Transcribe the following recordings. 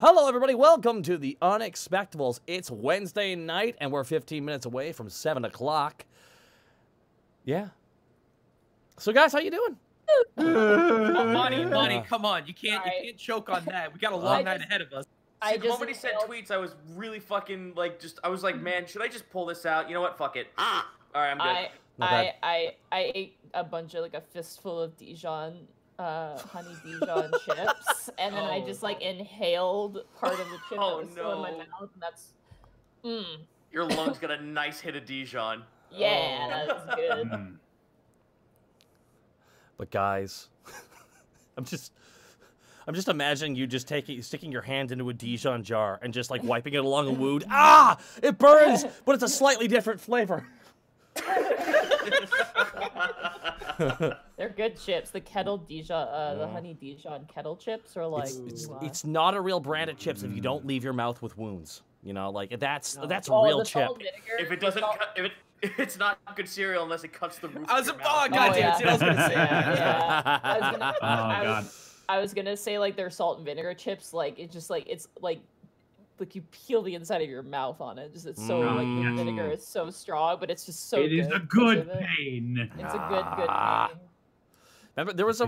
Hello, everybody. Welcome to the Unexpectables. It's Wednesday night, and we're 15 minutes away from 7 o'clock. Yeah. So, guys, how you doing? Monty, come on. You can't choke on that. We got a long night ahead of us. See, the moment he said tweets, I was really fucking, like, I was like, man, should I just pull this out? You know what? Fuck it. All right, I'm good. I ate a bunch of, like, a fistful of Dijon, honey Dijon chips, and then I just, like, inhaled part of the chip that was still in my mouth, and that's, Your lungs got a nice hit of Dijon. Yeah, that was good. But, guys, I'm just imagining you just sticking your hand into a Dijon jar and just, like, wiping it along a wound. Ah! It burns, but it's a slightly different flavor. They're good chips. The kettle Dijon, the honey Dijon kettle chips are like. It's not a real brand of chips if you don't leave your mouth with wounds. You know, like that's Oh, real the chip. salt vinegar, If it doesn't, it's not good cereal unless it cuts the roof. I was gonna say. Yeah. God. I was gonna say like their salt and vinegar chips. Like it's just like you peel the inside of your mouth on it. Just it's so like the vinegar is so strong, but it's just so. It is a good pain. It's a good pain. Remember, there was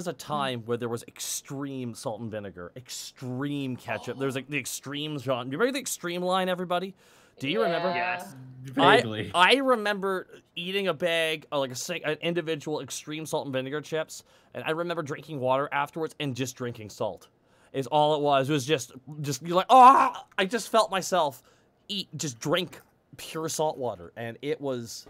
a time where there was extreme salt and vinegar, extreme ketchup. There was like the extreme genre. Do you remember the extreme line, everybody? Do you remember? Yes. Vaguely. I remember eating a bag, like an individual extreme salt and vinegar chips, and I remember drinking water afterwards and just drinking salt. Is all it was. It was just you're like, oh, I just felt myself drink pure salt water, and it was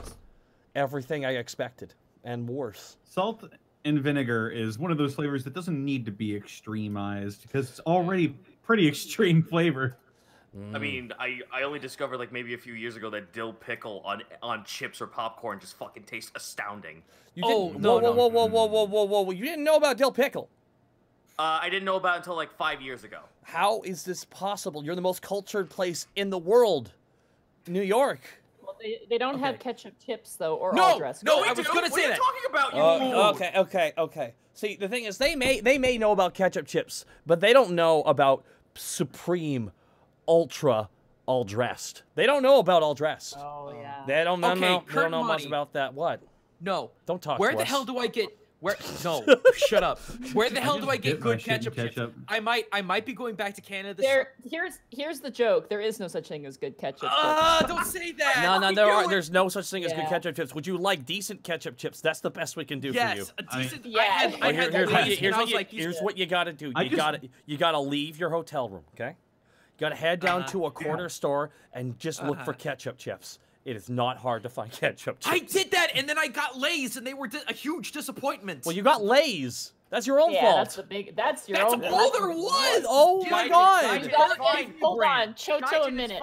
everything I expected and worse. Salt and vinegar is one of those flavors that doesn't need to be extremized because it's already pretty extreme flavor. I mean, I only discovered like maybe a few years ago that dill pickle on chips or popcorn just fucking tastes astounding. You didn't, whoa! You didn't know about dill pickle? I didn't know about it until like 5 years ago. How is this possible? You're the most cultured place in the world, New York. Well, they don't have ketchup chips though, or all dressed. No, I was gonna say that. What are you talking about? Okay. See, the thing is, they may know about ketchup chips, but they don't know about Supreme, Ultra, all dressed. They don't know about all dressed. Oh yeah. They don't know. They don't know much Monty. about that. What? No. Don't talk. Where to the us. hell do I get? No, shut up. Where the hell do I get good ketchup chips? I might be going back to Canada. Here's the joke. There is no such thing as good ketchup chips. Don't say that. No, there's no such thing as good ketchup chips. Would you like decent ketchup chips? That's the best we can do for you. Yes, a decent. Here's what you gotta do. You gotta leave your hotel room, okay? You gotta head down to a corner store and just look for ketchup chips. It is not hard to find ketchup chips. I did that, and then I got Lay's, and they were a huge disappointment. Well, you got Lay's. That's your own fault. That's your own fault. All there was. Oh my God. Hold on, Chocho, a minute.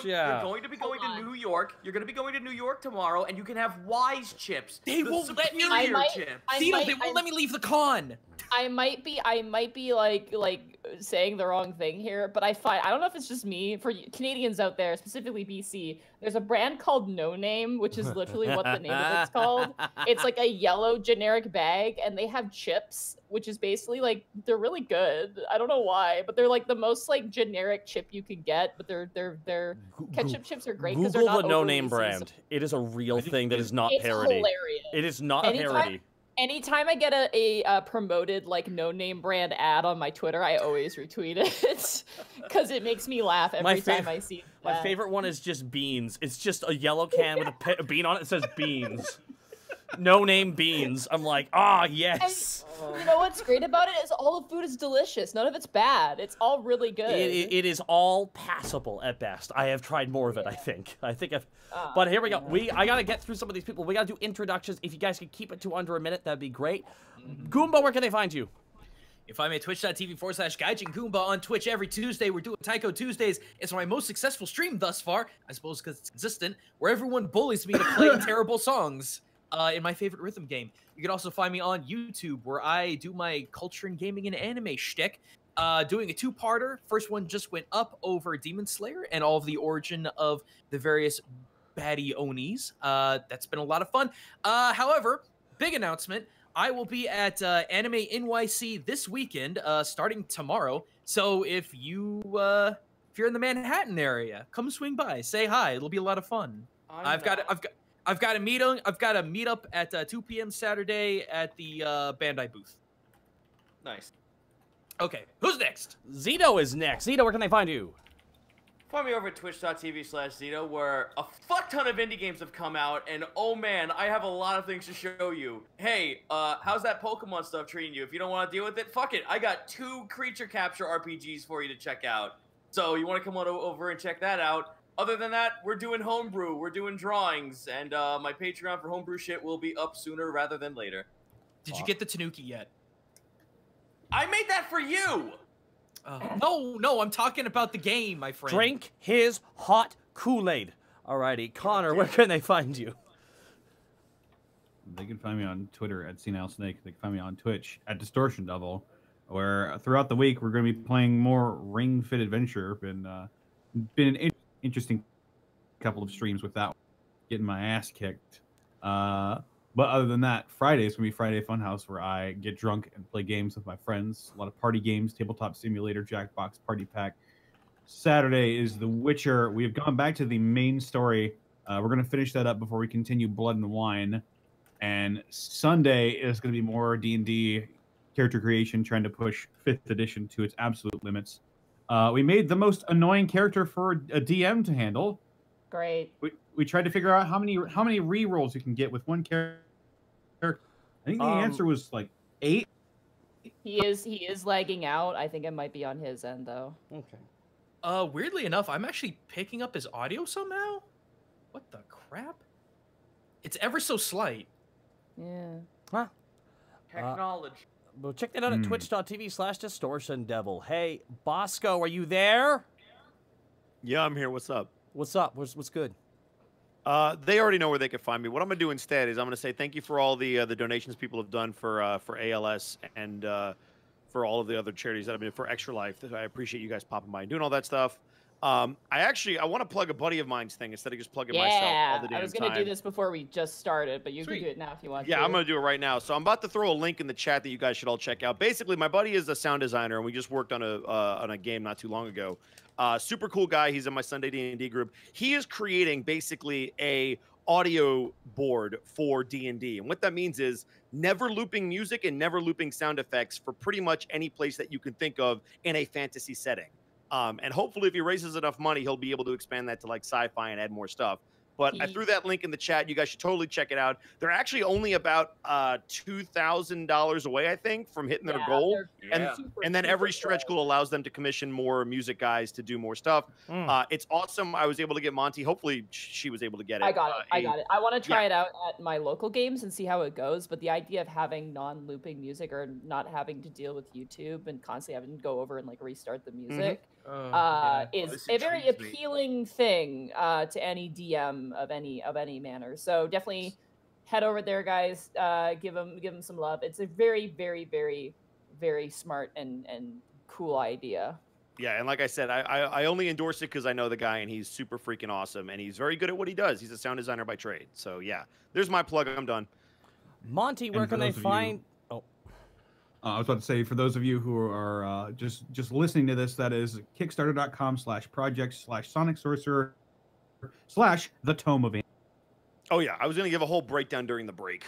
You're going to be going to New York. You're going to be going to New York tomorrow, and you can have Wise chips. They won't let me. They won't let me leave the con. I might be like saying the wrong thing here, but I don't know if it's just me. For Canadians out there, specifically BC, there's a brand called No Name, which is literally what the name of it's called. It's like a yellow generic bag, and they have chips, which is basically like they're really good. I don't know why, but they're like the most like generic chip you can get. But their ketchup chips are great because they're not Google the No Name brand. It is a real thing that is not parody. Hilarious. It is not a parody. Anytime I get a promoted like no name brand ad on my Twitter, I always retweet it because it makes me laugh every time I see that. My favorite one is just beans. It's just a yellow can with a bean on it. It says beans. No Name beans. I'm like, yes. And you know what's great about it is all the food is delicious. None of it's bad. It's all really good. It is all passable at best. I have tried more of it, I think. But here we go. I gotta get through some of these people. We gotta do introductions. If you guys could keep it to under a minute, that'd be great. Goomba, where can they find you? If I'm at twitch.tv/Gaijin Goomba on Twitch every Tuesday, we're doing Taiko Tuesdays. It's my most successful stream thus far, I suppose because it's consistent, where everyone bullies me to play terrible songs. In my favorite rhythm game. You can also find me on YouTube, where I do my culture and gaming and anime shtick, doing a two-parter. First one just went up over Demon Slayer and all of the origin of the various baddie Onis. That's been a lot of fun. However, big announcement. I will be at Anime NYC this weekend, starting tomorrow. So if you're in the Manhattan area, come swing by, say hi. It'll be a lot of fun. I've got a meetup at 2 p.m. Saturday at the Bandai booth. Nice. Okay, who's next? Zito is next. Zito, where can they find you? Find me over at twitch.tv/Zito, where a fuck ton of indie games have come out, and oh man, I have a lot of things to show you. Hey, how's that Pokemon stuff treating you? If you don't want to deal with it, fuck it. I got 2 creature capture RPGs for you to check out. So you want to come on over and check that out. Other than that, we're doing homebrew, we're doing drawings, and my Patreon for homebrew shit will be up sooner rather than later. Did you get the Tanuki yet? I made that for you! No, I'm talking about the game, my friend. Drink his hot Kool-Aid. Alrighty, Connor, where can they find you? They can find me on Twitter at CNLSnake. They can find me on Twitch at Distortion Devil, where throughout the week we're going to be playing more Ring Fit Adventure. Been an interesting couple of streams with that one, getting my ass kicked. But other than that, Friday's going to be Friday Funhouse, where I get drunk and play games with my friends. A lot of party games, Tabletop Simulator, Jackbox, Party Pack. Saturday is The Witcher. We have gone back to the main story. We're going to finish that up before we continue Blood and Wine. And Sunday is going to be more D&D character creation, trying to push 5th edition to its absolute limits. We made the most annoying character for a DM to handle. Great. We tried to figure out how many rerolls you can get with one character. I think the answer was like 8. He is lagging out. I think it might be on his end though. Okay. Weirdly enough, I'm actually picking up his audio somehow. What the crap? It's ever so slight. Yeah. Huh. Technology. Well, check that out at twitch.tv/Distortion Devil. Hey, Bosco, are you there? Yeah, I'm here. What's up? What's up? What's good? They already know where they can find me. What I'm going to do instead is I'm going to say thank you for all the donations people have done for ALS and for all of the other charities that have been for Extra Life. I appreciate you guys popping by and doing all that stuff. I want to plug a buddy of mine's thing instead of just plugging myself all the damn time. I was going to do this before we just started, but you can do it now if you want to. Yeah, I'm going to do it right now. So I'm about to throw a link in the chat that you guys should all check out. Basically, my buddy is a sound designer, and we just worked on a game not too long ago. Super cool guy. He's in my Sunday D&D group. He is creating basically a audio board for D&D. And what that means is never looping music and never looping sound effects for pretty much any place that you can think of in a fantasy setting. And hopefully if he raises enough money, he'll be able to expand that to like sci-fi and add more stuff. But I threw that link in the chat. You guys should totally check it out. They're actually only about $2,000 away, I think, from hitting their goal. And then every stretch goal allows them to commission more music guys to do more stuff. It's awesome. I was able to get Monty. Hopefully she was able to get it. I got it. I want to try it out at my local games and see how it goes. But the idea of having non-looping music or not having to deal with YouTube and constantly having to go over and like restart the music is a very appealing thing to any DM of any manner. So definitely head over there, guys. Give them some love. It's a very, very, very, very smart and cool idea. Yeah, and like I said, I only endorse it because I know the guy and he's super freaking awesome and he's very good at what he does. He's a sound designer by trade. So yeah, there's my plug. I'm done. Monty, where can they find? I was about to say, for those of you who are just listening to this, that is kickstarter.com/project/Sonic Sorcerer /The Tome of Ink. Oh yeah, I was gonna give a whole breakdown during the break.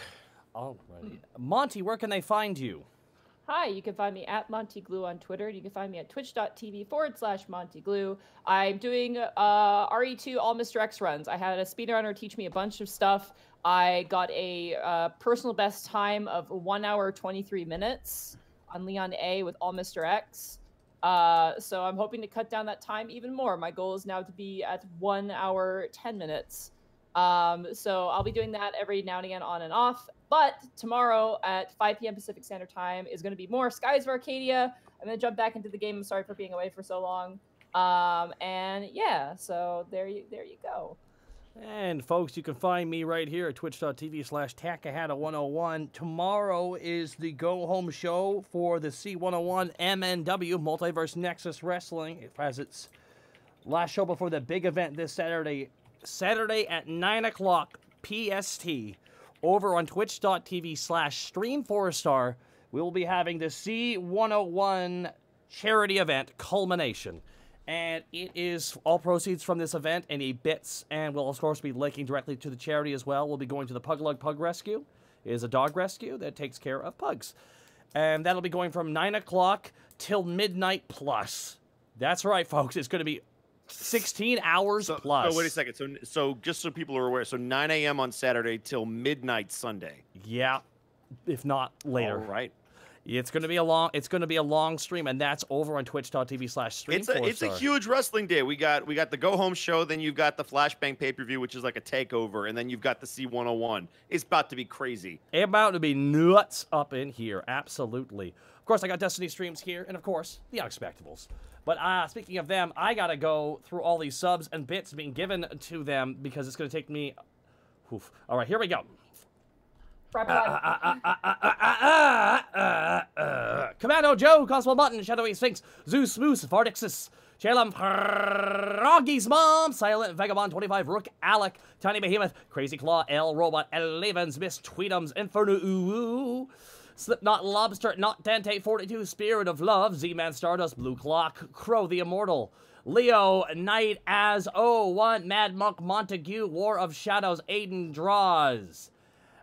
Alrighty. Monty, where can they find you? Hi, you can find me at MontyGlue on Twitter. You can find me at twitch.tv/MontyGlue. I'm doing RE2 all Mr. X runs. I had a speedrunner teach me a bunch of stuff. I got a personal best time of 1 hour 23 minutes on Leon A with all Mr. X. So I'm hoping to cut down that time even more. My goal is now to be at 1 hour 10 minutes. So I'll be doing that every now and again on and off. But tomorrow at 5 p.m. Pacific Standard Time is going to be more Skies of Arcadia. I'm going to jump back into the game. I'm sorry for being away for so long. And yeah, so there you go. And folks, you can find me right here at twitch.tv/Takahata101. Tomorrow is the go-home show for the C101 MNW Multiverse Nexus Wrestling. It has its last show before the big event this Saturday at 9 o'clock PST. over on twitch.tv/stream4star, we will be having the C101 charity event culmination. And it is all proceeds from this event, any bits, and we'll of course be linking directly to the charity as well. We'll be going to the Puglug Pug Rescue. It is a dog rescue that takes care of pugs. And that'll be going from 9 o'clock till midnight plus. That's right, folks. It's going to be 16 hours plus. So wait a second. So just so people are aware, so 9 a.m. on Saturday till midnight Sunday. Yeah, if not later. All right. It's going to be a long stream, and that's over on twitch.tv/stream4star. It's a huge wrestling day. We got the go home show, then you've got the Flashbang pay-per-view, which is like a takeover, and then you've got the C101. It's about to be crazy. It's about to be nuts up in here, absolutely. Of course, I got Destiny streams here, and of course, the Unexpectables. But speaking of them, I gotta go through all these subs and bits being given to them because it's gonna take me. Oof. All right, here we go. Commando Joe, Cosmo Mutton, Shadowy Sphinx, Zeus Moose, Vardixus, Shalem, Froggy's Mom, Silent Vagabond 25, Rook, Alec, Tiny Behemoth, Crazy Claw, L Robot, L Levens, Miss Tweetums, Inferno Ooh, Slipknot Lobster, Not Dante 42, Spirit of Love, Z-Man Stardust, Blue Clock, Crow the Immortal, Leo, Knight as 01, Mad Monk Montague, War of Shadows, Aiden Draws.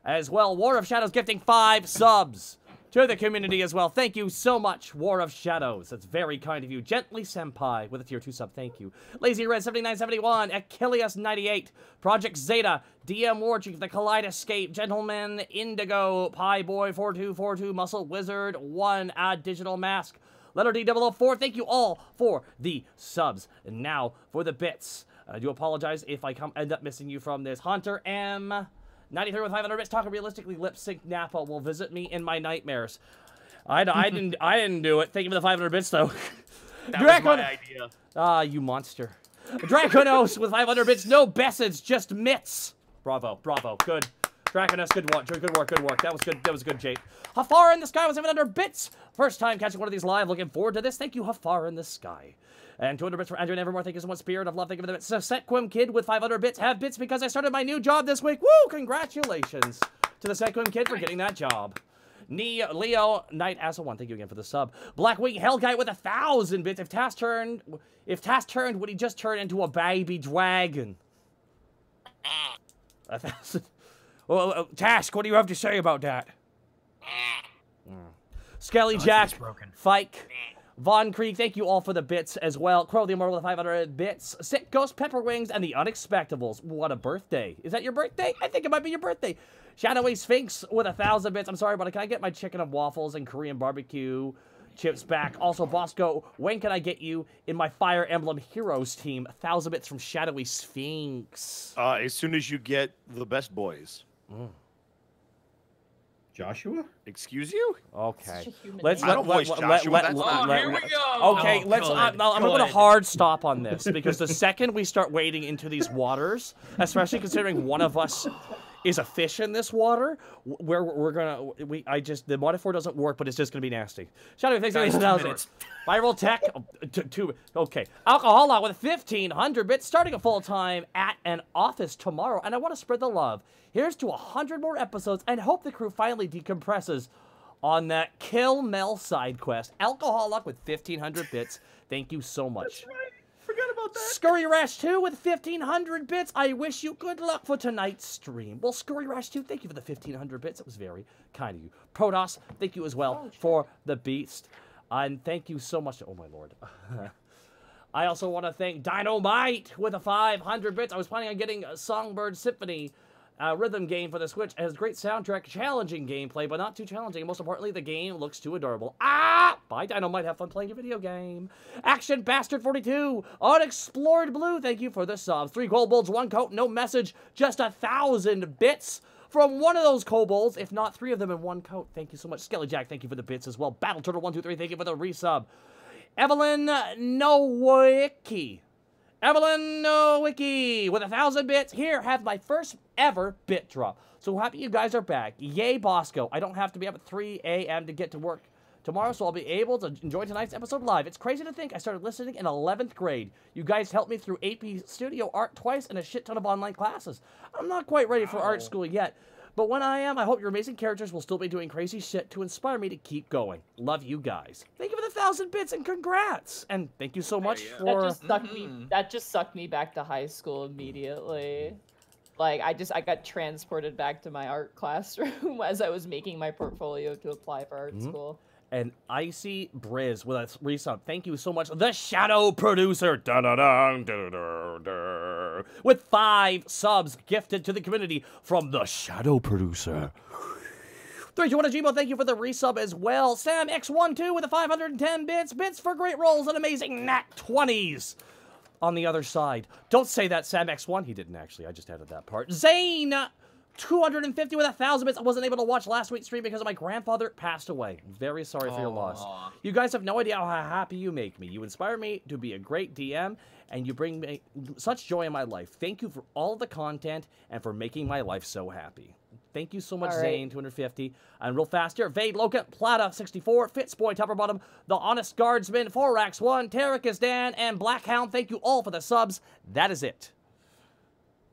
As well, War of Shadows gifting 5 subs to the community as well. Thank you so much, War of Shadows. That's very kind of you. Gently Senpai with a tier 2 sub. Thank you. Lazy Red 7971, Achilles 98, Project Zeta, DM Warchief, The Kaleidoscape, Gentleman Indigo, Pie Boy 4242, Muscle Wizard 1, Digital Mask, Letter D004. Thank you all for the subs. And now for the bits. I do apologize if I end up missing you from this. Hunter M. 93 with 500 bits. Talking realistically, lip sync Napa will visit me in my nightmares. I didn't do it. Thank you for the 500 bits though. That was my idea. Ah, you monster. Draconos with 500 bits. No Bessets, just mitts. Bravo, bravo, good. Draconos, good work, good work, good work. That was good, Jake. Hafar in the Sky with 700 bits. First time catching one of these live. Looking forward to this. Thank you, Hafar in the Sky. And 200 bits for Andrew Nevermore. Thank you so much. Spirit of Love. Thank you for the bits. So Setquim Kid with 500 bits. Have bits because I started my new job this week. Woo! Congratulations to the Setquim Kid for getting that job. Leo Knight Asa 1. Thank you again for the sub. Blackwing Hellkite with 1,000 bits. If Task turned, would he just turn into a baby dragon? 1,000. Well, Task, what do you have to say about that? Skelly Jack, Fike, Von Krieg, thank you all for the bits as well. Crow the Immortal with 500 bits. Sick Ghost Pepper Wings and the Unexpectables. What a birthday. Is that your birthday? I think it might be your birthday. Shadowy Sphinx with 1,000 bits. I'm sorry, but can I get my chicken and waffles and Korean barbecue chips back? Also, Bosco, when can I get you in my Fire Emblem Heroes team? 1,000 bits from Shadowy Sphinx. As soon as you get the best boys. Joshua? Excuse you? Okay. I don't voice Joshua. Here we go. Okay, let's. I'm going to put a hard stop on this because the second we start wading into these waters, especially considering one of us is a fish in this water, the metaphor doesn't work, but it's just gonna be nasty. Shadow, thanks for 2 minutes. Viral Tech, okay. Alcoholic with 1,500 bits, starting a full time at an office tomorrow, and I want to spread the love. Here's to 100 more episodes, and hope the crew finally decompresses on that Kill Mel side quest. Alcoholic with 1,500 bits, thank you so much. That's right. Forgot about that. Scurry Rash 2 with 1,500 bits. I wish you good luck for tonight's stream. Well, Scurry Rash 2, thank you for the 1,500 bits. It was very kind of you. Protoss, thank you as well for the beast. And thank you so much. Oh, my lord. I also want to thank Dynamite with a 500 bits. I was planning on getting a Songbird Symphony rhythm game for the Switch. It has great soundtrack, challenging gameplay, but not too challenging. Most importantly, the game looks too adorable. Bye, Dynamite. Have fun playing your video game. Action Bastard 42. Unexplored Blue. Thank you for the subs. 3 gold bulls, 1 coat, no message. Just 1,000 bits from one of those kobolds, if not 3 of them in 1 coat. Thank you so much. Skelly Jack, thank you for the bits as well. Battle Turtle 123, thank you for the resub. Evelyn Nowicki. Evelyn Nowicki with 1,000 bits. Here, have my first ever bit drop. So happy you guys are back. Yay, Bosco. I don't have to be up at 3 a.m. to get to work tomorrow, so I'll be able to enjoy tonight's episode live. It's crazy to think I started listening in 11th grade. You guys helped me through AP Studio Art twice and a shit ton of online classes. I'm not quite ready for art school yet, But when I am, I hope your amazing characters will still be doing crazy shit to inspire me to keep going. Love you guys. Thank you for the 1,000 bits and congrats. And thank you so much yeah. for... That just sucked me back to high school immediately. Like, I got transported back to my art classroom as I was making my portfolio to apply for art school. And Icy Briz with a resub. Thank you so much. The Shadow Producer. Da-da-dum, da-da-da-da. With 5 subs gifted to the community from the Shadow Producer. 321 Ajimo, thank you for the resub as well. Sam X12 with the 510 bits. Bits for great rolls and amazing nat 20s. On the other side. Don't say that, Sam X1. He didn't actually. I just added that part. Zane 250 with 1,000 bits. I wasn't able to watch last week's stream because my grandfather passed away. Very sorry for your loss. You guys have no idea how happy you make me. You inspire me to be a great DM, and you bring me such joy in my life. Thank you for all the content and for making my life so happy. Thank you so much, Zane, 250. And real fast here, Vade Loca, Plata 64, Fitzboy, Tupper Bottom, The Honest Guardsman, Forax1, Tarek is Dan, and Blackhound. Thank you all for the subs. That is it.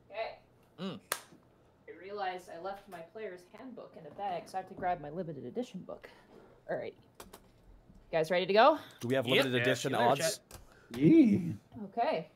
Okay. I realized I left my player's handbook in a bag, so I have to grab my limited edition book. Alright. You guys ready to go? Do we have limited edition odds? Yeah. Okay.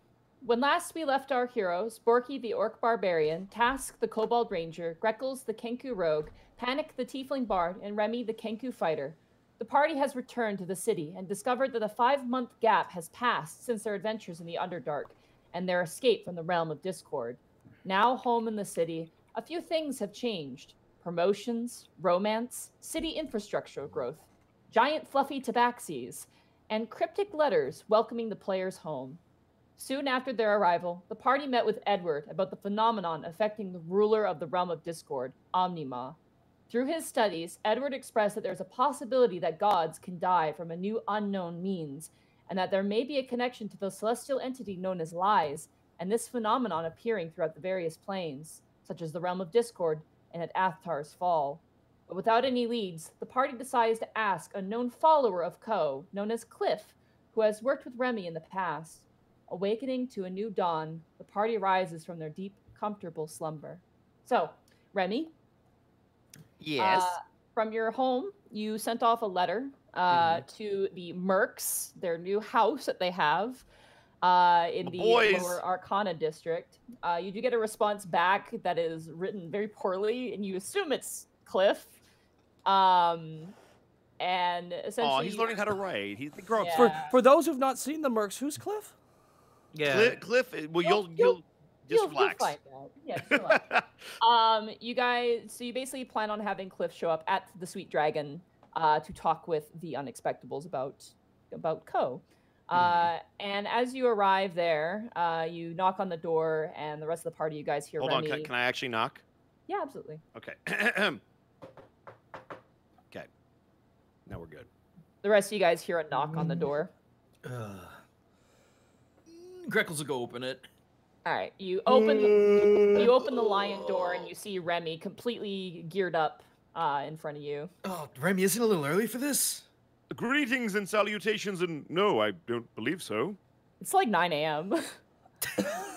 When last we left our heroes, Borky the Orc Barbarian, Task the Kobold Ranger, Greckles the Kenku Rogue, Panic the Tiefling Bard, and Remy the Kenku Fighter, the party has returned to the city and discovered that a 5-month gap has passed since their adventures in the Underdark and their escape from the Realm of Discord. Now home in the city, a few things have changed. Promotions, romance, city infrastructure growth, giant fluffy tabaxis, and cryptic letters welcoming the players home. Soon after their arrival, the party met with Edward about the phenomenon affecting the ruler of the Realm of Discord, Omnima. Through his studies, Edward expressed that there's a possibility that gods can die from a new unknown means, and that there may be a connection to the celestial entity known as Lies, and this phenomenon appearing throughout the various planes, such as the Realm of Discord and at Athtar's Fall. But without any leads, the party decides to ask a known follower of Ko, known as Cliff, who has worked with Remy in the past. Awakening to a new dawn, the party rises from their deep, comfortable slumber. So, Remy? Yes. From your home, you sent off a letter to the Mercs, their new house that they have in the Lower Arcana district. You do get a response back that is written very poorly, and you assume it's Cliff. And essentially, he's learning how to write. He's grown up. Yeah. For those who've not seen the Mercs, who's Cliff? Yeah. Cliff, well, you'll just relax. You'll find out. Yeah, just relax. You guys, so you basically plan on having Cliff show up at the Sweet Dragon to talk with the Unexpectables about Ko. And as you arrive there, you knock on the door, and the rest of the party, you guys hear Remy. Hold on, can I actually knock? Yeah, absolutely. Okay. Okay. Now we're good. The rest of you guys hear a knock on the door. Greckles will go open it. All right, you open the lion door, and you see Remy completely geared up in front of you. Oh, Remy, isn't it a little early for this? Greetings and salutations, and no, I don't believe so. It's like 9 a.m.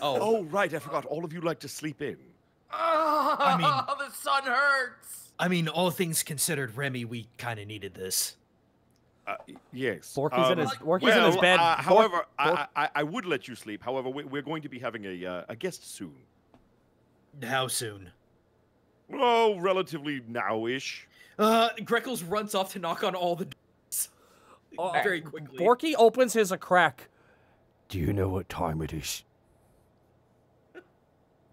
Oh, right, I forgot. All of you like to sleep in. I mean- the sun hurts. I mean, all things considered, Remy, we kind of needed this. Yes. Borky's in his bed. However, I would let you sleep. However, we're going to be having a guest soon. How soon? Oh, relatively now-ish. Greckles runs off to knock on all the doors very quickly. Borky opens his a crack. Do you know what time it is?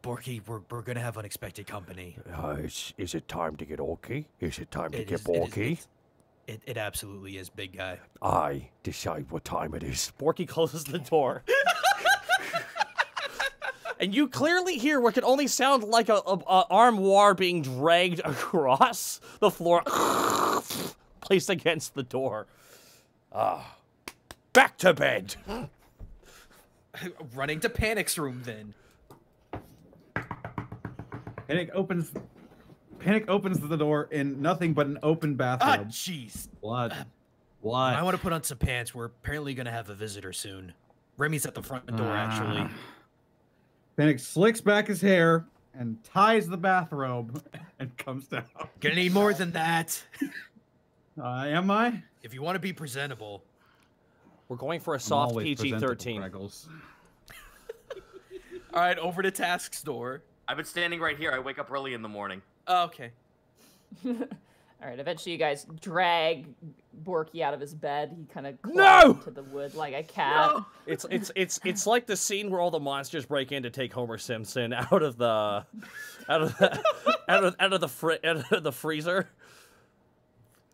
Borky, we're gonna have unexpected company. Is it time to get Orky? Is it time to It get is- it is- Borky? It absolutely is, big guy. I decide what time it is. Borky closes the door. And you clearly hear what can only sound like a armoire being dragged across the floor, placed against the door. Back to bed. Running to Panic's room, then. Panic opens the door in nothing but an open Ah, bathroom. jeez. What? I want to put on some pants. We're apparently gonna have a visitor soon. Remy's at the front door, actually. Panic slicks back his hair, and ties the bathrobe and comes down. Gonna need more than that. Am I? If you want to be presentable. We're going for a I'm soft always presentable, PG-13. Regals. All right, over to task store. I've been standing right here. I wake up early in the morning. Oh, okay. All right, eventually you guys drag Borky out of his bed. He kind of No! into the wood like a cat. It's like the scene where all the monsters break in to take Homer Simpson out of the out of the freezer.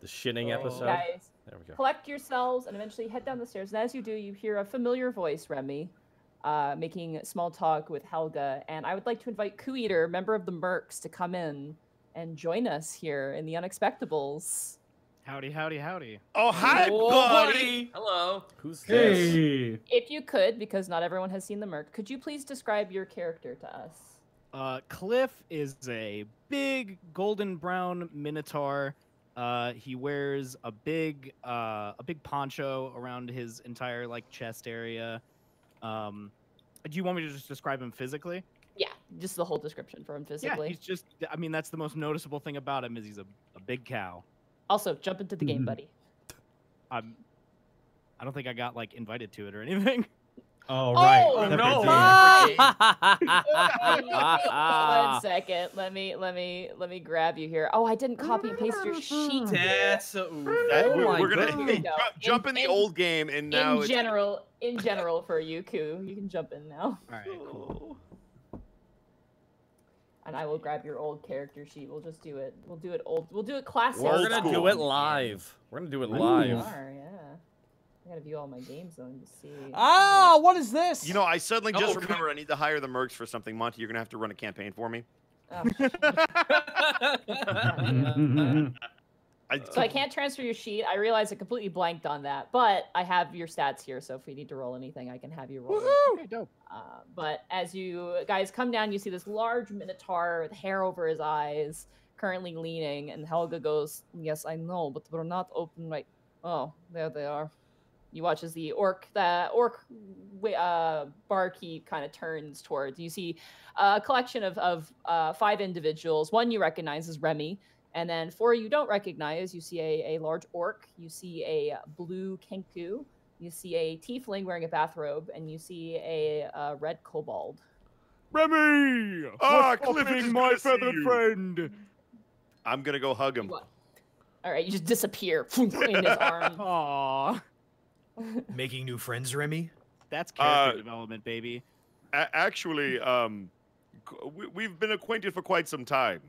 The shitting episode. Guys, There we go. collect yourselves and eventually head down the stairs. And as you do, you hear a familiar voice, Remy, making small talk with Helga. And I would like to invite Coup Eater, member of the Mercs, to come in and join us here in the Unexpectables. Howdy, howdy, howdy. Oh, hi, buddy. Hello. Who's this? Hey. If you could, because not everyone has seen the Merc, could you please describe your character to us? Cliff is a big golden brown minotaur. He wears a big poncho around his entire chest area. Do you want me to just describe him physically? Yeah, just the whole description for him physically. Yeah, he's just. I mean, that's the most noticeable thing about him is he's a big cow. Also, jump into the game, buddy. I don't think I got invited to it or anything. Oh, right. Oh, Separate no. team. 1 second. Let me grab you here. Oh, I didn't copy and paste your sheet. That's That- Oh my we're gonna goodness. jump in the old game, and now In general, for you, Coup, you can jump in now. All right, cool. And I will grab your old character sheet. We'll just do it. We'll do it old. We'll do it classic. We're Old gonna school. do it live. We're gonna do it We live. are, yeah. I gotta view all my game zones to see. Ah, what is this? You know, I suddenly just Oh, remember I need to hire the Mercs for something. Monty, you're gonna have to run a campaign for me. Oh, I, so I can't transfer your sheet. I realize I completely blanked on that, but I have your stats here. So if we need to roll anything, I can have you roll it. Okay, dope. But as you guys come down, you see this large minotaur with hair over his eyes, currently leaning. And Helga goes, "Yes, I know, but we're not open right." Oh, there they are. You watch as the orc barkeep kind of turns towards. You see a collection of 5 individuals. One you recognize as Remy. And then 4 you don't recognize. You see a large orc. You see a blue kenku. You see a tiefling wearing a bathrobe. And you see a red kobold. Remy! Ah, What's Cliff, popping, it's my good to see feathered you. friend? I'm gonna go hug him. What? All right, you just disappear in his arm. Aww. Making new friends, Remy? That's character development, baby. Actually, we've been acquainted for quite some time.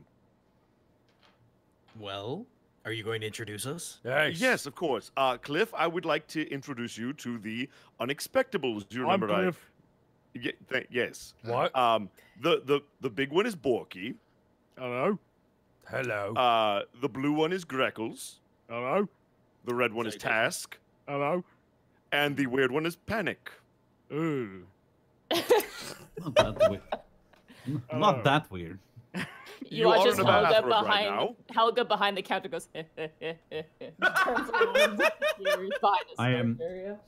Well, are you going to introduce us? Yes, of course. Cliff, I would like to introduce you to the Unexpectables. Do you remember I'm Cliff. yes. What? The big one is Borky. Hello? Hello. The blue one is Greckles. Hello? The red one is Sorry, Task. Hello? And the weird one is Panic. Ooh. Not that weird. Not that weird. You watch are as in a bathrobe Helga behind the counter goes. Turns around and disappears by the I am- smoke area.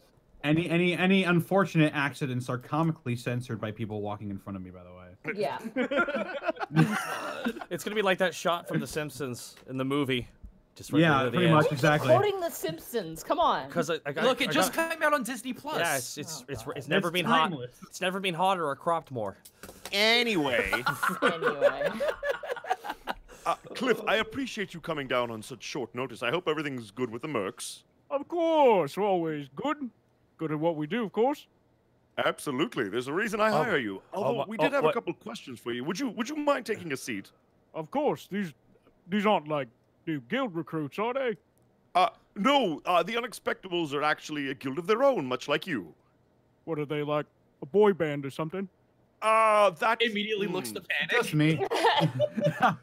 Any unfortunate accidents are comically censored by people walking in front of me, by the way. Yeah. It's gonna be like that shot from The Simpsons in the movie. Just right Yeah, near the pretty end. much, exactly. Quoting The Simpsons. Come on. Because I got, Look, it I just got, came out on Disney Plus. yeah, it's Oh, it's never been timeless. hot. It's never been hotter or cropped more. Anyway, Anyway. Cliff, I appreciate you coming down on such short notice. I hope everything's good with the Mercs. Of course, always good. Good at what we do, of course. Absolutely. There's a reason I hire you. Although we did have a couple of questions for you. Would you mind taking a seat? Of course, these aren't new guild recruits, are they? No. The Unexpectables are actually a guild of their own, much like you. What are they, like a boy band or something? That Immediately looks to Panic. Just me. I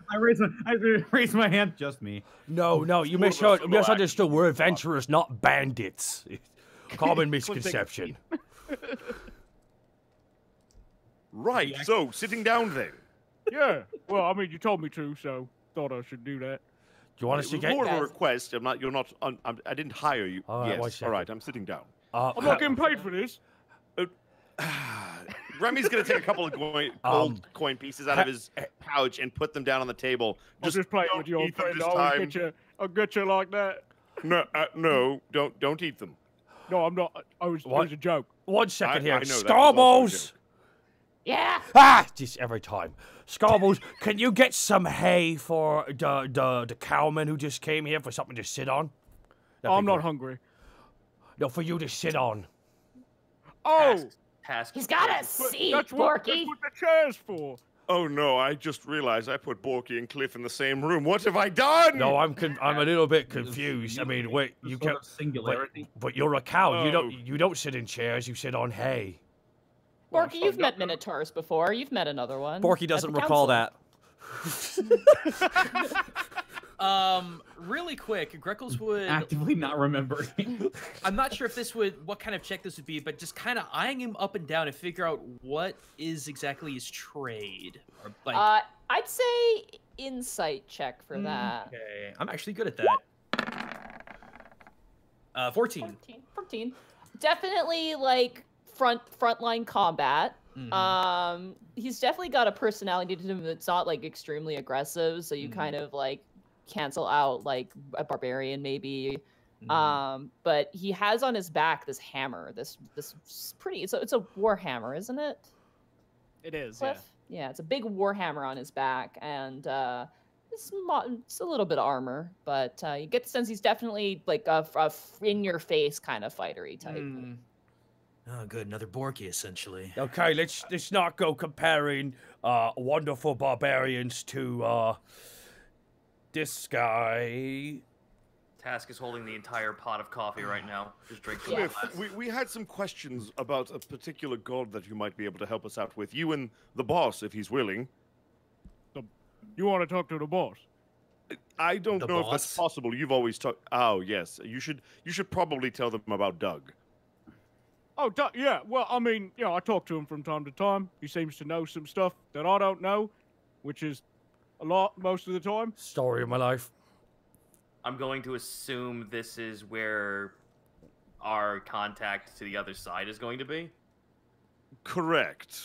raise my hand. Just me. No, you misunderstood. We're adventurers, not bandits. Common misconception. Right. So, sitting down then. Yeah. Well, I mean, you told me to, so thought I should do that. Do you want us It to was get? more of a request. I didn't hire you. All right, one Yes. second. All right. I'm sitting down. I'm not getting paid for this. Remy's gonna take a couple of gold coin pieces out of his pouch and put them down on the table. Just playing don't with your eat them friend. this I'll get you like that. No, don't eat them. No, I'm not. It was a joke. 1 second here. I know that was also a Scarballs! joke. Yeah. Ah! Just every time. Scarballs, can you get some hay for the cowman who just came here for something to sit on? That'd be I'm not good. hungry. No, for you to sit on. Oh, Task. He's got a but seat, that's what Borky. the chair's for. Oh no, I just realized I put Borky and Cliff in the same room. What have I done? No, I'm a little bit confused. I mean, wait, you Sort can't. of singularity. But you're a cow. Oh. You don't sit in chairs. You sit on hay. Borky, you've met Minotaurs before. You've met another one. Borky at doesn't the recall council. that. Really quick, Greckles would. Actively not remembering. I'm not sure if this would, what kind of check this would be, but just kind of eyeing him up and down and figure out what is exactly his trade. Or like, I'd say insight check for that. okay, I'm actually good at that. 14. 14. Definitely like frontline combat. Mhm. He's definitely got a personality to him that's not like extremely aggressive, so you kind of like cancel out like a barbarian maybe. But he has on his back this hammer, this pretty it's a war hammer, isn't it? It is, Cliff? Yeah, it's a big war hammer on his back, and it's a little bit of armor, but you get the sense he's definitely like a in-your-face kind of fightery type. Mm. Oh, good. Another Borky, essentially. Okay, let's not go comparing wonderful barbarians to this guy. Task is holding the entire pot of coffee right now. Just drink some. Yeah. Cliff, we had some questions about a particular god that you might be able to help us out with. You and the boss, if he's willing. You want to talk to the boss? I don't The know if that's boss? possible. You've always talked. Oh yes, you should probably tell them about Doug. Oh, yeah. Well, I mean, I talk to him from time to time. He seems to know some stuff that I don't know, which is a lot most of the time. Story of my life. I'm going to assume this is where our contact to the other side is going to be. Correct.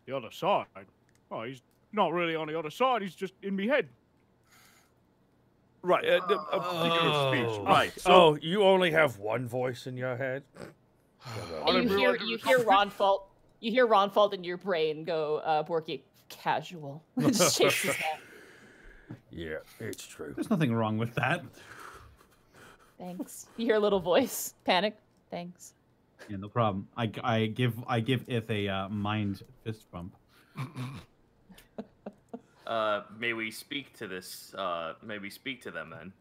The other side? Oh, he's not really on the other side. He's just in me head. Right. A figure of speech. Right. So Oh, you only have one voice in your head? And you hear Ronfault. You hear Ronfault in your brain go, Borky, casual. Just shakes his head. Yeah, it's true. There's nothing wrong with that. Thanks. You hear a little voice. Panic. Thanks. Yeah, no problem. I give If a mind fist bump. May we speak to this? May we speak to them then?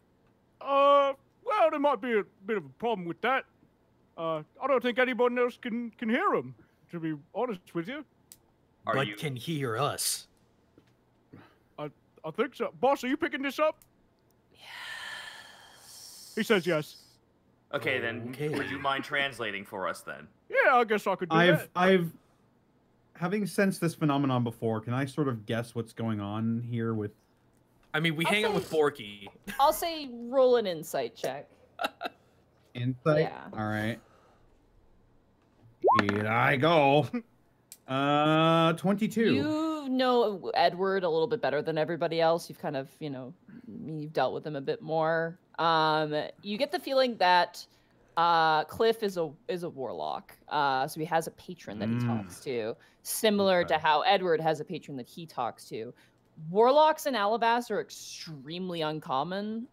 Well, there might be a bit of a problem with that. I don't think anybody else can hear him, to be honest with you. Are But you? can he hear us? I think so. Boss, are you picking this up? Yes. He says yes. Okay, then. Okay. Would you mind translating for us then? Yeah, I guess I could do that. I've having sensed this phenomenon before, can I sort of guess what's going on here with I mean, we I'll hang out say- with Borky. I'll say roll an insight check. insight? Yeah. All right. Here I go. 22. You know Edward a little bit better than everybody else. You've kind of, you've dealt with him a bit more. You get the feeling that Cliff is a warlock. So he has a patron that he talks to, similar to Okay. how Edward has a patron that he talks to. Warlocks in Alabast are extremely uncommon.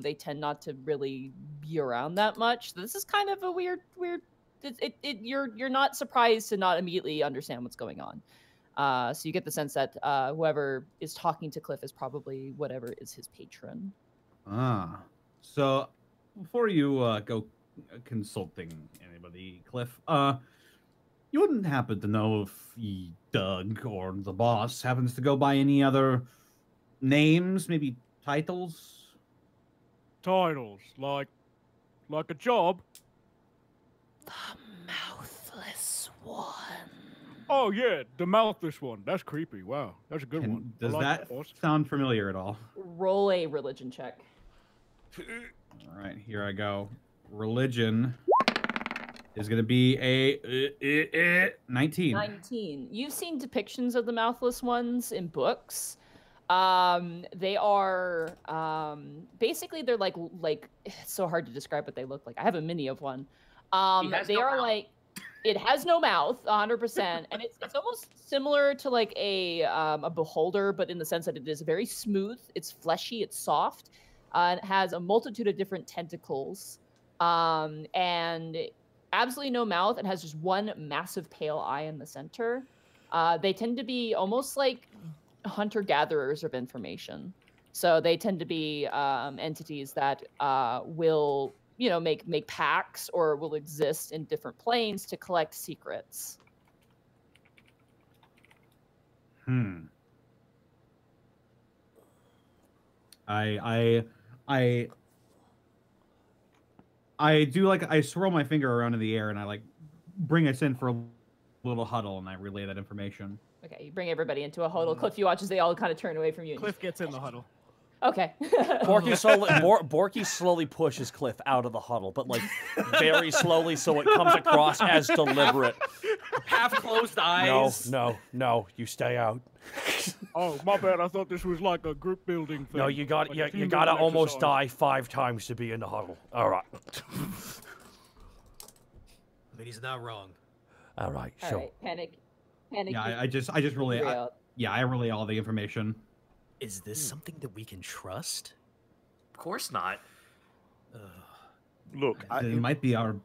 They tend not to really be around that much. This is kind of a weird. You're not surprised to not immediately understand what's going on. So you get the sense that whoever is talking to Cliff is probably whatever is his patron. Ah. So before you go consulting anybody, Cliff, you wouldn't happen to know if Doug or the boss happens to go by any other names, maybe titles? Titles, like a job. The mouthless one. Oh, Oh yeah, the mouthless one. That's creepy. Wow, that's a good Can- one. I does like that boss. sound familiar at all? Roll a religion check. All right, here I go. Religion is going to be a 19. 19. You've seen depictions of the mouthless ones in books. They are basically they're like it's so hard to describe what they look like. I have a mini of one. They are like it has no mouth, 100%, and it's almost similar to like a beholder, but in the sense that it is very smooth, it's fleshy, it's soft, and it has a multitude of different tentacles, and absolutely no mouth. It has just one massive pale eye in the center. They tend to be almost like hunter-gatherers of information, so they tend to be entities that will make packs or will exist in different planes to collect secrets. I do like I swirl my finger around in the air and I like bring us in for a little huddle and I relay that information. Okay, you bring everybody into a huddle. Cliff, you watch as they all kind of turn away from you. Cliff gets in the huddle. Okay. Borky slowly pushes Cliff out of the huddle, but like very slowly, so it comes across as deliberate. Half closed eyes. No, you stay out. Oh, my bad. I thought this was like a group building thing. No, you gotta team gotta building almost exercise. die 5 times to be in the huddle. All right. I mean, he's not wrong. All right. All Sure. right, panic. Yeah, I just relay. I relay all the information. Is this something that we can trust? Of course not. Look, It might be our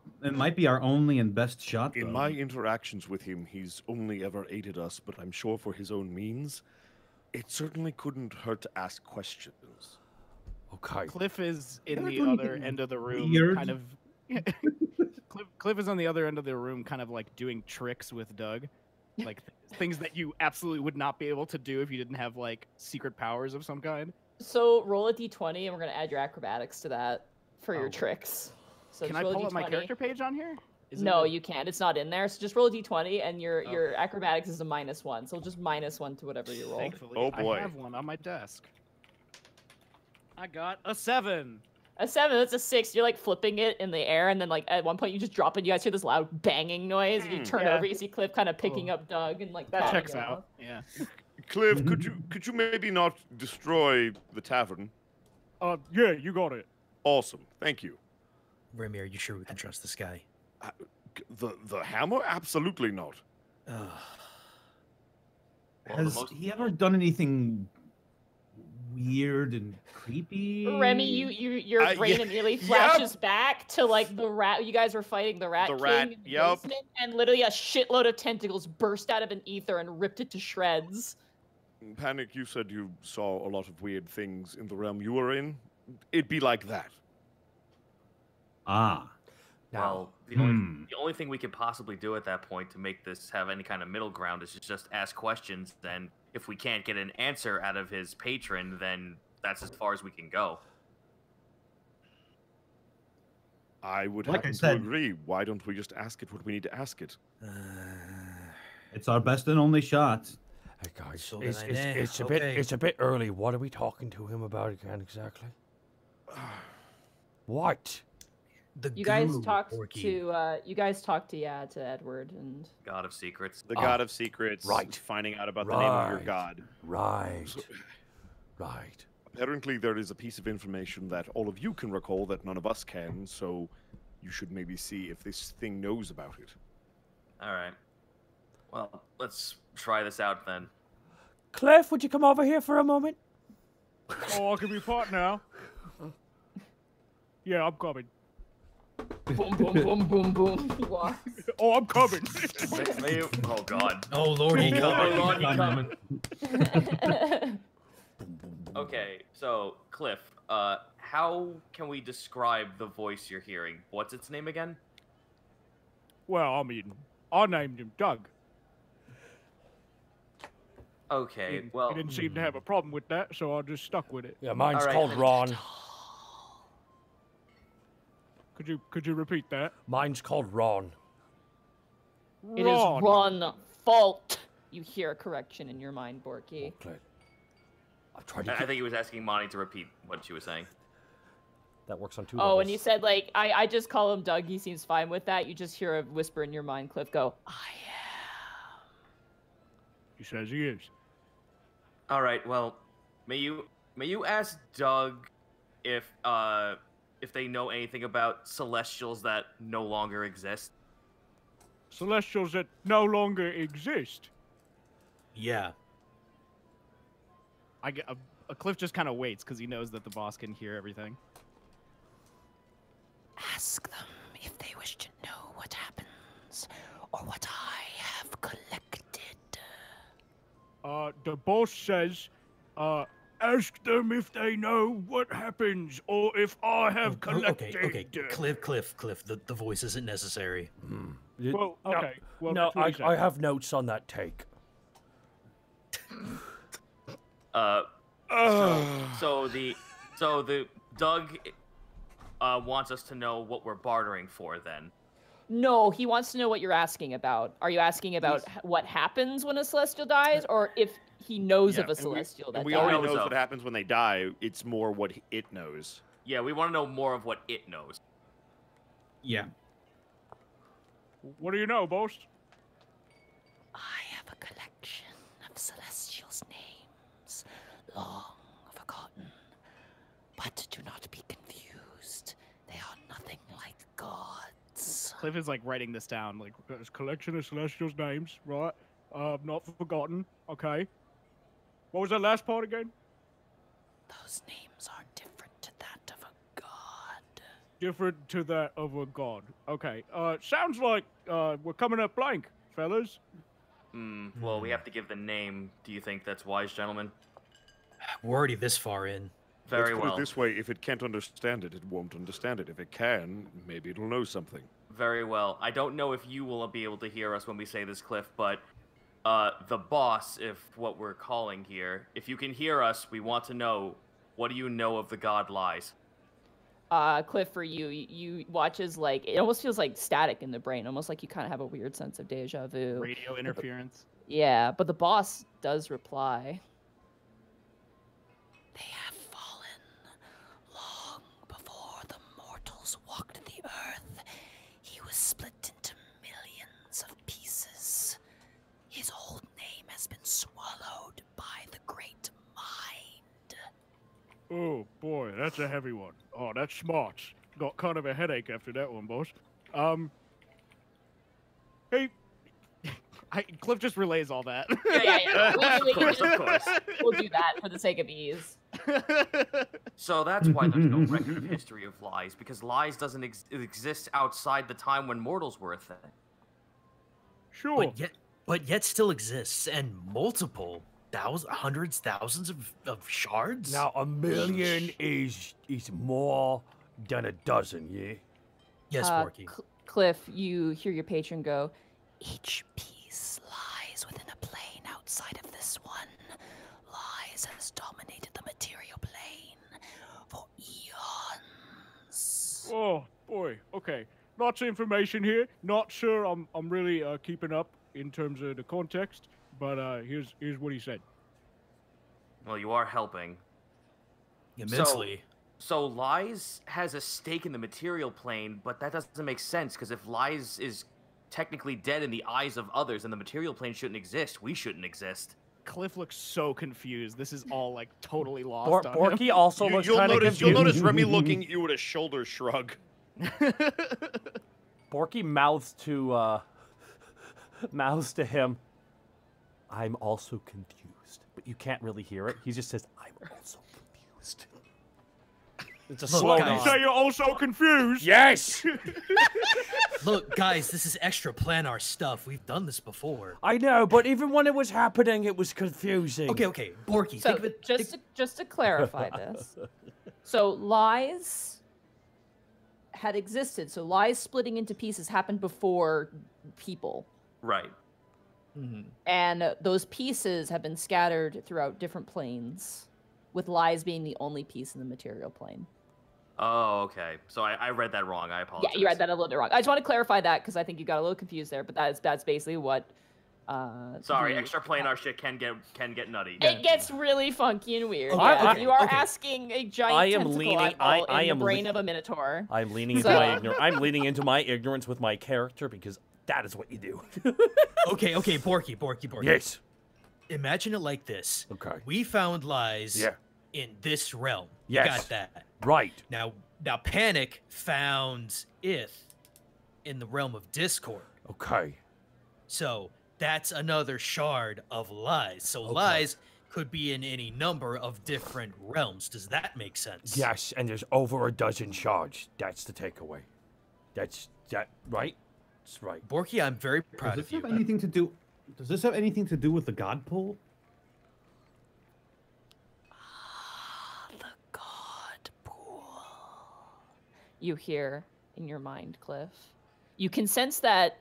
only and best shot. in though. my interactions with him, he's only ever aided us, but I'm sure for his own means, it certainly couldn't hurt to ask questions. Okay. Cliff is in Never the do other anything end of the room, weird. kind of. Cliff is on the other end of the room, kind of like doing tricks with Doug, like things that you absolutely would not be able to do if you didn't have like secret powers of some kind. So roll a d20, and we're gonna add your acrobatics to that for your Oh. tricks. So Can just I roll a pull up my d20. character page on here? Is it No, a- you can't. It's not in there. So just roll a d20, and your acrobatics is a -1. So just -1 to whatever you roll. Thankfully, Oh, boy. I have one on my desk. I got a 7. A 7, that's a 6. You're like flipping it in the air, and then like at one point you just drop it. You guys hear this loud banging noise. And you turn Yeah. over, you see Cliff kind of picking up Doug and like That patting checks him out. up. Yeah. Cliff, could you maybe not destroy the tavern? Yeah, you got it. Awesome, thank you. Remy, are you sure we can trust this guy? The hammer? Absolutely not. Well, the Has most- he ever done anything weird and creepy? Remy, your brain yeah, immediately yep. flashes back to like the rat. You guys were fighting the rat The king rat, in the yep. basement, and literally a shitload of tentacles burst out of an ether and ripped it to shreds. Panic, you said you saw a lot of weird things in the realm you were in. It'd be like that. Ah. Well, the only thing we could possibly do at that point to make this have any kind of middle ground is just ask questions. Then, if we can't get an answer out of his patron, then that's as far as we can go. I would Like I happen to said- agree. Why don't we just ask it what we need to ask it? It's our best and only shot. Hey guys, So it's, then it's, I know. it's a Okay. bit a bit early. What are we talking to him about again exactly? What? The You guys guru, talked Porky. to Edward, and God of Secrets. The Ah, God of Secrets. right. Finding out about the name of your Right. god. Right. Right. Apparently, there is a piece of information that all of you can recall that none of us can, so you should maybe see if this thing knows about it. All right. Well, let's try this out then. Cliff, would you come over here for a moment? Oh, I can be part now. Yeah, I'm coming. boom, boom, boom, boom, boom. He walks. Oh, I'm coming. Oh God. Oh lordy, Oh, coming. Lord, he coming. Okay, so Cliff, how can we describe the voice you're hearing? What's its name again? Well, I mean, I named him Doug. Okay, well, He didn't seem to have a problem with that, so I just stuck with it. Yeah, mine's All right. called Ron. Could you repeat that? Mine's called Ron. It is run fault. You hear a correction in your mind, Borky. Okay. I tried to I keep... think he was asking Monty to repeat what she was saying. That works on 2 Oh, levels. and you said like I just call him Doug. He seems fine with that. You just hear a whisper in your mind, Cliff go, I am. He says he is. All right. Well, may you ask Doug if they know anything about celestials that no longer exist? Celestials that no longer exist. Yeah. A Cliff just kind of waits because he knows that the boss can hear everything. Ask them if they wish to know what happens or what I have collected. The boss says, ask them if they know what happens or if I have collected. Okay. Cliff. The voice isn't necessary. Well, okay. Well, No, that's what he said. I have notes on that take. So the Doug wants us to know what we're bartering for then. No, he wants to know what you're asking about. Are you asking about what happens when a celestial dies, or if he knows of a celestial that we dies? already knows knows of. what happens when they die. It's more what it knows. Yeah, we want to know more of what it knows. Yeah. What do you know, boss? I have a collection of celestials' names, long forgotten. But do not be confused. They are nothing like gods. Cliff is like writing this down. Like, There's a collection of celestials' names, right? Not forgotten. Okay. What was that last part again? Those names are different to that of a god. Different to that of a god. Okay. Sounds like we're coming up blank, fellas. Well, we have to give the name. Do you think that's wise, gentlemen? We're already this far in. Very Let's put well. it this way: if it can't understand it, it won't understand it. If it can, maybe it'll know something. Very well. I don't know if you will be able to hear us when we say this, Cliff, but the boss, if what we're calling here, if you can hear us, we want to know, what do you know of the god Lies? Cliff, for you watch as like it almost feels like static in the brain, almost like you kind of have a weird sense of deja vu. radio interference. Yeah, but the boss does reply. They have fallen long before the mortals walked the earth. He was split into millions of pieces. His old name has been swallowed by the great mind. Oh boy, that's a heavy one. Oh, that's smart. Got kind of a headache after that one, boss. Hey, Cliff just relays all that. Yeah. Of course. We'll do that for the sake of ease. So that's why there's no record of history of Lies, because Lies doesn't exist outside the time when mortals were a thing. sure. But yet still exists, and multiple hundreds, thousands of shards. Now, a million is more than a dozen, yeah? Yes, Porky. Cliff, you hear your patron go, Each piece lies within a plane outside of this one. Lies has dominated the material plane for eons. Oh boy. Okay. Lots of information here. Not sure I'm really keeping up in terms of the context, but here's what he said. Well, you are helping. Immensely. So Lies has a stake in the material plane, but that doesn't make sense, because if Lies is technically dead in the eyes of others, and the material plane shouldn't exist, we shouldn't exist. Cliff looks so confused. This is all like totally lost on him. Borky also looks You'll kind of notice confused. Remy looking at you with a shoulder shrug. Borky mouths to him. I'm also confused, but you can't really hear it. He just says, "I'm also confused." It's a Look, slow guys. You nod. say you're also confused? Yes. Look, guys, this is extra planar stuff. We've done this before. I know, but even when it was happening, it was confusing. Okay, Borky, so think of it. just to clarify this. So Lies had existed. So Lies splitting into pieces happened before people. Right. And those pieces have been scattered throughout different planes, with Lies being the only piece in the material plane. Oh, okay. So I read that wrong. I apologize. Yeah, you read that a little bit wrong. I just want to clarify that because I think you got a little confused there, but that's basically what Sorry, the- extra planar shit can get nutty. It gets really funky and weird. Okay, Yeah. okay, You are okay. asking a giant I am tentacle leaning- eyeball I in am the brain le- of a minotaur. I'm leaning into So- my ignorance. I'm leaning into my ignorance with my character because that is what you do. Okay, Borky. Yes. Imagine it like this. Okay. We found lies Yeah. in this realm. Yes. You got that. Right. Now Panic found Ith in the realm of Discord. Okay. So that's another shard of lies. So lies could be in any number of different realms. Does that make sense? Yes, and there's over a dozen shards. That's the takeaway. That's that right? That's right. Borky, I'm very proud Does of this you. have anything to do? Does this have anything to do with the God pool? The God pool. You hear in your mind, Cliff. You can sense that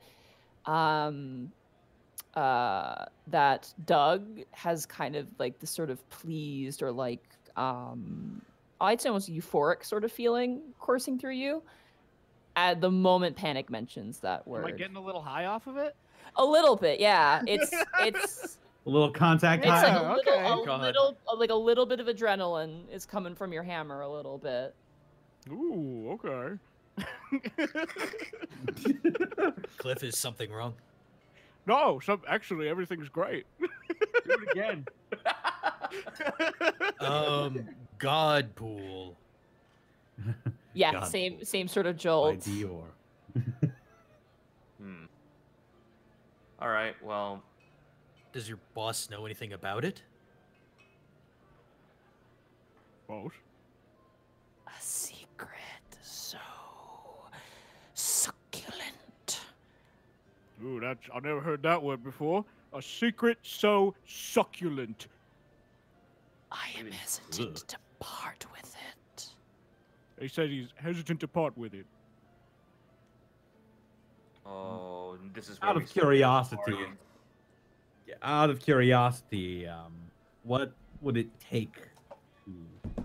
that Doug has kind of like this sort of pleased or like I'd say almost euphoric sort of feeling coursing through you at the moment Panic mentions that word. Am I getting a little high off of it? A little bit, yeah. It's A little contact it's like high. a okay. little bit of adrenaline is coming from your hammer a little bit. Ooh, okay. Cliff, is something wrong? No, actually everything's great. Do it again. God pool. Yeah, God. same sort of By jolt. Dior. All right, well, Does your boss know anything about it? Boss. A secret so succulent. Ooh, I never heard that word before. A secret so succulent. I am hesitant to part with it. He said he's hesitant to part with it. oh, this is Out where of curiosity. What would it take to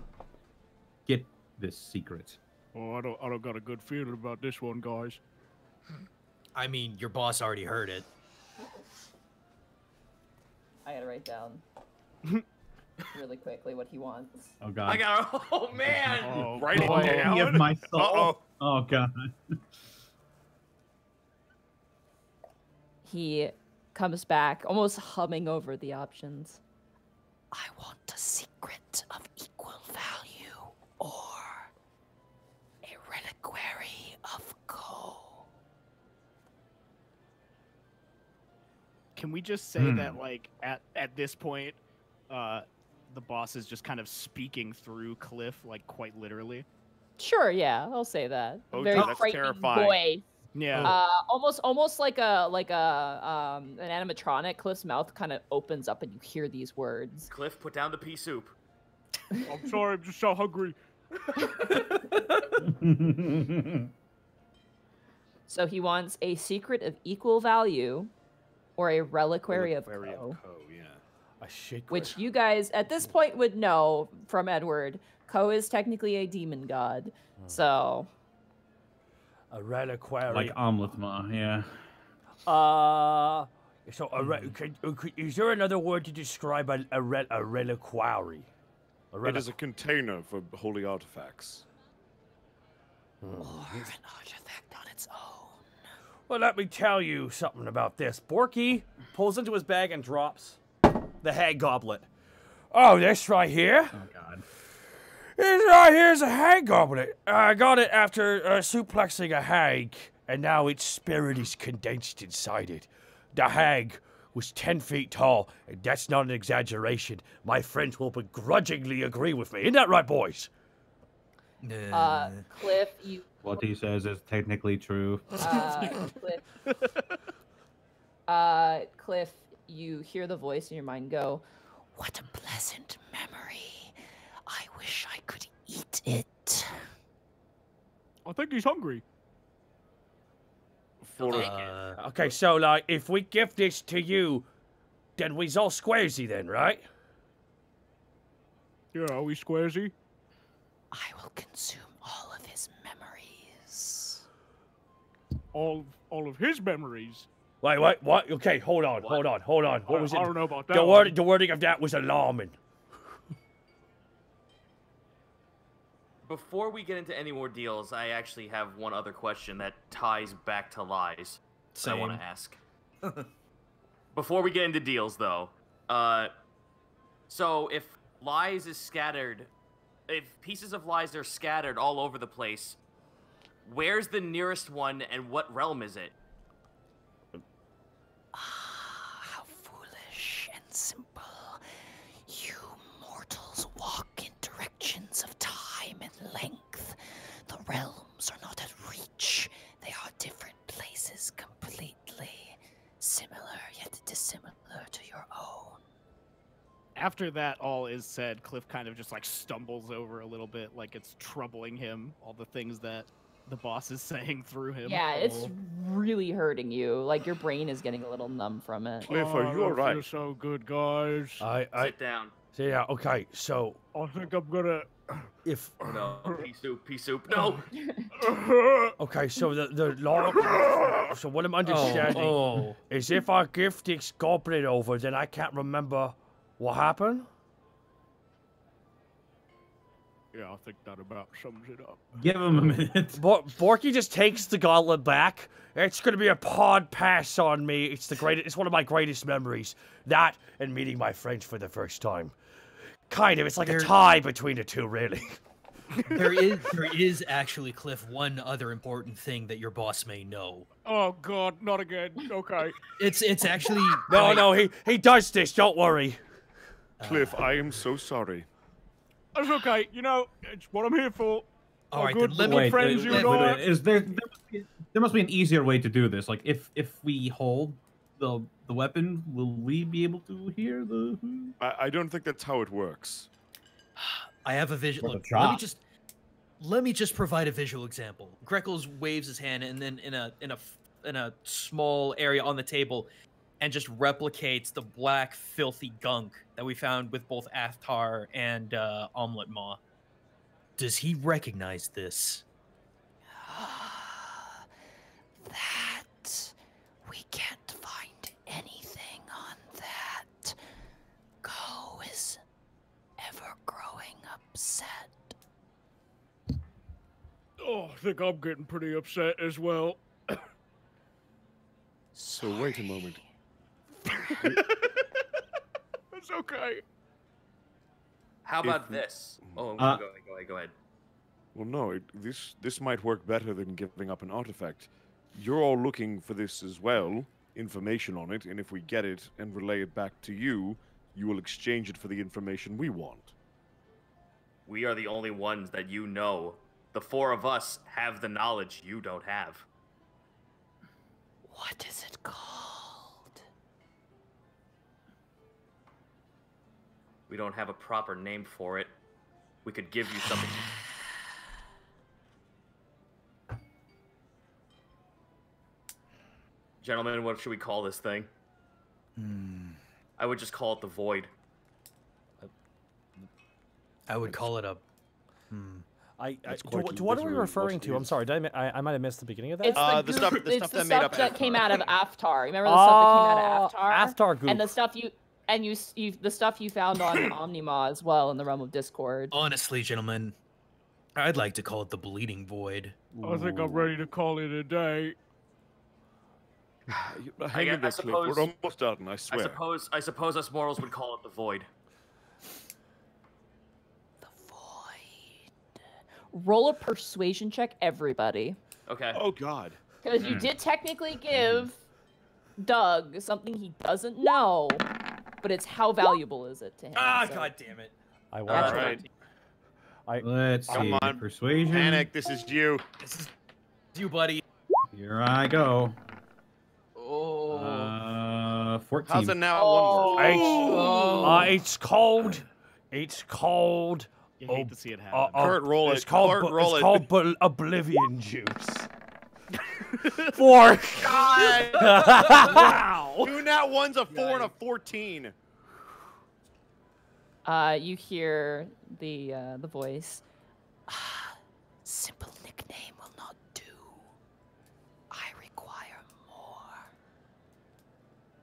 get this secret? Oh, I don't got a good feeling about this one, guys. I mean, your boss already heard it. I gotta write down really quickly what he wants. Oh God. I got. Oh man. Oh, Write it boy. down. Of my soul. Uh-oh. Oh God. He comes back, almost humming over the options. I want a secret of equal value or a reliquary of Ko. Can we just say that like at this point, the boss is just kind of speaking through Cliff, like quite literally? Sure, yeah, I'll say that. Oh, Very dude, that's frightening terrifying. voice. Yeah. Almost like an animatronic. Cliff's mouth kind of opens up, and you hear these words. Cliff, put down the pea soup. I'm sorry, I'm just so hungry. So he wants a secret of equal value, or a reliquary of Reliquary Ko, of Ko, yeah. A shit. which you guys at this point would know from Edward. Ko is technically a demon god, so a reliquary. Like Omlithma, yeah. So is there another word to describe a reliquary? It is a container for holy artifacts. Or an artifact on its own. Well, let me tell you something about this. Borky pulls into his bag and drops the hag goblet. Oh, this right here? Oh God. This right here's a hag goblet. I got it after suplexing a hag, and now its spirit is condensed inside it. The hag was 10 feet tall, and that's not an exaggeration. My friends will begrudgingly agree with me. Isn't that right, boys? Cliff, you What he says is technically true. Cliff, you hear the voice in your mind go, What a pleasant memory. I wish I could eat it. I think he's hungry. Okay, so, like, if we give this to you, then we's all squaresy then, right? Yeah, are we squaresy? I will consume all of his memories. All of his memories. Wait, what? Okay, hold on. What was it? I don't know about that. The wording of that was alarming. Before we get into any more deals, I actually have one other question that ties back to lies that I want to ask. Before we get into deals, though, so if lies is scattered, if pieces of lies are scattered all over the place, where's the nearest one and what realm is it? How foolish and simple. You mortals walk in directions of time and length. The realms are not at reach. They are different places completely. Similar yet dissimilar to your own. After that all is said, Cliff kind of just like stumbles over a little bit, like it's troubling him, all the things that the boss is saying through him. Yeah, it's really hurting you. Like your brain is getting a little numb from it. Cliff, are you alright? You're so good, guys. Sit down. Yeah, okay, so I think I'm gonna. if Oh, no, pea soup. No. okay, so the law. So what I'm understanding is if I give this goblet over, then I can't remember what happened. Yeah, I think that about sums it up. Give him a minute. Borky just takes the gauntlet back. It's gonna be a pod pass on me. It's the greatest. It's one of my greatest memories. That and meeting my friends for the first time. Kind of. It's like a tie between the two, really. There is actually, Cliff, one other important thing that your boss may know. Oh God, not again. Okay. It's actually No, he does this. Don't worry. Cliff, I am so sorry. That's okay. You know, it's what I'm here for. All right, good, then let good me- friends you and I. Is there must be an easier way to do this? Like if we hold the weapon, will we be able to hear the? I don't think that's how it works. I have a visual. Worth a Look, shot. let me just provide a visual example. Greckles waves his hand, and then in a small area on the table, and just replicates the black, filthy gunk that we found with both Athtar and Omelet Maw. Does he recognize this? That we can't find anything on that. Go is ever growing upset. Oh, I think I'm getting pretty upset as well. So wait a moment. It's okay. How about If- this? Oh, Uh, go ahead. Well, no, this might work better than giving up an artifact. You're all looking for this as well, information on it, and if we get it and relay it back to you, you will exchange it for the information we want. We are the only ones that you know. The four of us have the knowledge you don't have. What is it called? We don't have a proper name for it. We could give you something. Gentlemen, what should we call this thing? I would just call it the Void. I would call it a. That's To quite what are we literally referring what to? it I'm is. sorry, I might have missed the beginning of that. It's the the, stuff- goop- the it's stuff the that made up stuff that came out of Athtar. Aftar. Remember the stuff that came out of Aftar? Aftar goop. And the stuff you the stuff you found on Omnimaw as well in the realm of Discord. Honestly, gentlemen, I'd like to call it the Bleeding Void. I think I'm ready to call it a day. Hang in there, Cliff. suppose- We're almost done, I swear. I suppose us mortals would call it the Void. The void. Roll a persuasion check, everybody. Okay. Oh God. Because you did technically give Doug something he doesn't know, but it's how valuable is it to him? Ah, so- god damn it! I All watched right. Let's Come see. on, Persuasion. Panic, this is you. This is you, buddy. Here I go. Oh. 14. How's it now? One more. It's cold. It's cold. You hate Oh, to see it happen. Kurt, roll it's it. called, Kurt, bu- roll it's it. called Oblivion Juice. 4. Wow. Two nat one's a 4 and a 14. You hear the voice. Simple nickname will not do. I require more.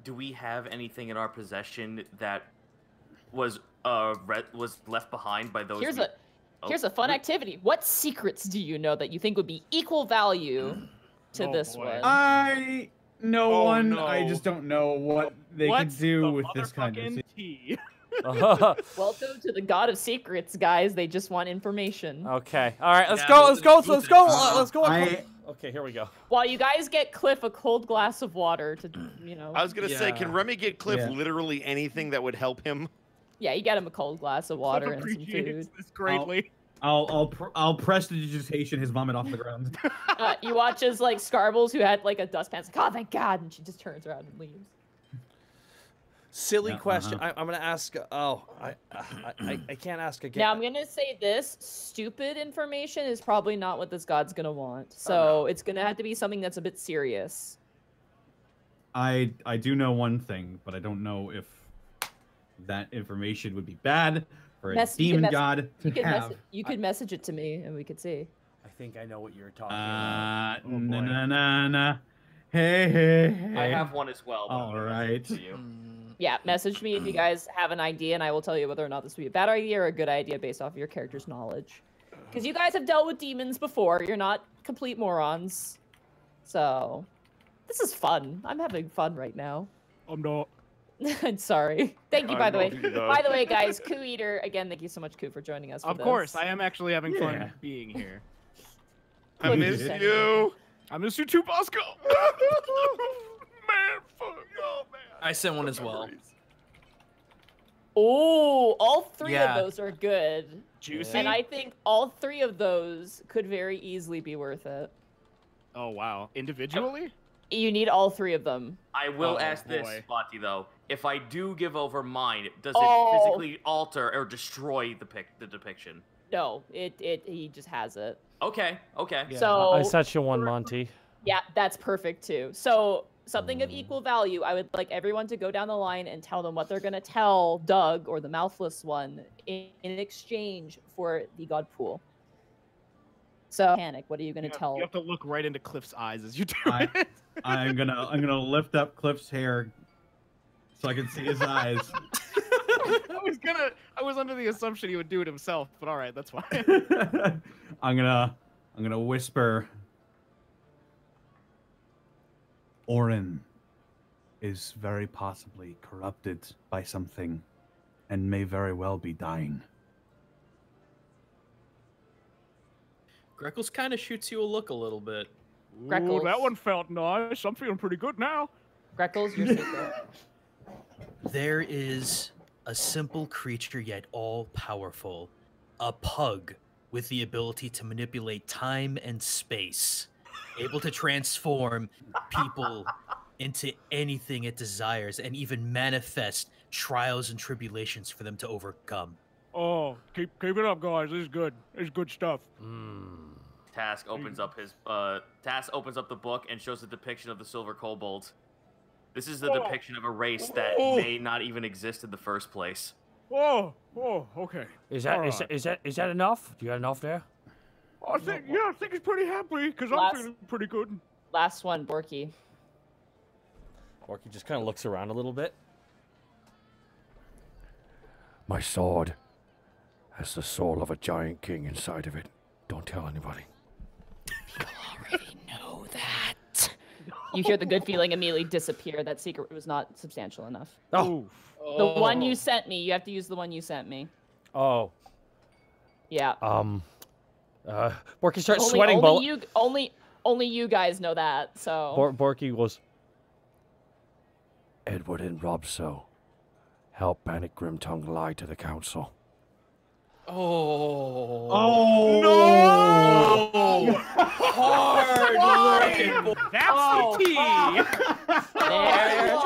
do we have anything in our possession that was left behind by those? Here's a fun activity. What secrets do you know that you think would be equal value to this one? I know Oh, one. no. I just don't know what they could What's do the with this kind of. motherfucking tea? Welcome to the God of Secrets, guys. They just want information. Okay. All right. Let's Yeah, go. but Let's go. it's Let's good. go. Let's go. I- Okay. Here we go. While you guys get Cliff a cold glass of water to, I was gonna say, can Yeah. Remy get Cliff Yeah. literally anything that would help him? yeah, you get him a cold glass of water Cliff and some appreciates food. this greatly. I'll prestidigitation his vomit off the ground. You watch as like Scarbles, who had like a dustpan, is like, oh thank God, and she just turns around and leaves. Silly Yeah, question. I'm gonna ask. I can't ask again. Now I'm gonna say this: stupid information is probably not what this god's gonna want. So no. it's gonna have to be something that's a bit serious. I do know one thing, but I don't know if that information would be bad for a You can demon mess- god to have. You could message it to me, and we could see. I think I know what you're talking about. Oh, boy. Na na na. Hey hey hey. I have one as well. but I'm All gonna message it right. to you. Yeah, message me if you guys have an idea, and I will tell you whether or not this would be a bad idea or a good idea based off of your character's knowledge. Because you guys have dealt with demons before. You're not complete morons. So, this is fun. I'm having fun right now. I'm not. Sorry. Thank you, by the way. I'm not either. By the way, guys, Koo Eater, again, thank you so much, Koo, for joining us. For Of course, this. I am actually having Yeah. fun being here. I Cliff miss is sending you. I miss you too, Bosco. Man, fuck. Oh, man. I sent one as well. Oh, all three Yeah. of those are good. Juicy. And I think all three of those could very easily be worth it. Oh wow, individually? You need all three of them. I will Oh, ask this, boy. Spotty, though. If I do give over mine, does Oh. it physically alter or destroy the depiction? No, he just has it. Okay, okay. Yeah. So I sent you one, Monty. yeah, that's perfect too. So something of equal value, I would like everyone to go down the line and tell them what they're gonna tell Doug or the mouthless one in exchange for the god pool. So panic, what are you gonna tell? You have to look right into Cliff's eyes as you do I- it. I'm gonna lift up Cliff's hair so I can see his eyes. I was under the assumption he would do it himself, but all right, that's fine. I'm gonna whisper. Orin is very possibly corrupted by something and may very well be dying. Greckles kind of shoots you a look a little bit. Ooh, Greckles. that one felt nice. I'm feeling pretty good now. Greckles, your secret. There is a simple creature yet all powerful, a pug with the ability to manipulate time and space, able to transform people into anything it desires and even manifest trials and tribulations for them to overcome. Oh, keep it up, guys. This is good. This is good stuff. Task opens up the book and shows a depiction of the silver kobolds. This is the depiction of a race that may not even exist in the first place. Oh, okay. Is that Alright. is that enough? Do you got enough there? I think he's pretty happy because I'm Last- feeling pretty good. Last one, Borky. Orky just kind of looks around a little bit. My sword has the soul of a giant king inside of it. Don't tell anybody. Already know that. You hear the good feeling immediately disappear. That secret was not substantial enough. Oh, The one you sent me, you have to use the one you sent me. oh. Yeah. Borky starts sweating. Only you guys know that. So Borky goes. Edward and Robso help Bannock Grimtongue lie to the council. Oh. Oh no! Hard. That's the key. there,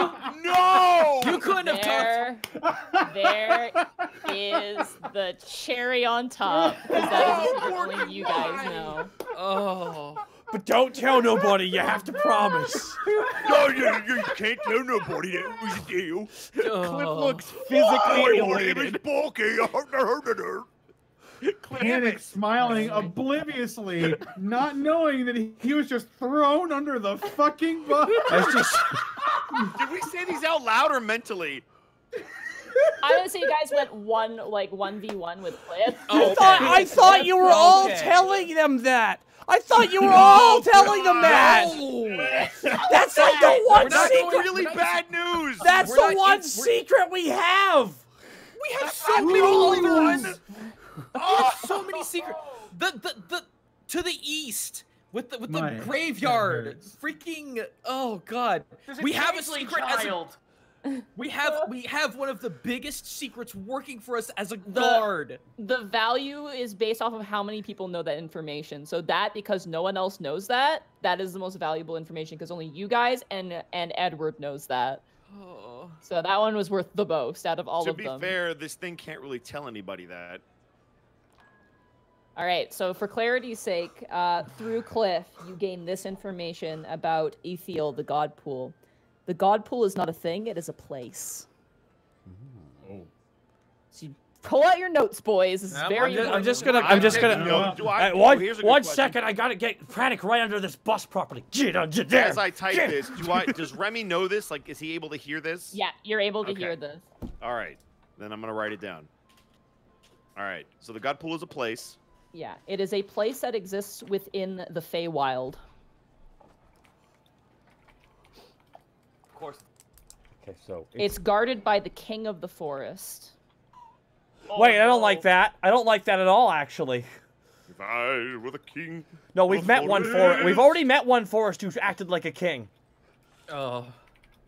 No! You couldn't have talked. there is the cherry on top. Because that is a secret only you guys know. Oh. But don't tell nobody. You have to promise. No, you can't tell nobody that was a deal. Cliff Oh. looks physically elated. bulky. Panic smiling obliviously, not knowing that he was just thrown under the fucking bus. It's just Did we say these out loud or mentally? I'm gonna say you guys went 1v1 with Cliff. I thought you were all telling them that. I thought you were all telling them that. That's like the one secret. Really bad news. That's the one secret we have. We have so many secrets. We have so many secrets. The to the east with the graveyard. Freaking god. We have a secret child. We have one of the biggest secrets working for us as a guard. The value is based off of how many people know that information. So that, because no one else knows that, that is the most valuable information because only you guys and Edward knows that. Oh. So that one was worth the most out of all of them. To be fair, this thing can't really tell anybody that. All right, so for clarity's sake, through Cliff, you gain this information about Ethiel, the god pool. The god pool is not a thing, it is a place. Oh. So you pull out your notes, boys. This is very important. I'm just gonna. Here's a good One question. second, I gotta get Pranik right under this bus property. As I type this, does Remy know this? Like, is he able to hear this? Yeah, you're able to hear this. All right, then I'm gonna write it down. All right, so the god pool is a place. Yeah, it is a place that exists within the Feywild. Of course. Okay, so It's guarded by the king of the forest. Wait, I don't like that. I don't like that at all, actually. If I were the king. No, we've met one forest. We've already met one forest who acted like a king. Oh,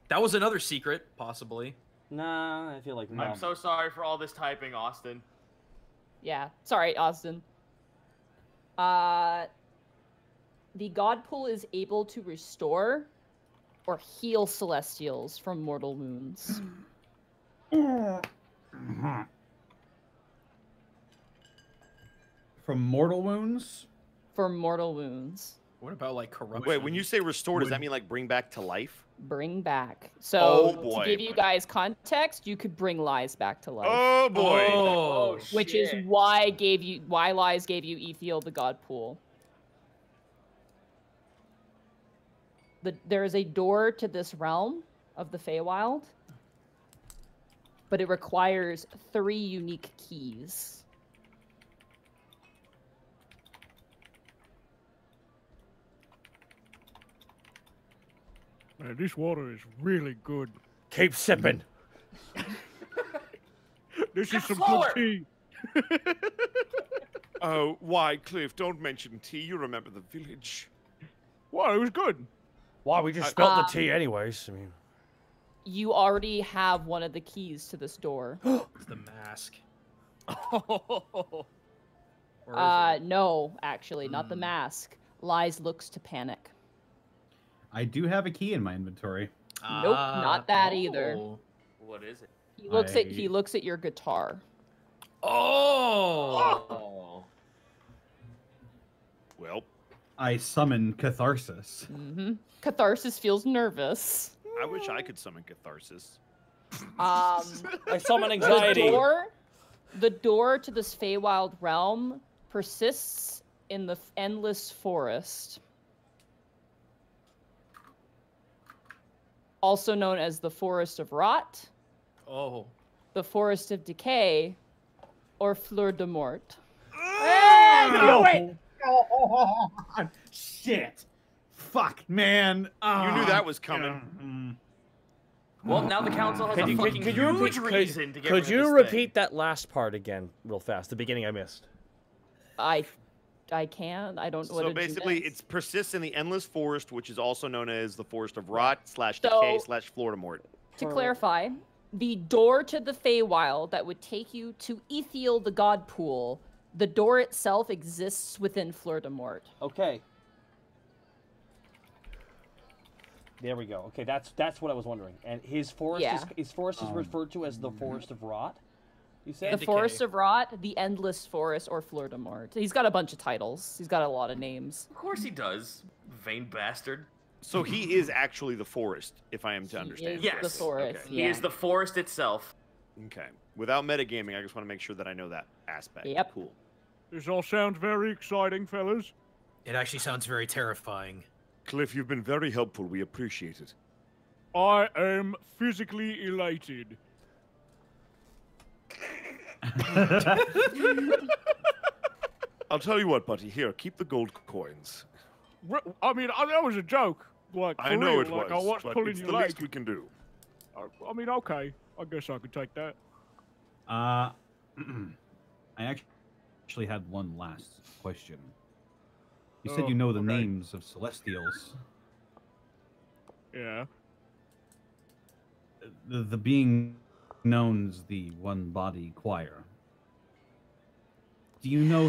that was another secret, possibly. Nah, I feel like no. I'm so sorry for all this typing, Austin. Yeah, sorry, Austin. The god pool is able to restore or heal celestials from mortal wounds. From mortal wounds? For mortal wounds. What about like corruption? Wait, when you say restore, does that mean like bring back to life? Bring back. So, Oh, boy. to give you guys context, you could bring Lies back to life. Oh boy. Oh, Which is why Lies gave you Ethiel the god pool. There is a door to this realm of the Feywild, but it requires 3 unique keys. Man, this water is really good. Keep sipping. This is some slower. good tea. Oh, why, Cliff? Don't mention tea. You remember the village. Well, it was good. Why, we just spilled the tea anyways. I mean, You already have one of the keys to this door. It's the mask. Or is it? No, actually, not the mask. Lies looks to panic. I do have a key in my inventory. Nope, not that either. Oh. What is it? He looks at your guitar. Oh. Well, I summon Catharsis. Mm-hmm. Catharsis feels nervous. I wish I could summon catharsis. I summon anxiety. The door to this Feywild realm persists in the endless forest, also known as the Forest of Rot, Oh. the Forest of Decay, or Fleur de Mort. No, wait. Shit. Fuck, man. You knew that was coming. Well, now the council has a fucking huge reason to get rid Could of you this repeat that last part again, real fast? The beginning I missed. I can. I don't know what So to do basically, next. it persists in the endless forest, which is also known as the Forest of Rot / So- Decay / Florida Mort. To clarify, the door to the Feywild that would take you to Ethiel the God Pool, the door itself exists within Fleur de Mort. Okay. There we go. Okay, that's what I was wondering. And his forest is referred to as the Forest of Rot. You said The Forest of Rot, the Endless Forest, or Fleur de Mort. He's got a bunch of titles. He's got a lot of names. Of course he does. Vain bastard. So he is actually the forest, if I am to understand. is Yes. the forest. Okay. He is the forest itself. Okay. Without metagaming, I just want to make sure that I know that aspect. Yep. Cool. This all sounds very exciting, fellas. It actually sounds very terrifying. Cliff, you've been very helpful. We appreciate it. I am physically elated. I'll tell you what, buddy. Here, keep the gold coins. I mean, that was a joke. Like, I for know real, it like, was, I was but pulling it's your the leg. least we can do. I mean, okay. I guess I could take that. I actually had one last question. You said you know the okay. names of Celestials. Yeah. The being known as the One Body Choir. Do you know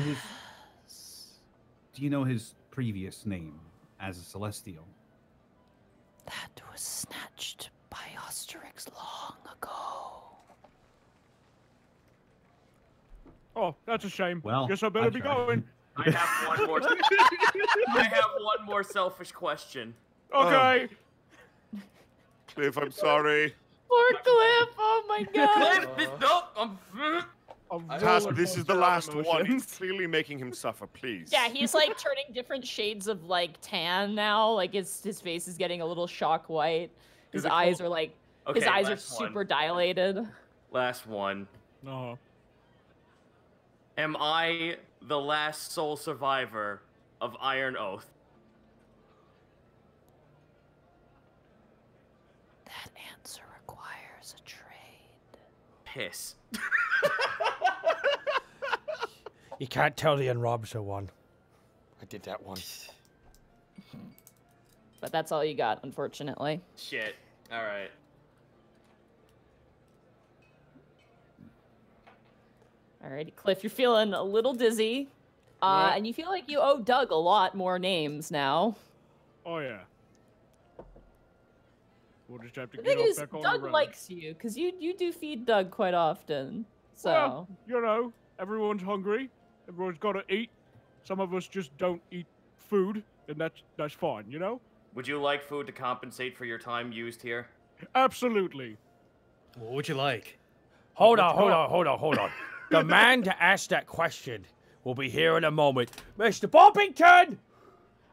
his previous name as a Celestial? That was snatched by Osterix long ago. Oh, that's a shame. Well, guess I better I be tried. going. I have one more. I have one more selfish question. Okay. Cliff, I'm sorry. Poor Cliff. Oh my god. Cliff, no, Task, this is the last one. emotions. It's clearly making him suffer, please. Yeah, he's like turning different shades of like tan now. Like his face is getting a little shock white. His eyes are like his eyes are super dilated. Last one. No. Am I the last sole survivor of Iron Oath? That answer requires a trade. Piss. You can't tell the Enrobso one. I did that one. But that's all you got, unfortunately. Shit. All right. Alrighty, Cliff, you're feeling a little dizzy. Yeah. And you feel like you owe Doug a lot more names now. Oh, yeah. We'll just have to The get thing off is, back on Doug the road. likes you, because you do feed Doug quite often. So, Well, you know, everyone's hungry. Everyone's got to eat. Some of us just don't eat food, and that's fine, you know? Would you like food to compensate for your time used here? Absolutely. What would you like? Hold on. The man to ask that question will be here in a moment. Mr. Boppington!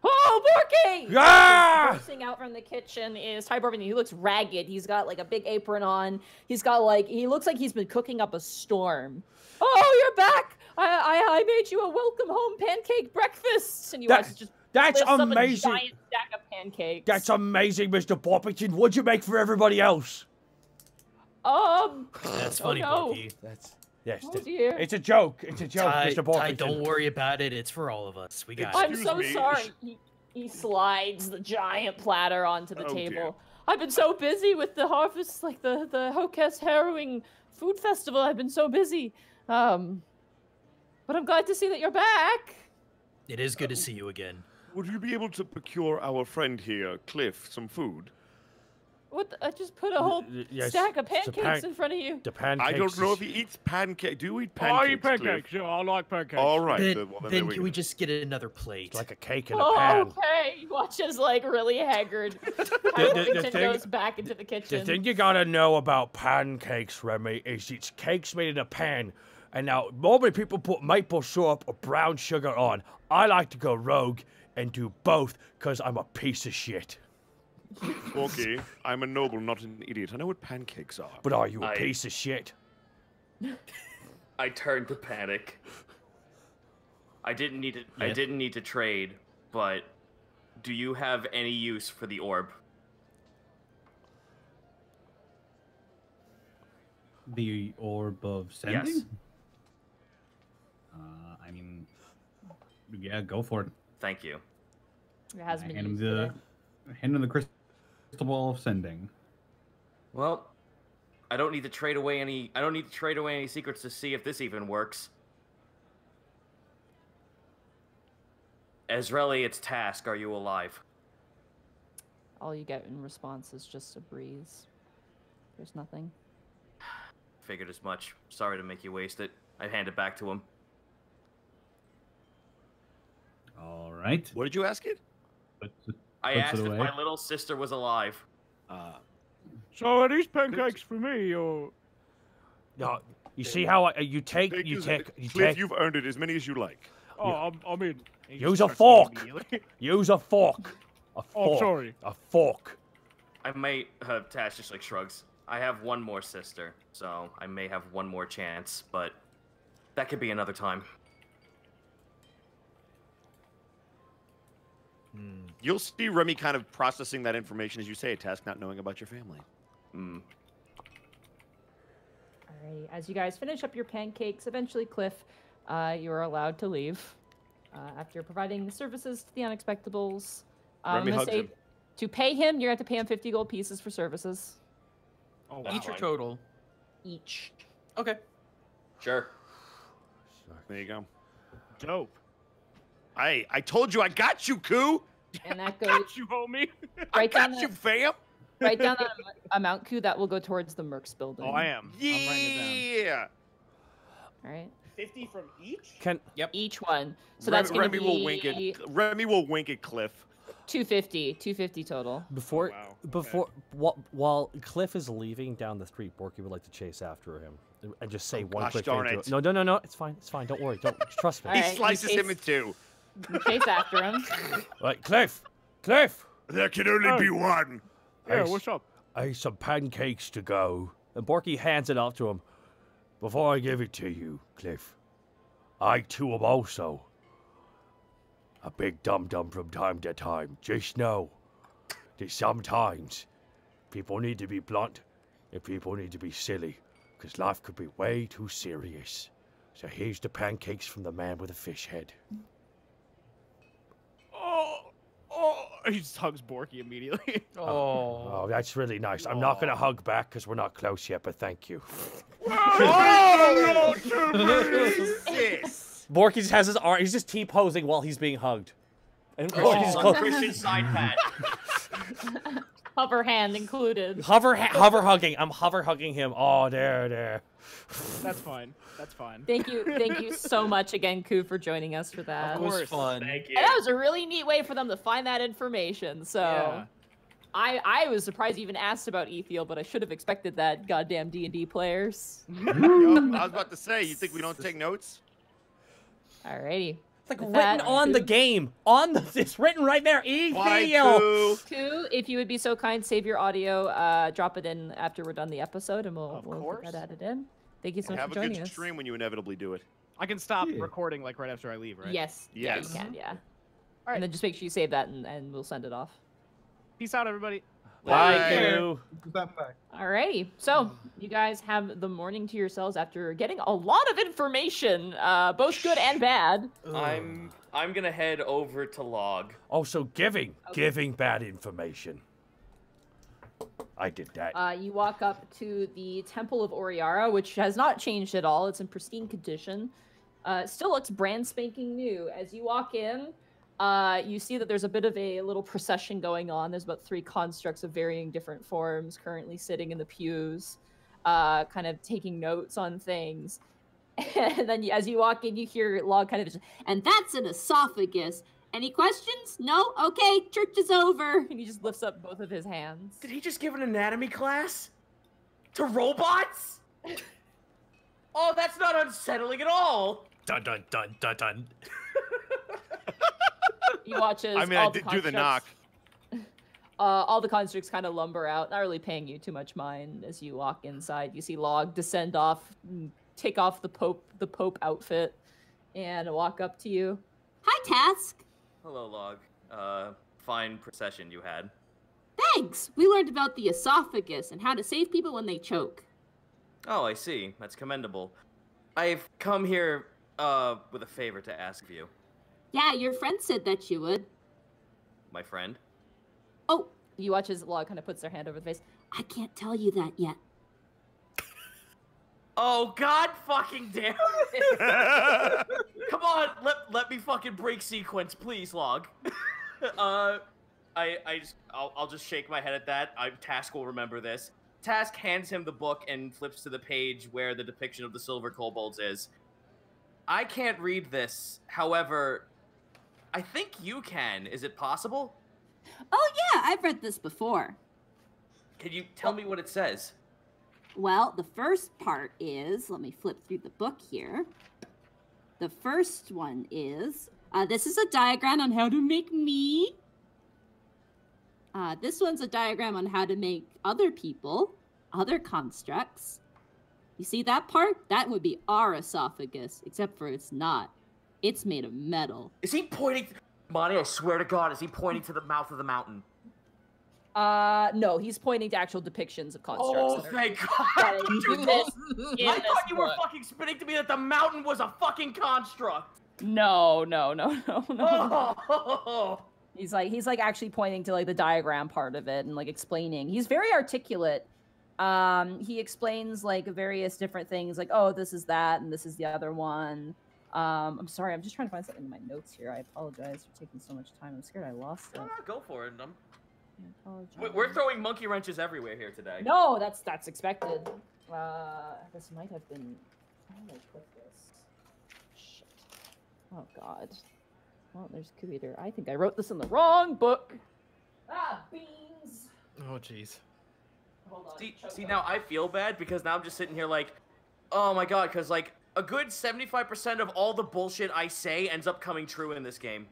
oh, Borky! Yeah! Bursting out from the kitchen is Ty Borbington. He looks ragged. He's got like a big apron on. He's got like, he looks like he's been cooking up a storm. Oh, you're back! I made you a welcome home pancake breakfast. And you That- watch just That's lifts up a amazing. giant stack of pancakes. That's amazing, Mr. Boppington. What'd you make for everybody else? That's funny, no. Porky. Yes, Oh dear. it's a joke. It's a joke, Ty, Mr. Boppington. Ty, don't worry about it. It's for all of us. We got I'm it. so me. sorry. He slides the giant platter onto the Oh, table. dear. I've been so busy with the harvest, like the Hokess Harrowing Food Festival. I've been so busy. But I'm glad to see that you're back. It is good to see you again. Would you be able to procure our friend here, Cliff, some food? What? I just put a whole Yes, stack of it's a pancakes in front of you. The pancakes. I don't know is- if he eats pancake. Do you eat I pancakes? eat pancakes. Cliff? Yeah, I like pancakes. All right. Then, well, there then we can go. we just get another plate? It's like a cake in a Oh, pan. okay. He watches like really haggard. the Bobbington thing- goes back into the kitchen. The thing you gotta know about pancakes, Remy, is it's cakes made in a pan. And now, normally people put maple syrup or brown sugar on. I like to go rogue and do both, because I'm a piece of shit. Okay, I'm a noble, not an idiot. I know what pancakes are. But are you a I- piece of shit? I turned to panic. I didn't need to. I didn't need to trade, but do you have any use for the orb? The orb of sending? Yes. I mean, yeah, go for it. Thank you. It has been Hand him used the today. hand him the crystal ball of sending. Well, I don't need to trade away any. I don't need to trade away any secrets to see if this even works. Ezreli, it's task. Are you alive? All you get in response is just a breeze. There's nothing. Figured as much. Sorry to make you waste it. I hand it back to him. All right. What did you ask it? I Puts asked it if away. my little sister was alive. So are these pancakes for me, or? No, you see how you take. Cliff, take. you've earned it. As many as you like. Oh, I'm in. Use a fork. Use a fork. A fork. Oh, sorry. A fork. I might have Tash just like shrugs. I have one more sister, so I may have one more chance, but that could be another time. You'll see Remy kind of processing that information as you say it, Task, not knowing about your family. Hmm. Alrighty, as you guys finish up your pancakes, eventually, Cliff, you are allowed to leave after providing the services to the Unexpectables. Remy I'm gonna hugs say him. to pay him, you're gonna have to pay him 50 gold pieces for services. Oh, That's Each or fine. total? Each. Okay. Sure. There you go. dope. I told you I got you, Koo. And that goes Got you, homie. I right down got you, the, fam. right down that amount, Q, that will go towards the Mercs building. Oh, I am. I'm writing it Yeah. Alright. 50 from each? Can Each one. So that's gonna Remy be will wink at Remy will wink at Cliff. 250 total. before wow, okay. before while Cliff is leaving down the street, Borky would like to chase after him and just say one gosh quick darn thing to it. him. No, it's fine. It's fine. Don't worry. Don't trust me. All right, He you slices him in chase- two. You chase after him. Right, Cliff. There can only Oh. be one. Yeah, Hey, what's up? I have some pancakes to go. And Borky hands it off to him. Before I give it to you, Cliff, I too am also a big dum-dum from time to time. Just know that sometimes people need to be blunt and people need to be silly, because life could be way too serious. So here's the pancakes from the man with a fish head. Oh, he just hugs Borky immediately. Oh, that's really nice. I'm not going to hug back because we're not close yet, but thank you. Oh, Jesus. Borky just has his arm. He's just T-posing while he's being hugged. And Borky's Oh, close. Christian side pat. Hover hand included. hover hugging. I'm hover hugging him. Oh, there. That's fine. That's fine. Thank you so much again, Ku, for joining us for that. That was fun. Thank you. And that was a really neat way for them to find that information. So Yeah. I was surprised you even asked about Ethiel, but I should have expected that. Goddamn D&D players. Yup, I was about to say, you think we don't take notes? Alrighty. It's like With written that, on the Ku- game. It's written right there. Why, Ethiel. Koo? Ku, if you would be so kind, save your audio, drop it in after we're done the episode, and we'll course. get that added in. Thank you so much Have for a joining good us. stream when you inevitably do it. I can stop recording like right after I leave, right? Yes. Yes. Yeah, you can, yeah. right. And then just make sure you save that, and we'll send it off. Peace out, everybody. Bye, Bye. Ku. Alrighty, so you guys have the morning to yourselves after getting a lot of information, both good and bad. I'm gonna head over to Log. Oh, so giving bad information. I did that. You walk up to the Temple of Oriara, which has not changed at all. It's in pristine condition. It still looks brand spanking new. As you walk in, you see that there's a bit of a little procession going on. There's about 3 constructs of varying different forms currently sitting in the pews, kind of taking notes on things. And then as you walk in, you hear Log kind of just, And that's an esophagus. Any questions? No? Okay, church is over. and he just lifts up both of his hands. Did he just give an anatomy class? To robots? Oh, that's not unsettling at all. Dun dun dun dun dun. You watch as I mean, all I the did do the knock. constructs- all the constructs kind of lumber out, not really paying you too much mind. As you walk inside, you see Log descend off, take off the Pope outfit, and walk up to you. Hi, Task. Hello, Log. Fine procession you had. Thanks. We learned about the esophagus and how to save people when they choke. Oh, I see. That's commendable. I've come here, with a favor to ask of you. Yeah, your friend said that you would. My friend? Oh, You watch as Log kind of puts their hand over the face. I can't tell you that yet. Oh, God fucking damn it! Come on, let me fucking break sequence, please, Log. I'll just shake my head at that. Task will remember this. Task hands him the book and flips to the page where the depiction of the silver kobolds is. I can't read this, however, I think you can. Is it possible? Oh, yeah, I've read this before. Can you tell me what it says? Well, the first part is, let me flip through the book here. The first one is, this is a diagram on how to make me. This one's a diagram on how to make other people, other constructs. You see that part? That would be our esophagus, except for it's not. It's made of metal. Is he pointing? Monty, I swear to God, is he pointing to the mouth of the mountain? No, he's pointing to actual depictions of constructs. Oh, thank God! that exist in I this thought you were book. fucking spitting to me that the mountain was a fucking construct. No. Oh. He's like actually pointing to like the diagram part of it and like explaining. He's very articulate. He explains like various different things, like, oh, this is that and this is the other one. I'm sorry, I'm just trying to find something in my notes here. I apologize for taking so much time. I'm scared I lost it. No, go for it. I apologize. We're throwing monkey wrenches everywhere here today. No, that's expected. This might have been. How did I put this? Shit. Oh God. Well, there's computer. I think I wrote this in the wrong book. Ah, beans. Oh, jeez. Hold on. See, now I feel bad because now I'm just sitting here like, oh my God, because like a good 75% of all the bullshit I say ends up coming true in this game.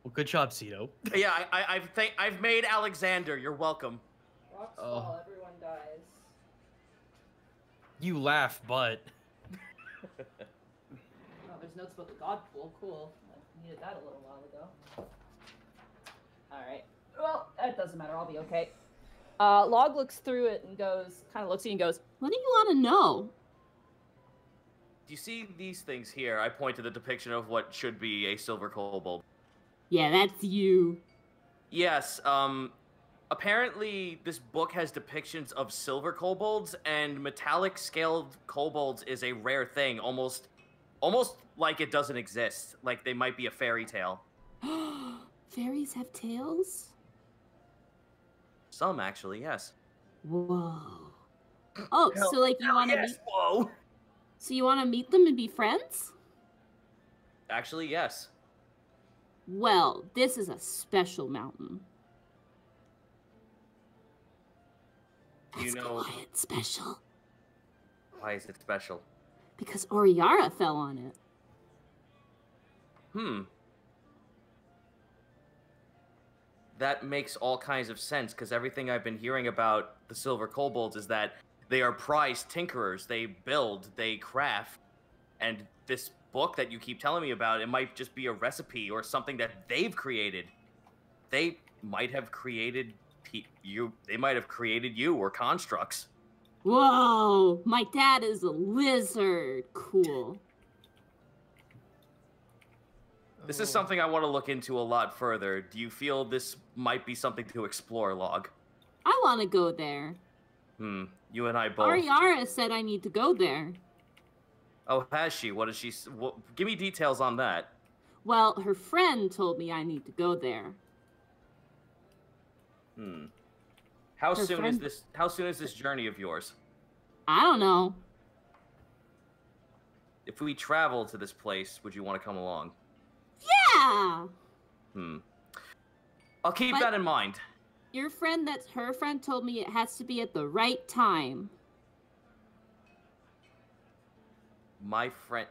Well, good job, Cito. Yeah, I've made Alexander. You're welcome. Rocks fall, everyone dies. You laugh, but. Oh, there's notes about the God Pool. Cool. I needed that a little while ago. Alright. Well, that doesn't matter. I'll be okay. Log looks through it and goes, kind of looks at you and goes, What do you want to know? Do you see these things here? I point to the depiction of what should be a silver kobold. Yeah, that's you. Yes, apparently this book has depictions of silver kobolds, and metallic scaled kobolds is a rare thing, almost like it doesn't exist, like they might be a fairy tale. Fairies have tails? Some, actually, yes. Whoa. Oh, so like you want to yes, meet... whoa! So you want to meet them and be friends? Actually, yes. Well, this is a special mountain. You Let's know- go why it's special. Why is it special? Because Oriara fell on it. That makes all kinds of sense, because everything I've been hearing about the silver kobolds is that they are prized tinkerers. They build, they craft, and this book that you keep telling me about, it might just be a recipe or something that they've created. They might have created you. They might have created you or constructs. Whoa, my dad is a lizard. Cool. This is something I want to look into a lot further. Do you feel this might be something to explore, Log? I want to go there. You and I both. Oriara said I need to go there. Oh, has she? What is she? Give me details on that. Well, her friend told me I need to go there. How Her soon friend- is this? How soon is this journey of yours? I don't know. If we travel to this place, would you want to come along? Yeah. I'll keep But- that in mind. Your friend, that's her friend, told me it has to be at the right time. My friend.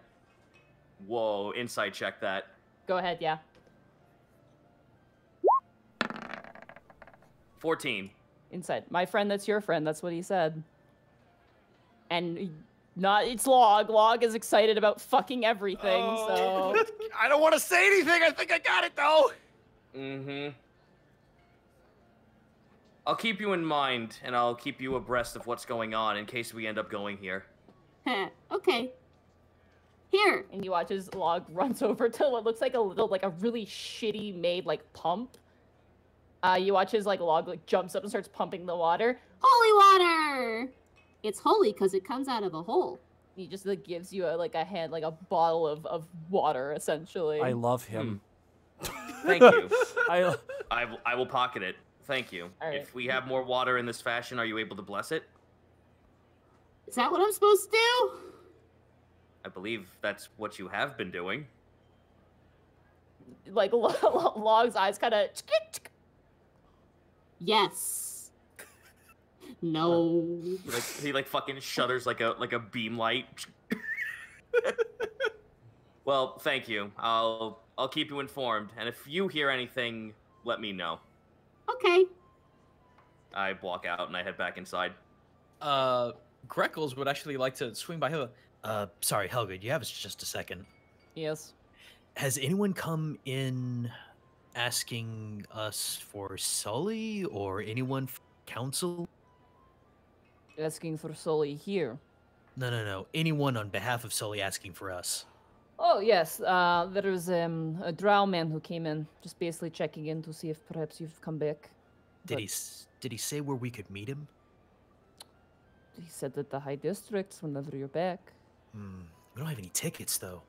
Whoa! Insight check that. go ahead, yeah. 14. Inside. My friend, that's your friend. That's what he said. And it's Log. Log is excited about fucking everything, so... I don't want to say anything. I think I got it though. I'll keep you in mind, and I'll keep you abreast of what's going on in case we end up going here. Okay. Here. And you watch as Log runs over to what looks like a really shitty made, like, pump. You watch as, like, Log, like, jumps up and starts pumping the water. Holy water! It's holy because it comes out of a hole. He just, like, gives you, a bottle of water, essentially. I love him. Thank you. I will pocket it. Thank you. All right. If we have more water in this fashion, are you able to bless it? Is that what I'm supposed to do? I believe that's what you have been doing. Like, Log's eyes kind of... Yes. No. He fucking shudders like a beam light. Well, thank you. I'll keep you informed, and if you hear anything let me know. Okay. I walk out and I head back inside. Greckles would actually like to swing by Helga. Sorry, Helga, do you have just a second? Yes. Has anyone come in asking us for Sully or anyone for counsel? Asking for Sully here. No. Anyone on behalf of Sully asking for us. Oh, yes. There was a drow man who came in, just basically checking in to see if perhaps you've come back. Did But he say where we could meet him? he said that the High Districts whenever you're back. We don't have any tickets though.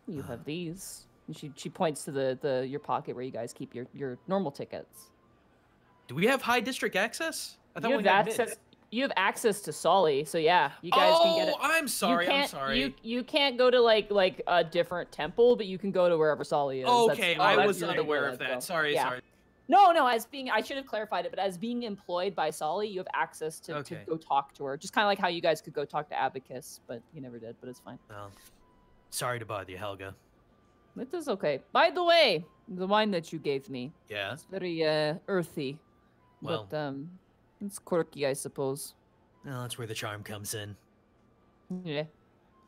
You have these. And she points to the your pocket where you guys keep your normal tickets. Do we have high district access? I thought You we have had access. mid. You have access to Solly, so yeah, you guys can get it. I'm sorry. You I'm can't- sorry. You can't go to like a different temple, but you can go to wherever Solly is. That's- Okay, oh, I that's was your unaware idea, of that. let's go. Sorry, Yeah. sorry. No, I should have clarified it, but as being employed by Solly, you have access to Okay. go talk to her. Just kind of like how you guys could go talk to Abacus, but you never did, but it's fine. Well, sorry to bother you, Helga. It is okay. By the way, the wine that you gave me, Yeah. it's very earthy, Well. but it's quirky, I suppose. Well, that's where the charm comes in. Yeah,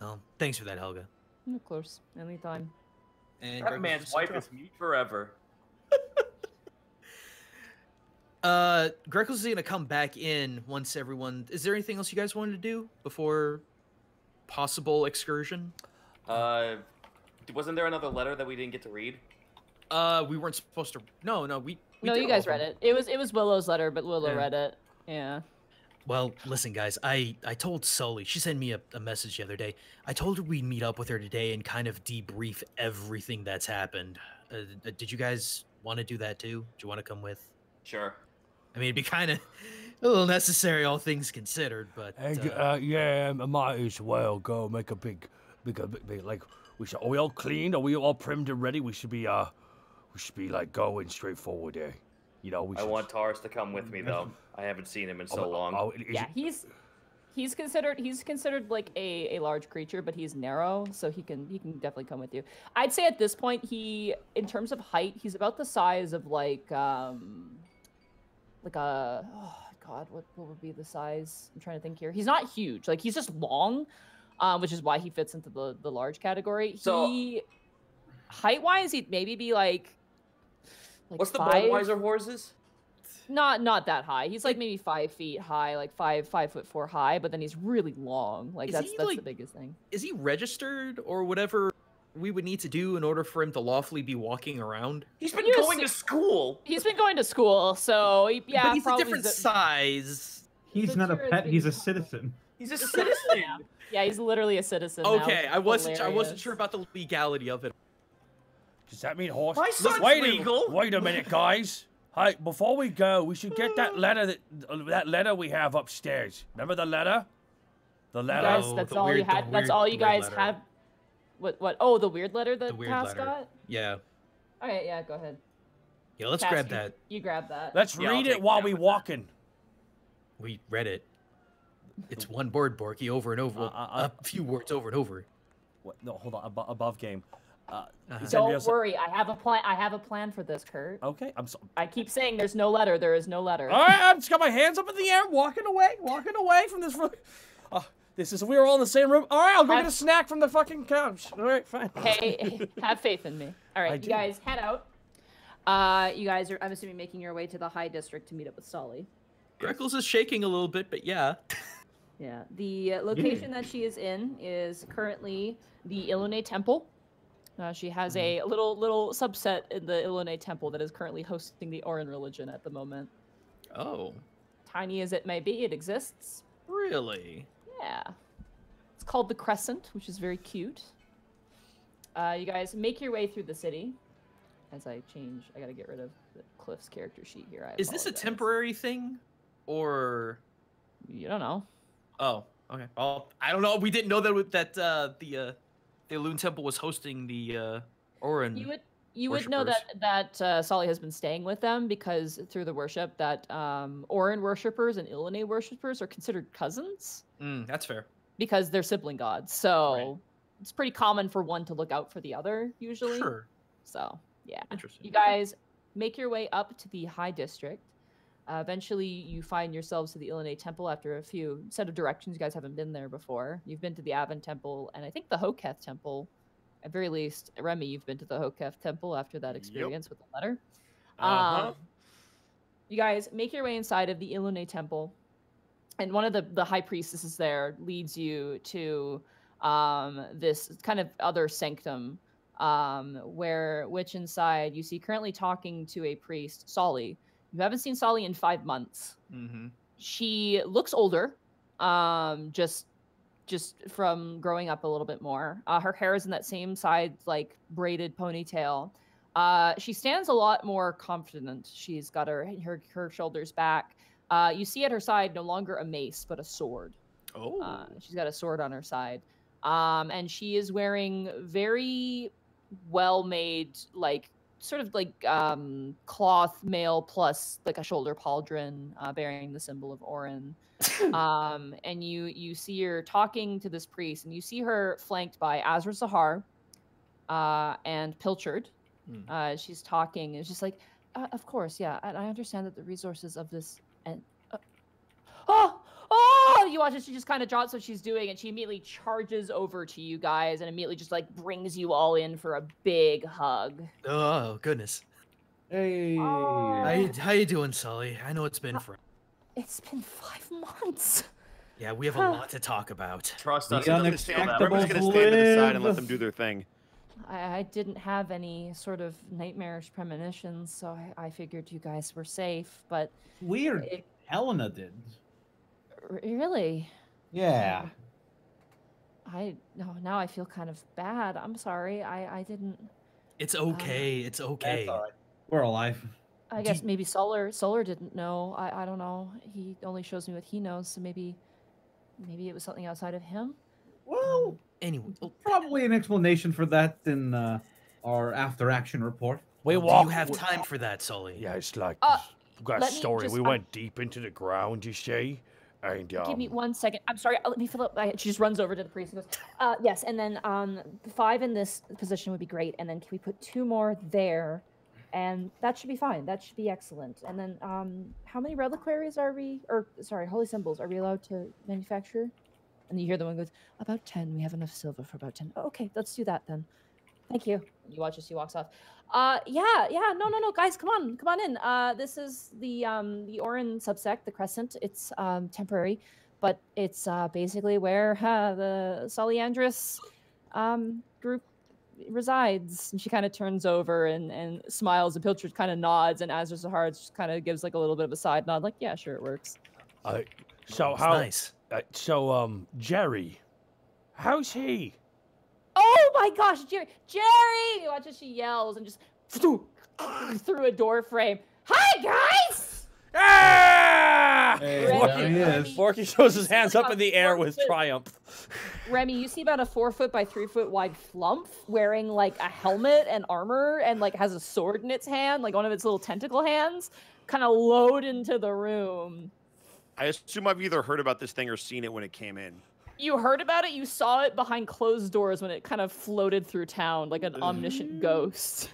Well, thanks for that, Helga. of course, anytime. And That Greggles man's just wife dropped- is mute forever. Greckles is gonna come back in once everyone. Is there anything else you guys wanted to do before possible excursion? Wasn't there another letter that we didn't get to read? We weren't supposed to. No, we No, did you all guys of them. read it. It was Willow's letter, but Willow Yeah. read it. Yeah. Well, listen, guys. I told Sully. She sent me a message the other day. I told her we'd meet up with her today and kind of debrief everything that's happened. Did you guys want to do that too? Do you want to come with? Sure. I mean, it'd be kind of a little necessary, all things considered. But Yeah, I might as well go make a big, like, are we all clean? Are we all primed and ready? We should be like going straight forward there. You know, we I should. want Taurus to come with me though. I haven't seen him in so long. Yeah, he's considered like a large creature, but he's narrow, so he can definitely come with you. I'd say at this point, in terms of height, he's about the size of like a oh god, what would be the size? I'm trying to think here. He's not huge, like he's just long, which is why he fits into the large category. So- He height wise, he'd maybe be like What's the 5? Budweiser horses? Not that high. He's like maybe 5 feet high, like 5'4" high, but then he's really long. Like Is that's he, the like- biggest thing. is he registered or whatever we would need to do in order for him to lawfully be walking around? He's been You're going si- to school. He's been going to school, so yeah. but he's a probably different the- size. He's So not a sure it's pet. He's a because- citizen. He's a citizen. Yeah, he's literally a citizen. now. Okay, I wasn't Hilarious. sure about the legality of it. Does that mean horse? My son's wait legal. Wait a minute, guys. Hey, before we go, we should get that letter that letter we have upstairs. Remember the letter? The You letter. guys, Oh, that's the all you weird- the had. That's weird- all the you weird guys letter. have. What? Oh, the weird letter that The weird Cass letter. got. Yeah. All right, yeah, go ahead. Yeah, let's Cass, grab you- that. You grab that. Let's Yeah, I'll read take it while that we with walking. We read it. It's one word, Borky, over and over. A few words over and over. What? No, hold on. Above game. He said we Don't have some- worry, I have a plan. I have a plan for this, Kurt. Okay, I'm so. I keep saying there's no letter. There is no letter. All right, I've just got my hands up in the air, walking away from this. This is. We were all in the same room. All right, I'll go get a snack from the fucking couch. All right, fine. Hey, have faith in me. All I right, do. you guys head out. You guys are, I'm assuming, making your way to the High District to meet up with Sully. Greckles is shaking a little bit, but yeah. Yeah. The location that she is in is currently the Illuminae Temple. She has a little subset in the Illuminae Temple that is currently hosting the Orin religion at the moment. Oh, Tiny as it may be, it exists. really? Yeah. It's called the Crescent, which is very cute. You guys make your way through the city. As I gotta get rid of Cliff's character sheet here. I Is this a apologize. temporary thing, or? You don't know. Oh, okay. Well, I don't know. We didn't know that the Loon Temple was hosting the Orin. You would know that Sully has been staying with them because through the worship that Orin worshippers and Illuminae worshippers are considered cousins That's fair. because they're sibling gods. So it's pretty common for one to look out for the other usually. Sure. So yeah. Interesting. You guys make your way up to the High District. Eventually, you find yourselves to the Illinois Temple after a few set of directions. You guys haven't been there before. You've been to the Avon Temple, and I think the Hoketh Temple. At very least, Remy, you've been to the Hoketh Temple after that experience with the letter. You guys make your way inside of the Illinois Temple, and one of the high priestesses there leads you to this kind of other sanctum, which inside you see currently talking to a priest, Solly. You haven't seen Solly in 5 months. Mm-hmm. She looks older, just from growing up a little bit more. Her hair is in that same side, like braided ponytail. She stands a lot more confident. She's got her shoulders back. You see at her side no longer a mace, but a sword. Oh. She's got a sword on her side. And she is wearing very well-made, like, sort of like cloth mail plus like a shoulder pauldron bearing the symbol of Orin. And you see her talking to this priest, and you see her flanked by Azra Zahar and Pilchard. She's talking. It's just like, of course, yeah. I understand that the resources of this and you watch it. She just kind of drops what she's doing, and she immediately charges over to you guys, and immediately just like brings you all in for a big hug. Oh goodness. Hey. How you doing, Sully? I know it's been for. It's been 5 months. Yeah, we have a lot to talk about. Trust us. The Everyone's going to stand to the side and let them do their thing. I didn't have any sort of nightmarish premonitions, so I figured you guys were safe. But Weird. Helena did. Really? Yeah. Now I feel kind of bad. I'm sorry. I didn't. It's okay. It's okay. That's all right. We're alive. I guess maybe Solar didn't know. I don't know. He only shows me what he knows, so maybe it was something outside of him. Well, Anyway, probably an explanation for that in our after-action report. We do walk. you have time for that, Sully? Yeah, it's like Uh, we've got a let me story. just- We went deep into the ground, you see, and Give me 1 second. I'm sorry. Let me fill up. She just runs over to the priest and goes, yes, and then 5 in this position would be great, and then can we put 2 more there? And that should be fine. That should be excellent. And then how many reliquaries holy symbols are we allowed to manufacture? And you hear the one goes, about 10. We have enough silver for about 10. Oh, okay, let's do that then. Thank you. You watch as she walks off. No, guys, come on in. This is the Orin subsect, the Crescent. It's temporary, but it's basically where the Soliandris group resides. And she kind of turns over and smiles, and Pilchard kind of nods, and Azra Zahar just kind of gives like a little bit of a side nod, like, yeah, sure, it works. So It's how? nice. Jerry, how's he? Oh my gosh, Jerry! You watch as she yells and just through a door frame. Hi, guys! Ah! Hey, Remy, there he is. Forky throws his hands up in the air with triumph. Remy, you see about a 4 foot by 3 foot wide flump wearing like a helmet and armor and like has a sword in its hand, like one of its little tentacle hands, kind of load into the room. I assume I've either heard about this thing or seen it when it came in. You heard about it, you saw it behind closed doors when it kind of floated through town like an omniscient ghost.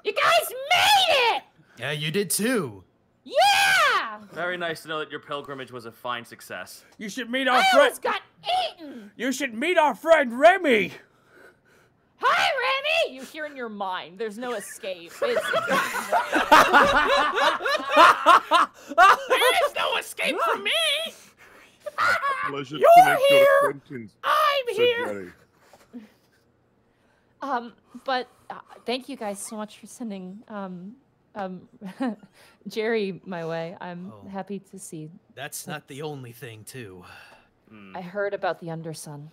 You guys made it! Yeah, you did too. Yeah! Very nice to know that your pilgrimage was a fine success. You should meet our I friend. almost got eaten! You should meet our friend Remy. Hi, Remy! You hear in your mind. There's no escape. There's no escape from me! Pleasure You're here! I'm here! But thank you guys so much for sending Jerry my way. I'm happy to see. That's not the only thing, too. I heard about the Undersun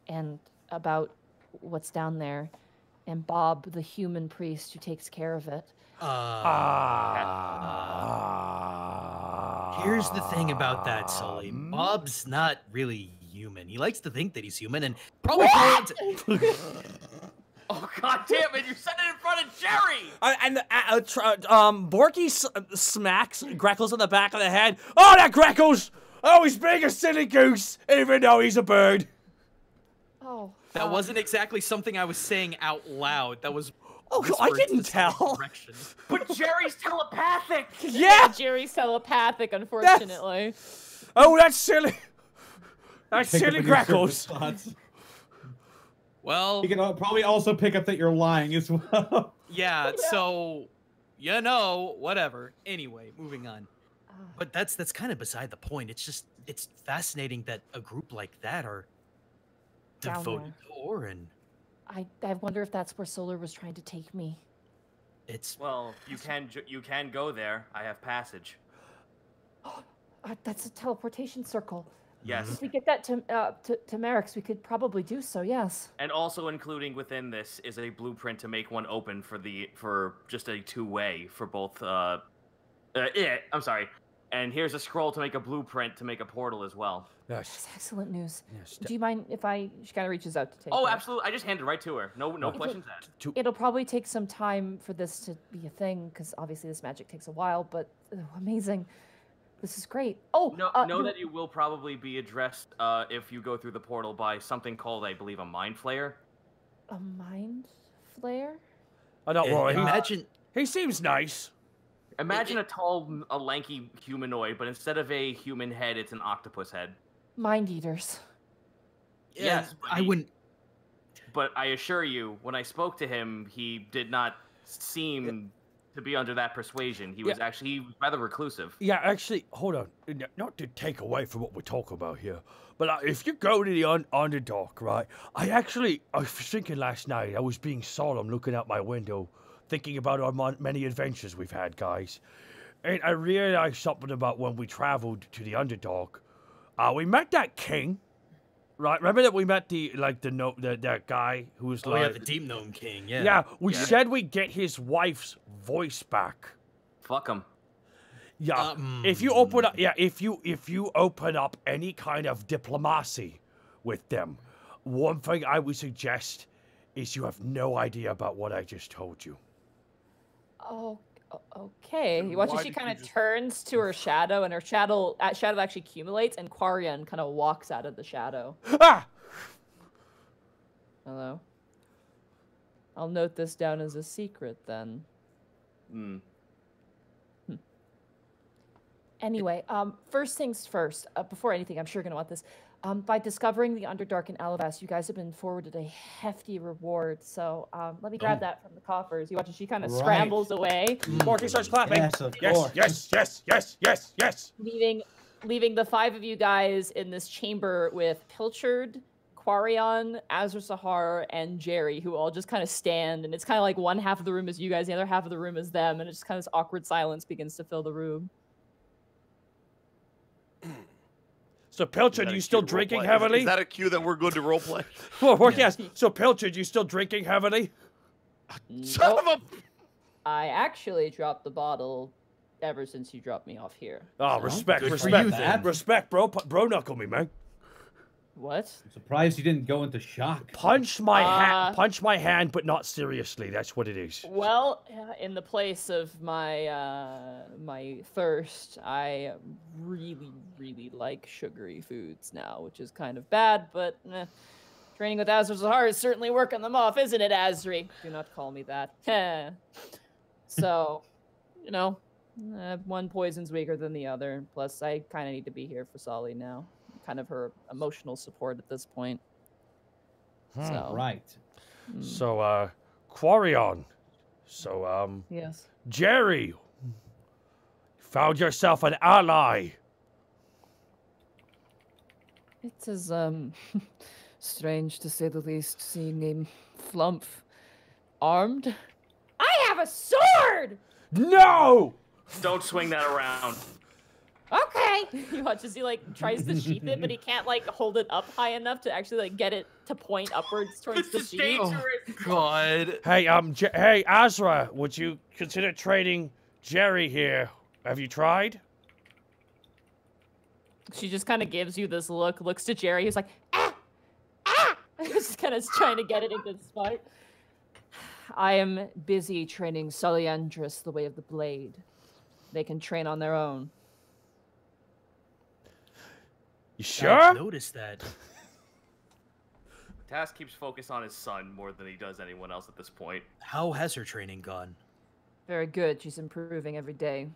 and about what's down there, and Bob, the human priest who takes care of it. Here's the thing about that, Sully. Bob's not really human. He likes to think that he's human, and probably Oh god damn it! You said it in front of Jerry. Borky smacks Greckles on the back of the head. Oh, that Greckles! Oh, he's being a silly goose, even though he's a bird. Oh. That wasn't exactly something I was saying out loud. That was Oh, I whispered didn't specific tell. direction. But Jerry's telepathic. Yeah. Jerry's telepathic, unfortunately. Oh, that's silly. That's Pick up silly in your surface Grackles. spots. Well, You can probably also pick up that you're lying as well. yeah, so whatever. Anyway, moving on. But that's kind of beside the point. It's fascinating that a group like that are Down devoted to Orin. I wonder if that's where Solar was trying to take me. It's Well, you can go there. I have passage. That's a teleportation circle. Yes. If we get that to Merrick's, we could probably do so. Yes. And also including within this is a blueprint to make one open for just a two-way for both. I'm sorry. And here's a scroll to make a blueprint to make a portal as well. That's excellent news. Yes, Do you mind if she kind of reaches out to take Oh, that? absolutely. I just handed it right to her. No questions asked. It'll probably take some time for this to be a thing, because obviously this magic takes a while, but amazing. This is great. Oh, Know that you will probably be addressed if you go through the portal by something called, I believe, a mind flayer. a mind flare? I don't worry. imagine He seems nice. Imagine a lanky humanoid, but instead of a human head, it's an octopus head. Mind eaters. Yes, I wouldn't. But I assure you, when I spoke to him, he did not seem to be under that persuasion. He was actually rather reclusive. Yeah, actually, hold on. Not to take away from what we're talking about here, but if you go to the Underdark, right? I was thinking last night, I was being solemn looking out my window, thinking about our many adventures we've had, guys. And I realized something about when we traveled to the Underdark. We met that king, right? Remember that we met that guy who was Oh like... yeah, the Deep Gnome King. Yeah. Yeah, we said we'd get his wife's voice back. Fuck him. Yeah, if you open up, if you open up any kind of diplomacy with them, one thing I would suggest is you have no idea about what I just told you. Oh, okay. You watch as why she did kind you of just- turns to her shadow, and her shadow actually accumulates, and Quarian kind of walks out of the shadow. Ah! Hello. I'll note this down as a secret then. Anyway, first things first. Before anything, I'm sure you're gonna want this. By discovering the Underdark in Alavas, you guys have been forwarded a hefty reward. So let me grab that from the coffers. You watch as she kind of scrambles away, Morty starts clapping. Yes, of Yes, course. yes. leaving the five of you guys in this chamber with Pilchard, Quarion, Azur Sahar, and Jerry, who all just kind of stand, and it's kind of like one half of the room is you guys, the other half of the room is them, and it's just kind of this awkward silence begins to fill the room. So Pilchard, you still drinking Is heavily? that a cue that we're good to roleplay? Yes. So Pilchard, you still drinking heavily? Son of a... I actually dropped the bottle ever since you dropped me off here. Oh, respect, good for respect, you, then. respect, bro. Bro, knuckle me, man. What? I'm surprised you didn't go into shock. Punch my hand, but not seriously. That's what it is. Well, in the place of my my thirst, I really, really like sugary foods now, which is kind of bad, but training with Azur Zahar is certainly working them off, isn't it, Azri? Do not call me that. So, one poison's weaker than the other. Plus, I kind of need to be here for Solly now. Kind of her emotional support at this point. So, Right. So, Quarion. So, yes. Jerry. Found yourself an ally. It is, strange to say the least, seeing a Flump armed. I have a sword! No! Don't swing that around. Okay! You watch as he, tries to sheath it, but he can't, hold it up high enough to actually, get it to point upwards towards the sheath. Dangerous. God. Hey, hey, Azra, would you consider trading Jerry here? Have you tried? She just kind of gives you this look, looks to Jerry, he's like, ah! Ah! Just kind of trying to get it into the spot. I am busy training Soliandris the way of the blade. They can train on their own. You I've sure? noticed that. Task keeps focus on his son more than he does anyone else at this point. How has her training gone? Very good. She's improving every day.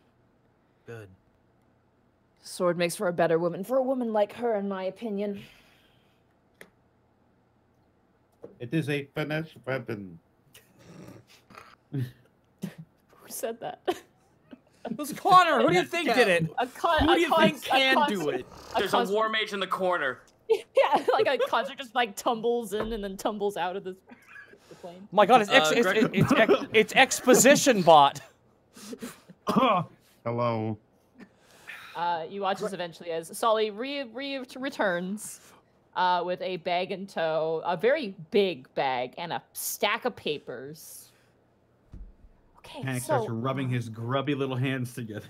Good. Sword makes for a better woman. For a woman like her, in my opinion. It is a finished weapon. Who said that? It was Connor. Who do you think did it? Who do you think can do it? There's a war mage in the corner. Yeah, like a concert just like tumbles in and then tumbles out of the plane. My God, it's exposition bot. Hello. You watch this eventually as Solly returns with a bag in tow, a very big bag, and a stack of papers. Okay, Panic so starts rubbing his grubby little hands together.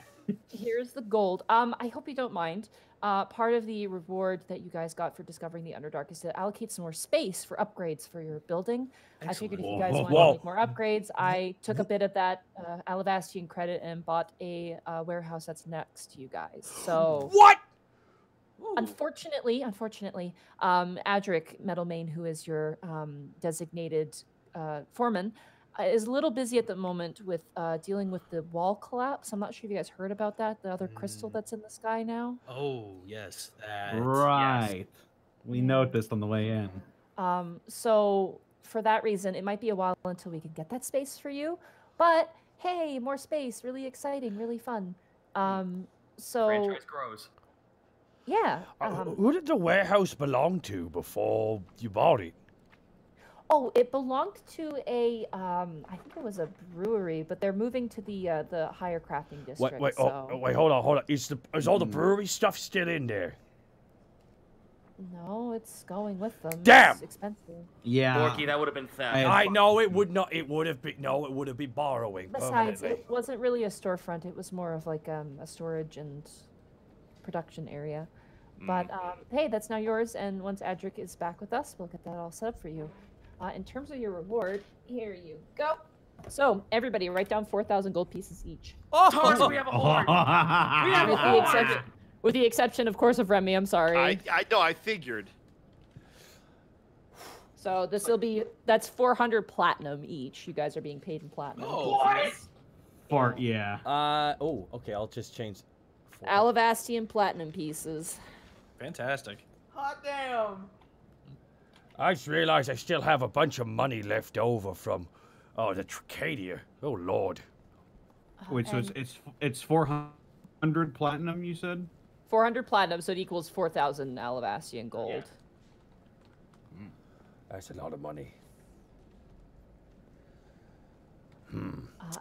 here's the gold. I hope you don't mind. Part of the reward that you guys got for discovering the Underdark is to allocate some more space for upgrades for your building. I figured if you guys wanted to make more upgrades, I took a bit of that Alavastian credit and bought a warehouse that's next to you guys. So what? Unfortunately, Adric Metalmane, who is your designated foreman, is a little busy at the moment with dealing with the wall collapse. I'm not sure if you guys heard about that, the other crystal that's in the sky now. Oh, yes. Right. We noticed on the way in. So for that reason, it might be a while until we can get that space for you. But hey, more space, really exciting, really fun. So Franchise grows. yeah. Who did the warehouse belong to before you bought it? Oh, it belonged to a, I think it was a brewery, but they're moving to the higher crafting district. Wait, so... wait, hold on. Is all the brewery stuff still in there? No, it's going with them. Damn! It's expensive. Yeah. Borky, that would have been theft. I know it would not. It would have been. No, it would have been borrowing. Besides, permanently. it wasn't really a storefront. It was more of like a storage and production area. But hey, that's now yours. And once Adric is back with us, we'll get that all set up for you. In terms of your reward, here you go. So everybody, write down 4,000 gold pieces each. Oh, we have a horde. We have a horde. With the exception, of course, of Remy. I'm sorry. I know. I figured. So this will be, that's 400 platinum each. You guys are being paid in platinum. Fart, yeah. Oh, okay. I'll just change. Alavastian platinum pieces. Fantastic. Hot damn. I just realized I still have a bunch of money left over from, the Tricadia. Oh Lord. Wait, so it's 400 platinum, you said? 400 platinum, so it equals 4,000 Alavastian gold. Yeah. That's a lot of money.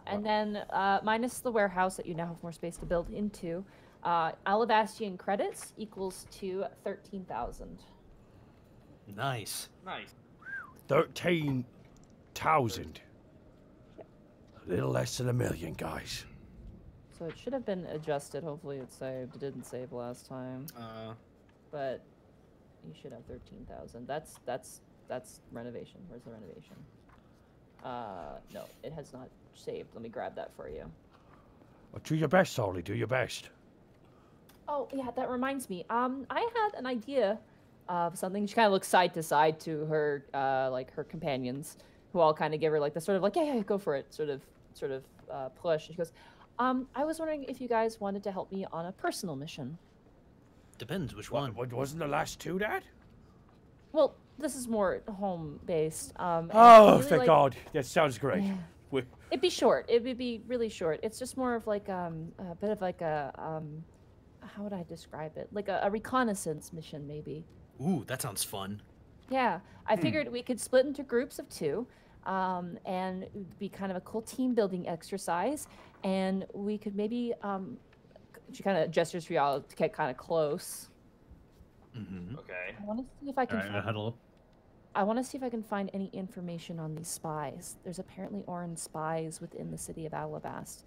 And then, minus the warehouse that you now have more space to build into, Alavastian credits equals to 13,000. Nice. Nice. 13,000. A little less than $1 million, guys. So it should have been adjusted. Hopefully it saved. It didn't save last time. But you should have 13,000. That's renovation. Where's the renovation? No, it has not saved. Let me grab that for you. Well, do your best, Solly. Do your best. Oh, yeah, that reminds me. I had an idea of something. She kind of looks side to side to her, like her companions, who all kind of give her like the sort of like, yeah, go for it, sort of push. And she goes, I was wondering if you guys wanted to help me on a personal mission. Depends which one. Wasn't the last two that? Well, this is more home-based. Oh, thank God. That sounds great. Yeah. It'd be short. It would be really short. It's just more of like a bit of like a how would I describe it? Like a reconnaissance mission, maybe. Ooh, that sounds fun. Yeah, I figured we could split into groups of 2, and it would be kind of a cool team-building exercise, and we could maybe she kind of gestures for y'all to get kind of close. Okay. I want to see if I can. Huddle up. I want to see if I can find any information on these spies. There's apparently Oran spies within the city of Alabast.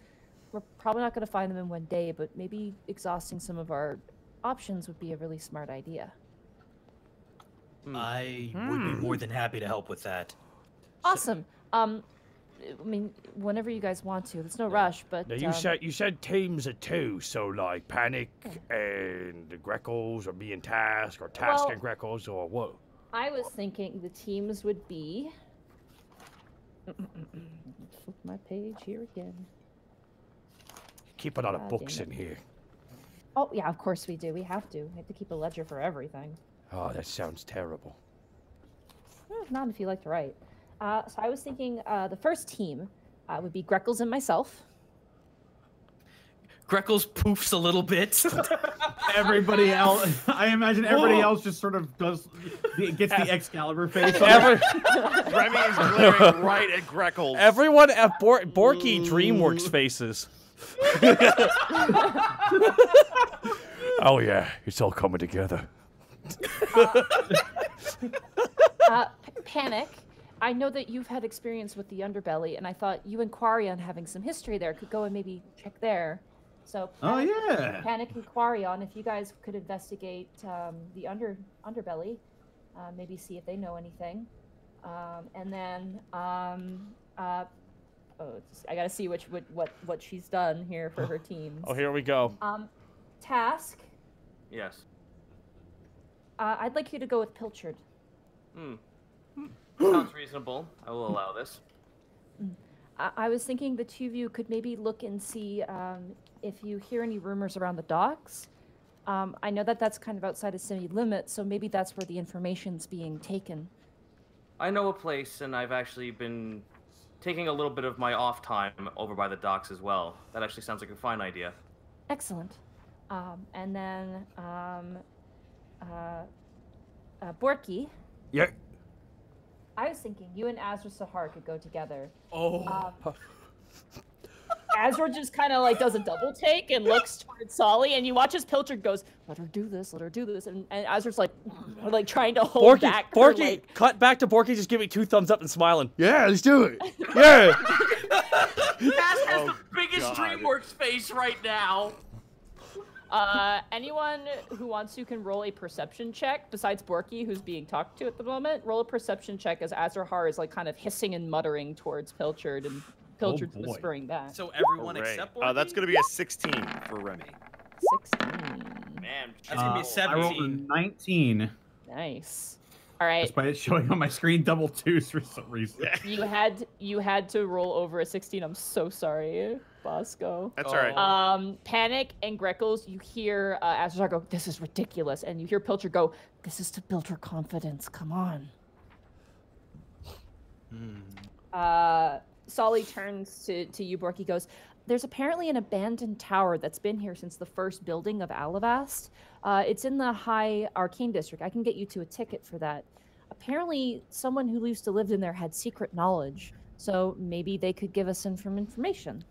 We're probably not going to find them in one day, but maybe exhausting some of our options would be a really smart idea. I would be more than happy to help with that. Awesome. I mean, whenever you guys want to. There's no rush, but Now you said teams of 2, so like Panic and the Greckles, or me and Task, or Task and Greckles, or what? I was thinking the teams would be. Flip my page here again. Keep a lot of Ah, books damn in here. Oh yeah, of course we do. We have to. We have to keep a ledger for everything. Oh, that sounds terrible. Not if you like to write. So I was thinking the first team would be Greckles and myself. Greckles poofs a little bit. Everybody else, I imagine everybody else just sort of gets the Excalibur face. Every, Remy is glaring right at Greckles. everyone at Borky DreamWorks faces. Oh yeah, it's all coming together. Panic. I know that you've had experience with the underbelly, and I thought you and Quarion having some history there could go and maybe check there. So Panic, Panic and Quarion, if you guys could investigate the underbelly, maybe see if they know anything, and then I gotta see what she's done here for her teams. Oh, here we go. Task. Yes. I'd like you to go with Pilchard. Sounds reasonable. I will allow this. I was thinking the two of you could maybe look and see if you hear any rumors around the docks. I know that that's kind of outside of city limits, so maybe that's where the information's being taken. I know a place, and I've actually been taking a little bit of my off time over by the docks as well. That actually sounds like a fine idea. Excellent. And then Borky. Yeah. I was thinking you and Azra Sahar could go together. Oh. Azra just kind of like does a double take and looks towards Solly, and you watch as Pilchard goes, "Let her do this, let her do this," and Azra's like trying to hold back. Her, Borky, like... cut back to Borky just giving 2 thumbs up and smiling. Yeah, let's do it. Yeah. Taz has the biggest DreamWorks face right now. Anyone who wants to can roll a perception check besides Borky, who's being talked to at the moment. Roll a perception check as Azrahar is like kind of hissing and muttering towards Pilchard, and Pilchard's whispering back. So everyone Hooray. except Borky? That's going to be a 16 for Remy. 16. Man, That's going to be I rolled a 17. 19. Nice. All right. Despite it showing on my screen double 2s for some reason. You had to roll over a 16. I'm so sorry, Bosco. That's all right. Panic and Greckles, you hear Azrazar go, "This is ridiculous," and you hear Pilchard go, "This is to build her confidence. Come on." Solly turns to you, Borky, goes, "There's apparently an abandoned tower that's been here since the first building of Alavast. It's in the High Arcane District. I can get you to a ticket for that. Apparently, someone who used to live in there had secret knowledge, so maybe they could give us some information."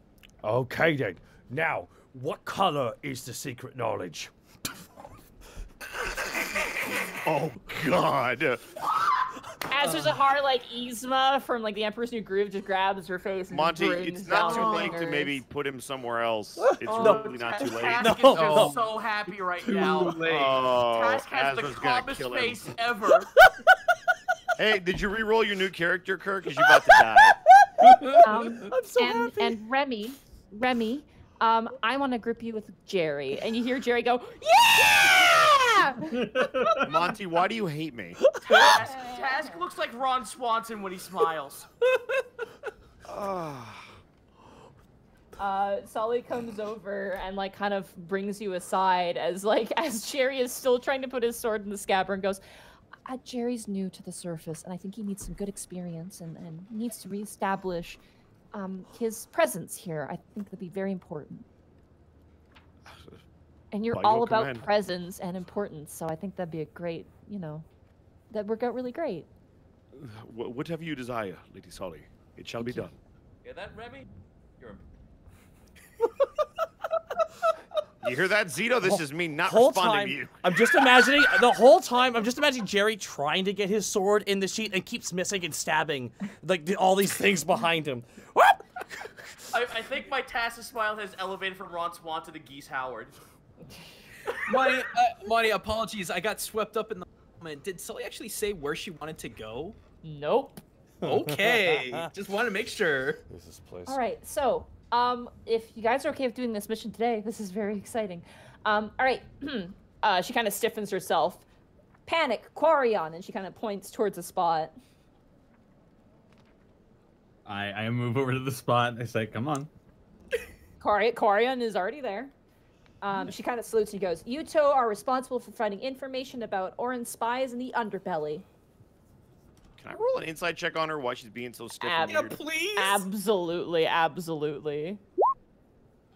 Okay then. Now, what color is the secret knowledge? Oh God. Azrazar, like Yzma from like the Emperor's New Groove, just grabs her face and Monty, brings it's not down too her late to fingers. maybe put him somewhere else. It's Oh, really not too late. Task is just so happy right now. Oh, Task has the Azra's gonna calmest kill him. face ever. Hey, did you re-roll your new character, Kirk? Because you're about to die. I'm so happy. And Remy, I want to group you with Jerry, and you hear Jerry go, "Yeah!" Monty, why do you hate me? Task looks like Ron Swanson when he smiles. Solly comes over and like kind of brings you aside as Jerry is still trying to put his sword in the scabbard and goes, "Jerry's new to the surface, and I think he needs some good experience and needs to reestablish his presence here. I think that'd be very important. And you're By all your about command. presence and importance, so I think that'd be a great, that'd work out really great." Whatever you desire, Lady Solly, it shall be done. Hear that, Remy? You're You hear that, Zito? This is me not Whole responding time, to you. I'm just imagining the whole time. I'm just imagining Jerry trying to get his sword in the sheet and keeps missing and stabbing like all these things behind him. What? I think my Tacitus smile has elevated from Ron Swanson to Geese Howard. Monty, apologies. I got swept up in the moment. Did Sully actually say where she wanted to go? Nope. Okay. Just want to make sure. This is place. All right, so if you guys are okay with doing this mission today, this is very exciting. All right, she kind of stiffens herself. Panic, Quarion, and she kind of points towards a spot. I move over to the spot and I say, come on. Quarion is already there. She kind of salutes and goes, "You two are responsible for finding information about Orin spies in the underbelly." Can I roll an inside check on her while she's being so stiff? Ab- and weird? Please. Absolutely, absolutely.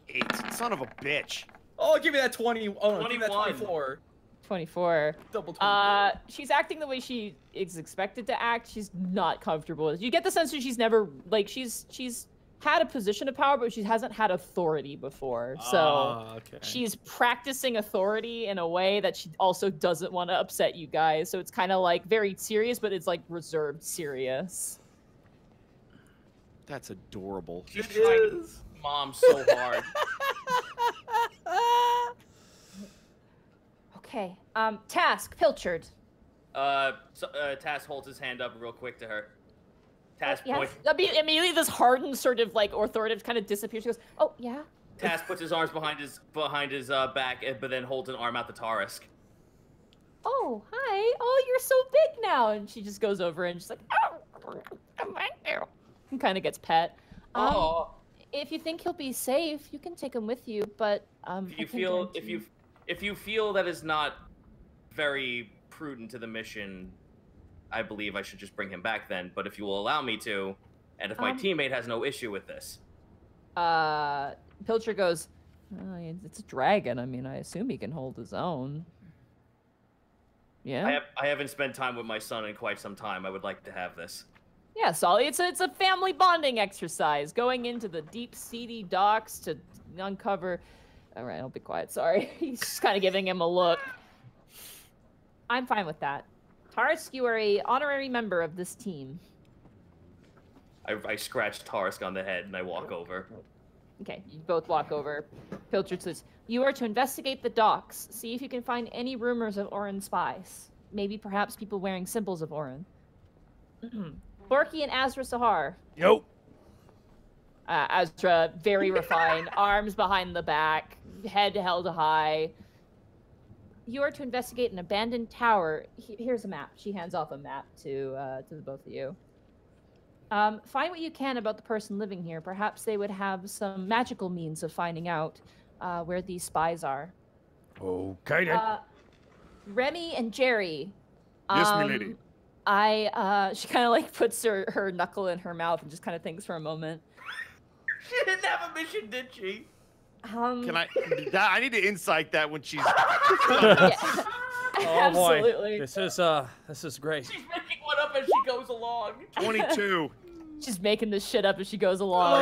8. Son of a bitch. Oh, give me that 20. Oh, no, give me that 21. 24. 24. Double 24. She's acting the way she is expected to act. She's not comfortable with it. You get the sense that she's never, like, she's had a position of power, but she hasn't had authority before. So Okay. she's practicing authority in a way that she also doesn't want to upset you guys. So it's kind of like very serious, but it's like reserved serious. That's adorable. She's trying to mom so hard. Okay. Task, Pilchard. Tass holds his hand up real quick to her. Tass Yes. Immediately this hardened sort of like authoritative kind of disappears. She goes, "Oh, yeah?" Tass puts his arms behind his back, but then holds an arm out to Tarisk. "Oh, hi. Oh, you're so big now." And she just goes over and she's like, "Oh, come back there." And kind of gets pet. Oh. If you think he'll be safe, you can take him with you, but If you feel that is not very prudent to the mission, I believe I should just bring him back then. But if you will allow me to, and if my teammate has no issue with this. Pilcher goes, "Oh, it's a dragon. I mean, I assume he can hold his own." Yeah. I haven't spent time with my son in quite some time. I would like to have this. Yeah, Solly, it's a family bonding exercise. Going into the deep, seedy docks to uncover... All right, I'll be quiet. Sorry. He's just kind of giving him a look. I'm fine with that. Tarisk, you are a honorary member of this team. I scratch Tarisk on the head and I walk over. Okay, you both walk over. Pilchard says, "You are to investigate the docks. See if you can find any rumors of Orin spies. Maybe perhaps people wearing symbols of Orin." Borky and Azra Sahar. Yo. Azra, very refined, arms behind the back, head held high. "You are to investigate an abandoned tower." Here's a map. She hands off a map to the both of you. "Find what you can about the person living here. Perhaps they would have some magical means of finding out where these spies are." Okay then. Remy and Jerry. Yes, milady. She kind of like puts her knuckle in her mouth and just kind of thinks for a moment. She didn't have a mission, did she? Can I need to insight that when she's... Oh boy, Absolutely. this is great. She's making one up as she goes along. 22. She's making this shit up as she goes along.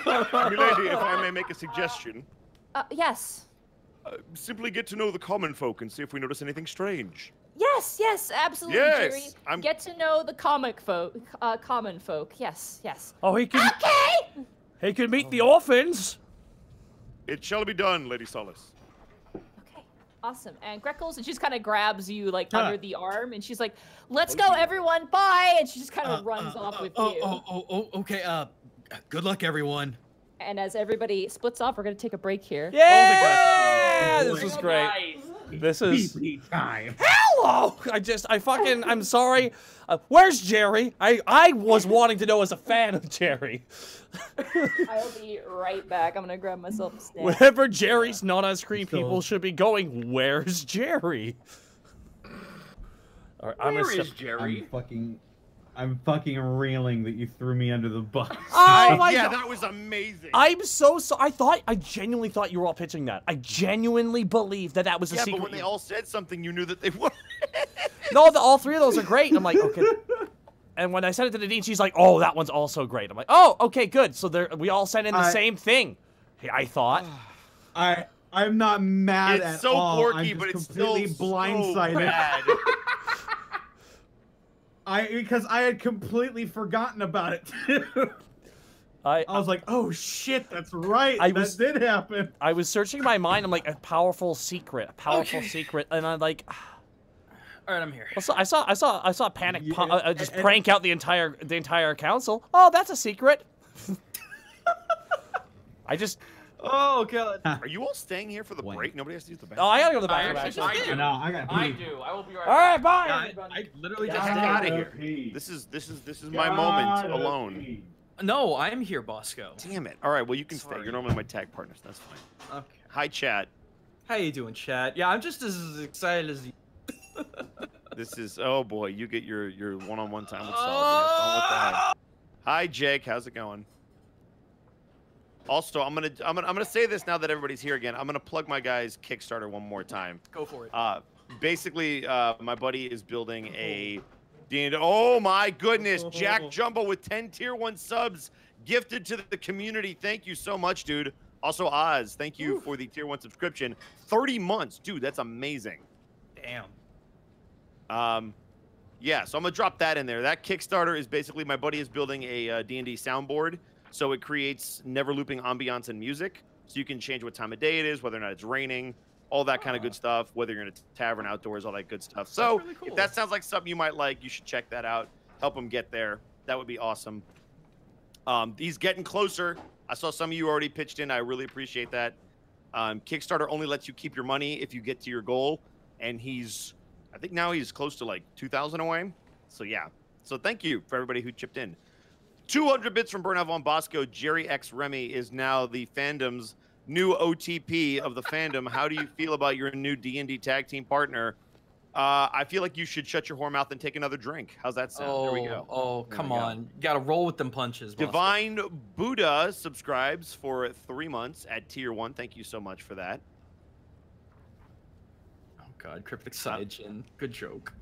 Milady, if I may make a suggestion. Yes. Simply get to know the common folk and see if we notice anything strange. Yes, absolutely, Yes, Jerry. Get to know the common folk. Yes. Oh, he could meet the Oh. orphans. It shall be done, Lady Solace. Okay, awesome. And Greckles, and she just kind of grabs you like under the arm, and she's like, "Let's go, everyone, bye!" And she just kind of runs off with you. Okay. Good luck, everyone. And as everybody splits off, we're gonna take a break here. Yeah, this is great. This is time. hello. I'm sorry. Where's Jerry? I was wanting to know as a fan of Jerry. I'll be right back. I'm gonna grab myself a snack. Wherever Jerry's not on screen, people should be going, "Where's Jerry?" All right, Where is Jerry? I'm fucking reeling that you threw me under the bus. Oh my yeah, God. that was amazing. I'm so sorry. I genuinely thought you were all pitching that. I genuinely believed that was a secret. Yeah, but when they all said something, you knew that they were. No, all three of those are great. I'm like, okay. And when I sent it to Nadine, she's like, "Oh, that one's also great." I'm like, "Oh, okay, good." So we all sent in the same thing. Hey, I thought. I'm not mad It's at so all. quirky, I'm but just it's still completely so blindsided. bad. Because I had completely forgotten about it too. I was like, oh shit, that's right. That did happen. I was searching my mind. I'm like, a powerful secret, secret, and I'm like, all right, I'm here. Also, I saw Panic just prank out the entire council. Oh, that's a secret. I just. Oh god. Are you all staying here for the Wait. break? Nobody has to use the Oh, bathroom. I gotta go to the I bathroom. actually Actually. just did. No, I got I pee. do. I will be right All right, back. bye. Yeah, everybody. I literally Get just out did. of here. This is my moment alone. No, I'm here, Bosco. Damn it. All right, well you can stay. Sorry. You're normally my tag partners. That's fine. Okay. Hi, chat. How you doing, chat? Yeah, I'm just as excited as you. This is oh boy, you get your one-on-one time with Saul. Have fun with that. Hi, Jake. How's it going? Also, I'm gonna say this now that everybody's here again. I'm gonna plug my guy's Kickstarter one more time. Go for it. Basically, my buddy is building a. Oh my goodness, Jack Jumbo with 10 tier 1 subs gifted to the community. Thank you so much, dude. Also, Oz, thank you for the tier 1 subscription. 30 months, dude. That's amazing. Damn. Yeah, so I'm gonna drop that in there. That Kickstarter is basically my buddy is building a D&D soundboard, so it creates never looping ambiance and music, so you can change what time of day it is, whether or not it's raining, all that kind of good stuff, whether you're in a tavern, outdoors, all that good stuff. So really cool. if that sounds like something you might like, you should check that out. Help him get there. That would be awesome. He's getting closer. I saw some of you already pitched in. I really appreciate that. Kickstarter only lets you keep your money if you get to your goal, and I think now he's close to like 2,000 away. So yeah. So thank you for everybody who chipped in. 200 bits from Burnout Von Bosco. Jerry X Remy is now the fandom's new OTP of the fandom. How do you feel about your new D&D tag team partner? I feel like you should shut your whore mouth and take another drink. How's that sound? There we go. Oh, There come we go. on. You gotta roll with them punches, Bosco. Divine Buddha subscribes for 3 months at tier 1. Thank you so much for that. Oh god, Cryptic Saiyajin. Good joke.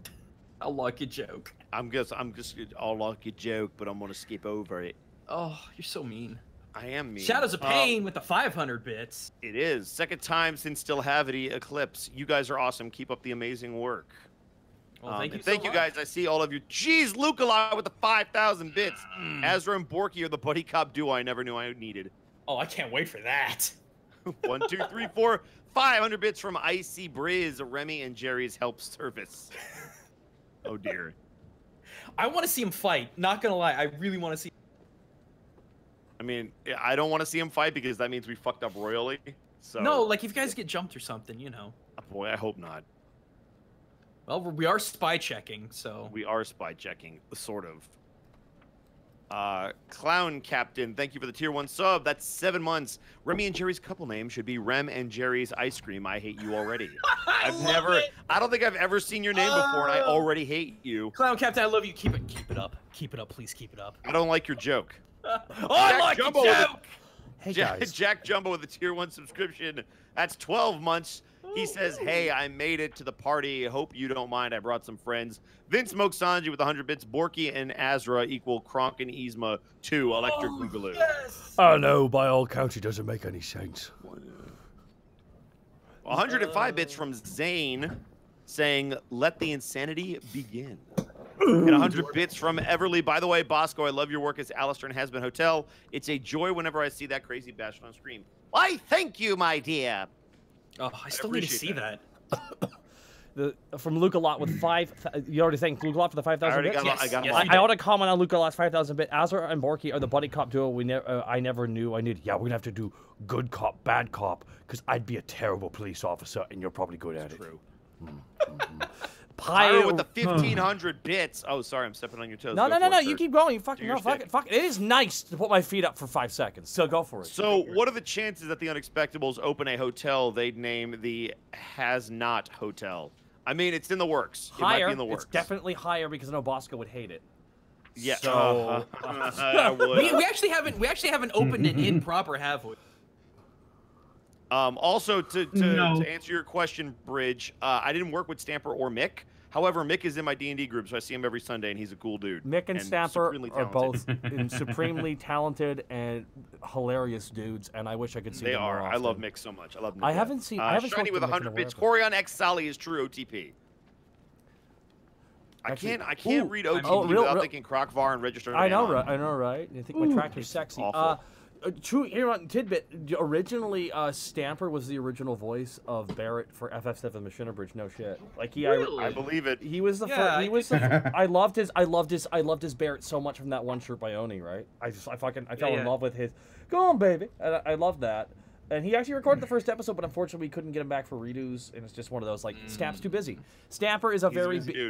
I like a joke. I'm just I'll like a joke, but I'm gonna skip over it. Oh, you're so mean. I am mean. Shadows of Pain with the 500 bits. It is. Second time since Stillhavity Eclipse. You guys are awesome. Keep up the amazing work. Well, thank you and so thank you much. guys. I see all of you. Jeez, Luke a lot with the 5,000 bits. Azra and Borky are the buddy cop duo I never knew I needed. Oh, I can't wait for that. 1, 2, 3, 4, 500 bits from Icy Briz, Remy and Jerry's help service. Oh dear. I want to see him fight. Not gonna lie, I really want to see. I mean, I don't want to see him fight because that means we fucked up royally. So No, like if you guys get jumped or something, you know. boy, I hope not. Well, we are spy checking, so. We are spy checking, sort of. Clown Captain, thank you for the tier 1 sub. That's 7 months. Remy and Jerry's couple name should be Rem and Jerry's Ice Cream. I hate you already. I don't think I've ever seen your name before, and I already hate you. Clown Captain, I love you. Keep it up. Keep it up, please. Keep it up. I don't like your joke. Oh, I like a Jumbo with a- joke. Hey Jack, guys. Jack Jumbo with a tier 1 subscription. That's 12 months. He says, hey, I made it to the party. Hope you don't mind. I brought some friends. Vince Moke Sanji with 100 bits. Borky and Azra equal Kronk and Yzma 2. Electric Boogaloo. Yes. Oh no, by all accounts, it doesn't make any sense. 105 bits from Zane saying, let the insanity begin. And 100 bits from Everly. By the way, Bosco, I love your work as Alistair in Has Been Hotel. It's a joy whenever I see that crazy bastard on screen. Why, thank you, my dear. Oh, I still need to appreciate see that. From Luke a lot with 5. You already thanked Luke a lot for the 5,000 bits. I got him. Yes, all. you I want to comment on Luke a lot's 5,000 bit. Azra and Borky are the buddy cop duo I never knew I needed. Yeah, we're gonna have to do good cop, bad cop, because I'd be a terrible police officer, and you're probably good at it. True. Pyro Pyro with the 1,500 bits. Oh, sorry, I'm stepping on your toes. No, Go no, no, for no. it, You sir. keep going. You Do fucking your no. Fuck shtick. it. Fuck it. It is nice to put my feet up for 5 seconds. So go for it. So, what are the chances that the Unexpectables open a hotel they'd name the Has Not Hotel? I mean, it's in the works. It might higher. be in the works. It's definitely higher because I know Bosco would hate it. Yeah. So- I would. We actually haven't opened it in proper, have we? Also, to No. answer your question, Bridge, I didn't work with Stamper or Mick. However, Mick is in my D&D group, so I see him every Sunday, and he's a cool dude. Mick and Stamper supremely are talented. both supremely talented and hilarious dudes, and I wish I could see They them more are. I often. love Mick so much. I love Mick. I haven't seen. I haven't Shiny spoken with to Mick in 100 a bits. while. Corion X Sally is true OTP. Actually- I can't Ooh, read OTP oh, real- without real- thinking Crocvar and register. I know, name on. right? I know, right? You think my tractor's sexy? awful. True here on tidbit. Originally, Stamper was the original voice of Barrett for FF7 Machina Bridge. No shit. Like he, I believe it. he was the Yeah, first. I He was the. I loved his Barrett so much from that one shirt by Oni. Right? I fell yeah. in love with his. Go on, baby. And I love that. And he actually recorded the first episode, but unfortunately we couldn't get him back for redos, and it's just one of those, like, Stamp's too busy. Stamper is a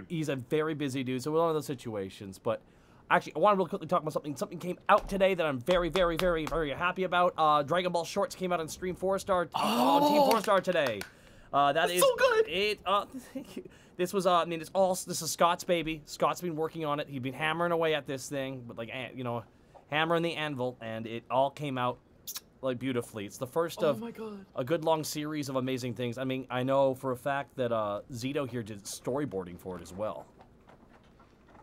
he's a very busy dude, so we're one of those situations. But actually, I want to really quickly talk about something. Something came out today that I'm very, very, very, very happy about. Dragon Ball Shorts came out on Stream 4-Star, on Team 4-Star today. That is so good. Thank you. This was, I mean, this is Scott's baby. Scott's been working on it. He'd been hammering away at this thing, but like, you know, hammering the anvil, and it all came out like beautifully. It's the first of a good long series of amazing things. I mean, I know for a fact that Zito here did storyboarding for it as well.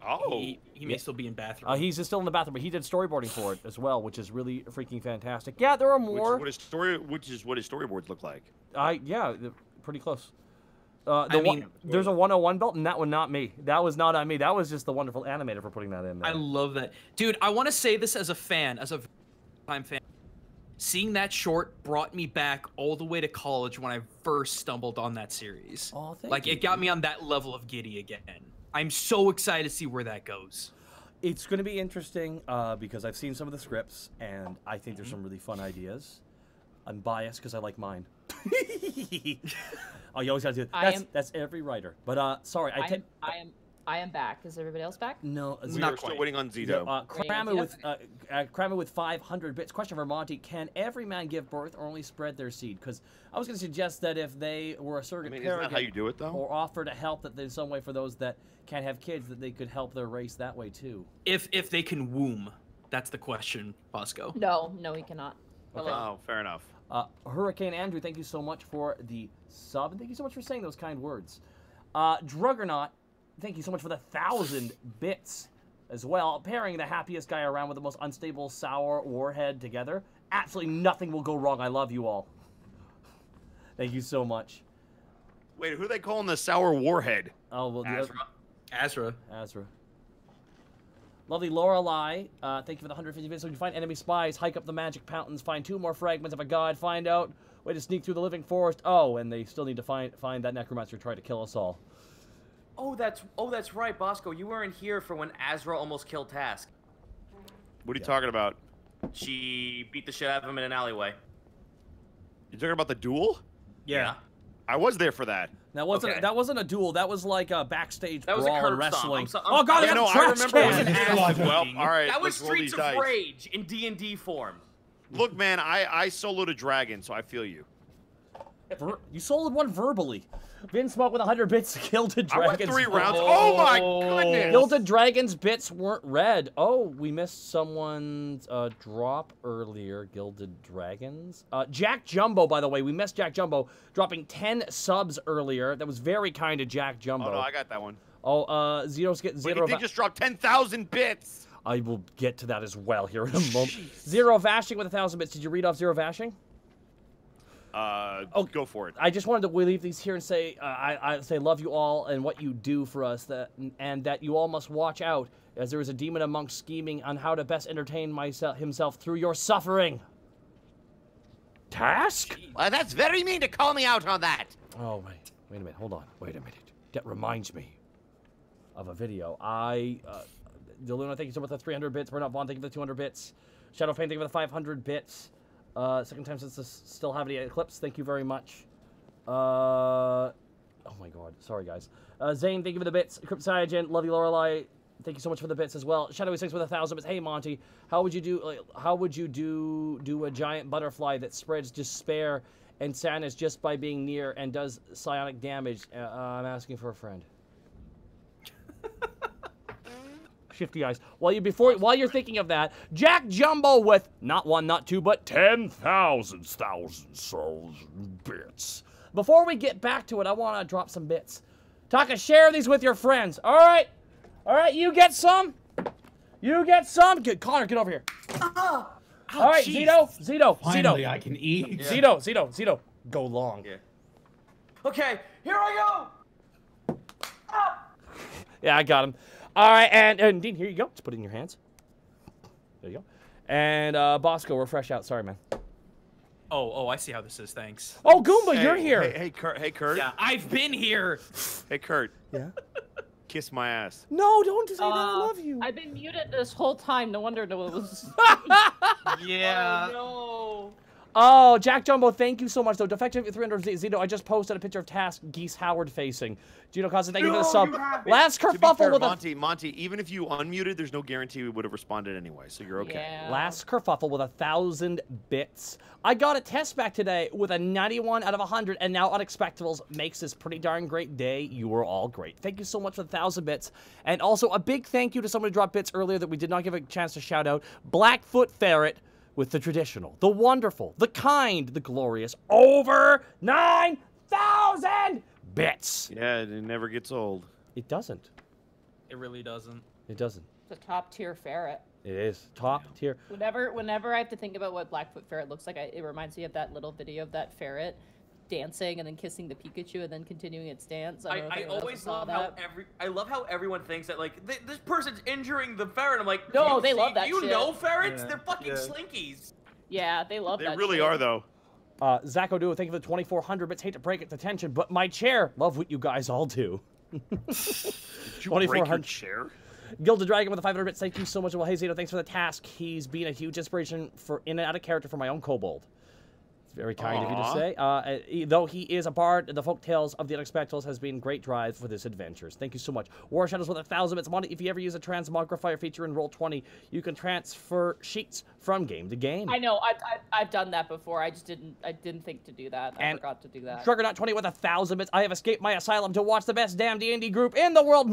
Oh, he may still be in bathroom. He's still in the bathroom, but he did storyboarding for it as well, which is really freaking fantastic. Yeah, there are more. What his storyboards look like? Yeah, pretty close. There's a 101 belt, and that one not me. That was not on me. That was just the wonderful animator for putting that in there. I love that, dude. I want to say this as a fan, as a time fan. Seeing that short brought me back all the way to college when I first stumbled on that series. Oh, thank like you. it got me on that level of giddy again. I'm so excited to see where that goes. It's going to be interesting because I've seen some of the scripts, and I think there's some really fun ideas. I'm biased because I like mine. Oh, you always got to do that. That's every writer. But sorry, I am back. Is everybody else back? No, we're still waiting on Zito. Kramu with 500 bits. Question for Monty: can every man give birth or only spread their seed? Because I was going to suggest that if they were a surrogate isn't parent, that how you do it, though? or offer to help that there's some way for those that can't have kids that they could help their race that way too. If they can womb, that's the question, Bosco. No, he cannot. Okay. Oh, fair enough. Hurricane Andrew, thank you so much for the sub, and thank you so much for saying those kind words. Druggernaut, thank you so much for the 1,000 bits as well. Pairing the happiest guy around with the most unstable sour warhead together. Absolutely nothing will go wrong. I love you all. Thank you so much. Wait, who are they calling the sour warhead? Oh, well, Azra. Lovely Lorelei, thank you for the 150 bits. So you can find enemy spies, hike up the magic mountains, find 2 more fragments of a god, find out way to sneak through the living forest. Oh, and they still need to find that necromancer who tried to kill us all. Oh, that's right, Bosco. You weren't here for when Azra almost killed Task. What are you talking about? She beat the shit out of him in an alleyway. You talking about the duel? Yeah. I was there for that. That wasn't a duel. That was like a backstage that was brawl a curb in wrestling. Stomp. Oh god, I remember. Well, all right. That was let's roll these Streets of dice. Rage in D&D form. Look, man, I soloed a dragon, so I feel you. You soloed one verbally. Vin Smoke with 100 bits. Gilded Dragons. I went 3 rounds. Oh my goodness! Gilded Dragons bits weren't red. Oh, we missed someone's drop earlier. Gilded Dragons. Jack Jumbo, by the way, we missed Jack Jumbo dropping 10 subs earlier. That was very kind of Jack Jumbo. Oh no, I got that one. Oh, Zito's getting Wait, he did just drop 10,000 bits. I will get to that as well here in a moment. Zero Vashing with 1,000 bits. Did you read off Zero Vashing? Go for it. I just wanted to leave these here and say, I say love you all and what you do for us, and that you all must watch out, as there is a demon amongst scheming on how to best entertain himself through your suffering. Task? That's very mean to call me out on that. Oh, wait a minute, hold on, wait a minute. That reminds me of a video. Deluna, thank you so much for the 300 bits. Burnout Vaughn, thank you for the 200 bits. Shadow Fame, thank you for the 500 bits. Second time since this still have any Eclipse. Thank you very much. Oh my god. Sorry, guys. Zane, thank you for the bits. Crypt Cyanogen, love you, Lorelei. Thank you so much for the bits as well. Shadowy 6 with 1,000 bits. Hey, Monty, how would you do a giant butterfly that spreads despair and sadness just by being near and does psionic damage? I'm asking for a friend. Shifty eyes. While you're thinking of that, Jack Jumbo with not 1, not 2, but 10,000 souls bits. Before we get back to it, I want to drop some bits. Taka, share these with your friends. All right, you get some. Good, Connor, get over here. All right, geez. Zito. Finally, I can eat. Yeah. Zito, go long. Yeah. Okay, here I go. Yeah, I got him. All right, and Dean, here you go. Just put it in your hands. There you go. And Bosco, we're fresh out. Sorry, man. Oh, I see how this is. Thanks. Oh, Goomba, you're here. Hey, Kurt. Yeah, I've been here. Hey, Kurt. Yeah. Kiss my ass. No, don't say that. I love you. I've been muted this whole time. No wonder it was. Yeah. Oh, Oh, Jack Jumbo, thank you so much, though. Defective 300 Zito, I just posted a picture of Task Geese Howard facing. Gino Costa, thank you for the sub. Last To be kerfuffle fair, with a... Monty, even if you unmuted, there's no guarantee we would have responded anyway, so you're okay. Yeah. Last kerfuffle with 1,000 bits. I got a test back today with a 91 out of 100, and now Unexpectables makes this pretty darn great day. You were all great. Thank you so much for the 1,000 bits. And also, a big thank you to somebody who dropped bits earlier that we did not give a chance to shout out. Blackfoot Ferret with the traditional, the wonderful, the kind, the glorious, over 9,000 bits. Yeah, it never gets old. It doesn't. It really doesn't. It doesn't. It's a top tier ferret. It is. Top tier. Whenever I have to think about what Blackfoot Ferret looks like, it reminds me of that little video of that ferret dancing and then kissing the Pikachu and then continuing its dance. I always love how everyone thinks that like this person's injuring the ferret. I'm like, no, they love that you shit. know ferrets? They're fucking slinkies. Yeah, they love that. They really shit. are though. Zach O'Doul, thank you for the 2,400 bits. Hate to break it to tension, but my chair. Love what you guys all do. Did you break your chair? Gilded Dragon with the 500 bits. Thank you so much. Well, hey Zito, thanks for the task. He's been a huge inspiration for in and out of character for my own kobold. It's very kind of you to say. Though he is a bard, the folk tales of the Unexpectables has been great drive for this adventures. Thank you so much. War Shadows with 1,000 bits. Monty, if you ever use a transmogrifier feature in Roll20, you can transfer sheets from game to game. I know. I've done that before. I didn't think to do that. I forgot to do that. Trugger.20 with 1,000 bits. I have escaped my asylum to watch the best damn D&D group in the world.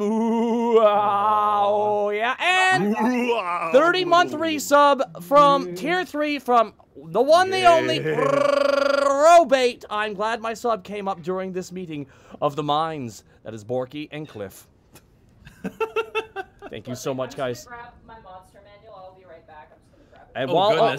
Oh yeah, and 30-month resub from tier 3 from the one, the only Probate. I'm glad my sub came up during this meeting of the minds. That is Borky and Cliff. Thank you so much, guys. Grab my monster manual. I'll be right back. I'm just gonna grab it. And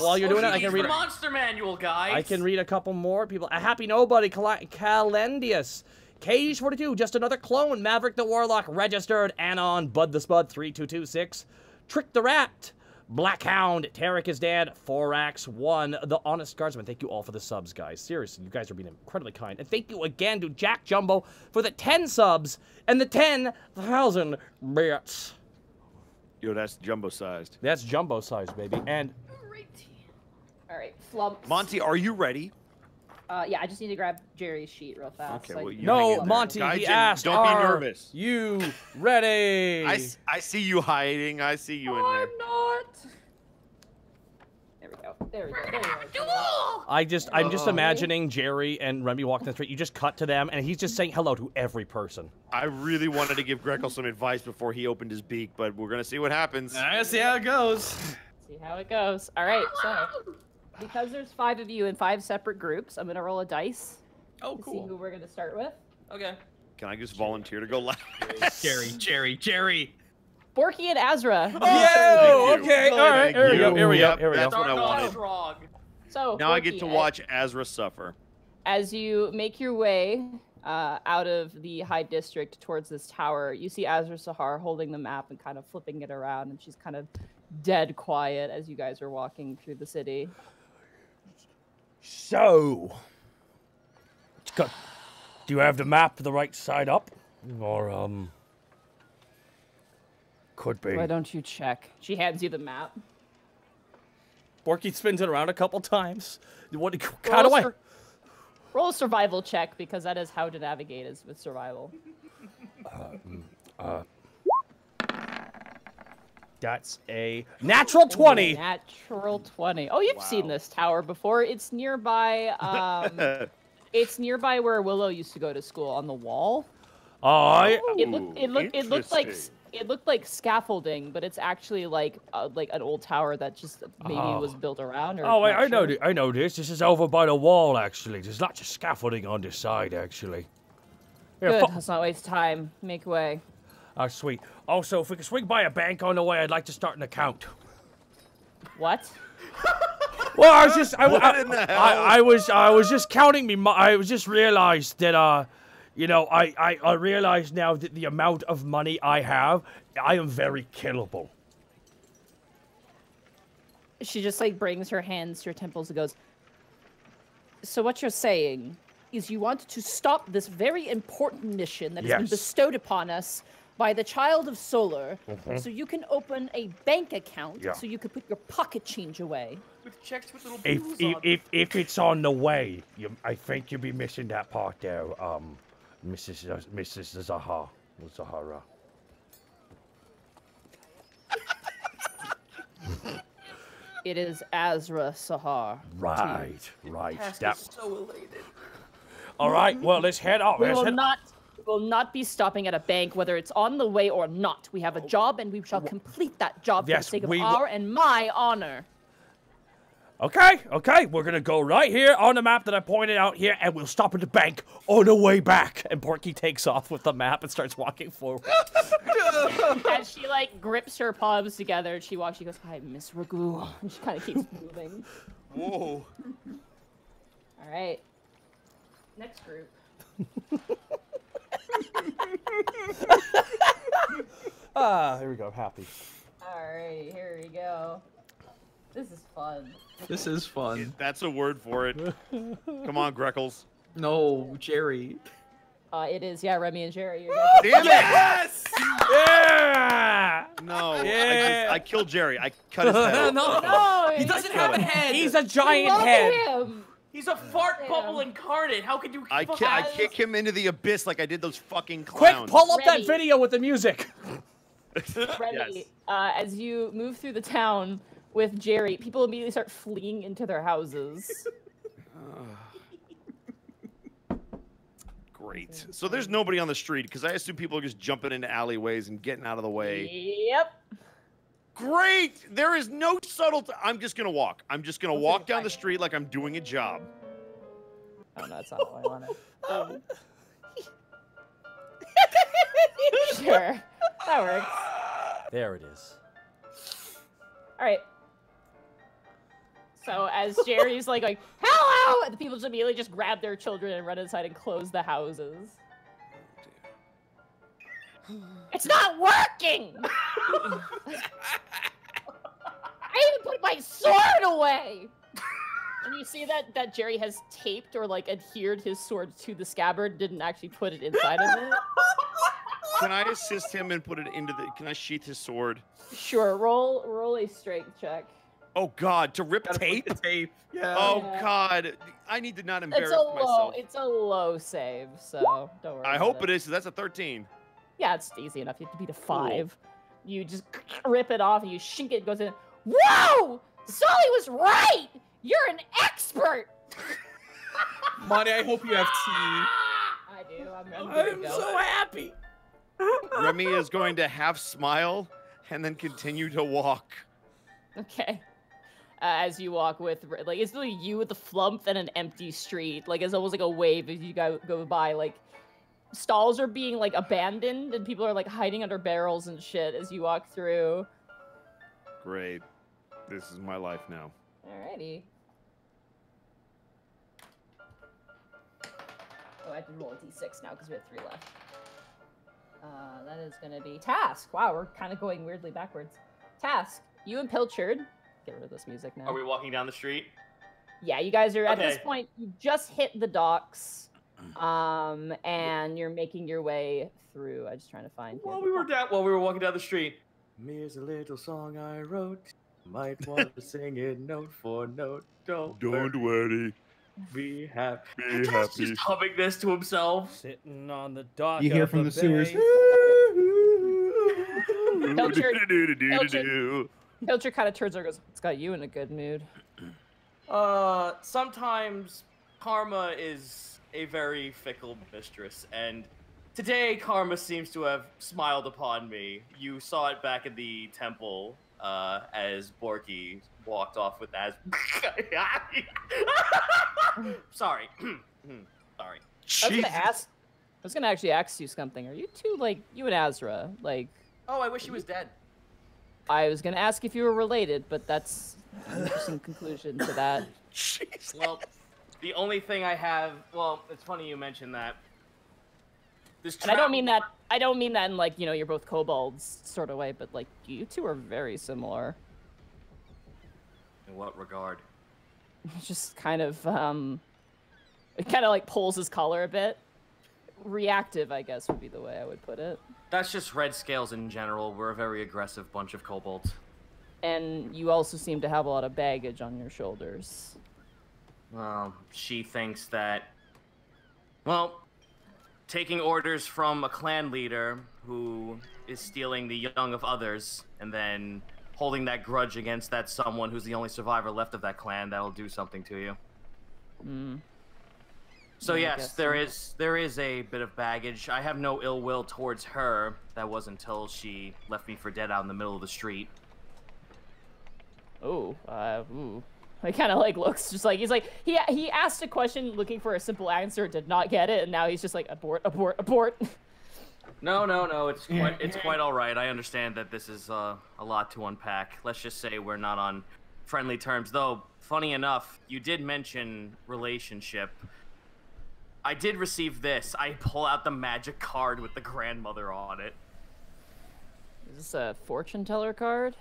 while you're doing it, I can read the monster manual, guys. I can read a couple more people. A Happy Nobody, Calendius, Cage 42, just another clone. Maverick the Warlock, registered. Anon, Bud the Spud 3226, Trick the Rat, Blackhound, Tarek is dead, Forax 1, The Honest Guardsman. Thank you all for the subs, guys. Seriously, you guys are being incredibly kind. And thank you again to Jack Jumbo for the 10 subs and the 10,000 bits. Yo, that's jumbo-sized. That's jumbo-sized, baby. And all right, Flump. Monty, are you ready? Yeah, I just need to grab Jerry's sheet real fast. Okay, so well, you no, Monty, he asked, don't be nervous. You ready? I see you hiding. I see you in there. I'm not. There we go. There we go. There we go. I'm just imagining Jerry and Remy walking the street. You just cut to them, and he's just saying hello to every person. I really wanted to give Greco some advice before he opened his beak, but we're gonna see what happens. I see how it goes. See how it goes. All right, so because there's 5 of you in 5 separate groups, I'm gonna roll a dice. Oh, to cool. see who we're gonna start with. Okay. Can I just volunteer to go last? Jerry. Borky and Azra. Oh, okay. All right. Here we go. Yep, Here we go. that's what I wanted. Strong. So Now I get Borky, to watch Azra suffer. As you make your way out of the High District towards this tower, you see Azra Sahar holding the map and kind of flipping it around, and she's kind of dead quiet as you guys are walking through the city. So, do you have the map the right side up? Or, could be. Why don't you check? She hands you the map. Borky spins it around a couple times. How do I? Roll a survival check, because that is how to navigate is with survival. That's a natural 20. Natural 20. Oh, you've seen this tower before. It's nearby. It's nearby where Willow used to go to school on the wall. It looked like scaffolding, but it's actually like an old tower that just maybe was built around. Or I know this. This is over by the wall, actually. There's lots of scaffolding on this side, actually. Good. Let's not waste time. Make way. Oh, sweet. Also, if we could swing by a bank on the way, I'd like to start an account. What? Well, I was just, I was just counting I was just realized that, you know, I realize now that the amount of money I have, I am very killable. She just like brings her hands to her temples and goes, so what you're saying is you want to stop this very important mission that has been bestowed upon us by the Child of Solar, Mhm. so you can open a bank account, Yeah. so you could put your pocket change away. With checks with little If blues if, on. if it's on the way, I think you'll be missing that part there, Mrs. Zahara. It is Azra Sahar. Right, right. Task That, is so elated. all right, well, let's head off. We Let's will head not be stopping at a bank, whether it's on the way or not. We have a job, and we shall complete that job for Yes, the sake of we will- our and my honor. Okay, we're gonna go right here on the map that I pointed out here, and we'll stop at the bank on the way back. And Porky takes off with the map and starts walking forward. As she like grips her palms together, she walks. She goes, "Hi, Miss Ragu," and she kind of keeps moving. Whoa. All right. Next group. Here we go. Happy. All right, here we go. This is fun. This is fun. That's a word for it. Come on, Greckles. No, Jerry. It is, yeah, Remy and Jerry. You're Damn it! Yes! Yeah! No, Yeah. I killed Jerry. I cut his head off. No, He doesn't have a head. He's a giant Love head. him. He's a fart bubble incarnate. How could you? I kick him into the abyss like I did those fucking Quick, clowns. pull up that Ready. video with the music. Remy, Yes. as you move through the town with Jerry, people immediately start fleeing into their houses. Great. So there's nobody on the street because I assume people are just jumping into alleyways and getting out of the way. Yep. Great. There is no subtle. I'm just gonna walk. I'm just gonna Let's walk see down if the I can- street like I'm doing a job. Oh no, that's not what I wanted. Sure, that works. There it is. All right. So as Jerry's like hello, and the people just immediately just grab their children and run inside and close the houses. It's not working. I even put my sword away. And you see that Jerry has taped or like adhered his sword to the scabbard, didn't actually put it inside of it. Can I assist him and put it into the? Can I sheath his sword? Sure, roll a strength check. Oh God, to rip Gotta tape? put the tape. Yeah. Oh Yeah. God, I need to not embarrass It's a myself. it's a low save, so don't worry. I about hope it is. 'Cause that's a 13. Yeah, it's easy enough. You have to beat a 5. You just rip it off and you shink it, it goes in. Whoa! Sully was right! You're an expert! Monty, I hope you have tea. I do. I'm good to go. happy. Remy is going to half smile and then continue to walk. Okay. As you walk with, like, it's literally you with the flump and an empty street. Like, it's almost like a wave as you go by. Like, stalls are being, like, abandoned and people are, like, hiding under barrels and shit as you walk through. Great. This is my life now. Alrighty. Oh, I have to roll a d6 now because we have 3 left. That is gonna be Task. Wow, we're kind of going weirdly backwards. Task, you and Pilchard. Get rid of this music now. Are we walking down the street? Yeah, you guys are at this Okay. point. You just hit the docks, and you're making your way through. I'm just trying to find. While we were walking down the street. Here's a little song I wrote. Might want to sing it note for note. Don't worry. be happy. Be He's happy. just humming this to himself. Sitting on the dock. You hear of from the sewers. bay. Pilchard kind of turns around and goes, "It's got you in a good mood." Sometimes karma is a very fickle mistress, and today karma seems to have smiled upon me. You saw it back in the temple as Borky walked off with Az. Sorry. Sorry. I was gonna actually ask you something. Are you two like you and Azra? Like, Oh, I wish he was dead. I was gonna ask if you were related, but that's an interesting conclusion to that. Well, the only thing I have. Well, it's funny you mentioned that. This And I don't mean that. I don't mean that in like you're both kobolds sort of way, but like you two are very similar. In what regard? It's just kind of it kind of like pulls his collar a bit. reactive, I guess, would be the way I would put it. That's just red scales in general. We're a very aggressive bunch of kobolds. And you also seem to have a lot of baggage on your shoulders. Well, she thinks that, well, taking orders from a clan leader who is stealing the young of others and then holding that grudge against that someone who's the only survivor left of that clan, that'll do something to you. Hmm. So Yeah, I yes, guess there is a bit of baggage. I have no ill will towards her. That was until she left me for dead out in the middle of the street. Oh, ooh. He kind of like looks just like he asked a question looking for a simple answer, did not get it, and now he's just like abort, abort, abort. No, it's quite all right. I understand that this is a lot to unpack. Let's just say we're not on friendly terms. Though, funny enough, you did mention relationship. I did receive this. I pull out the magic card with the grandmother on it. Is this a fortune teller card?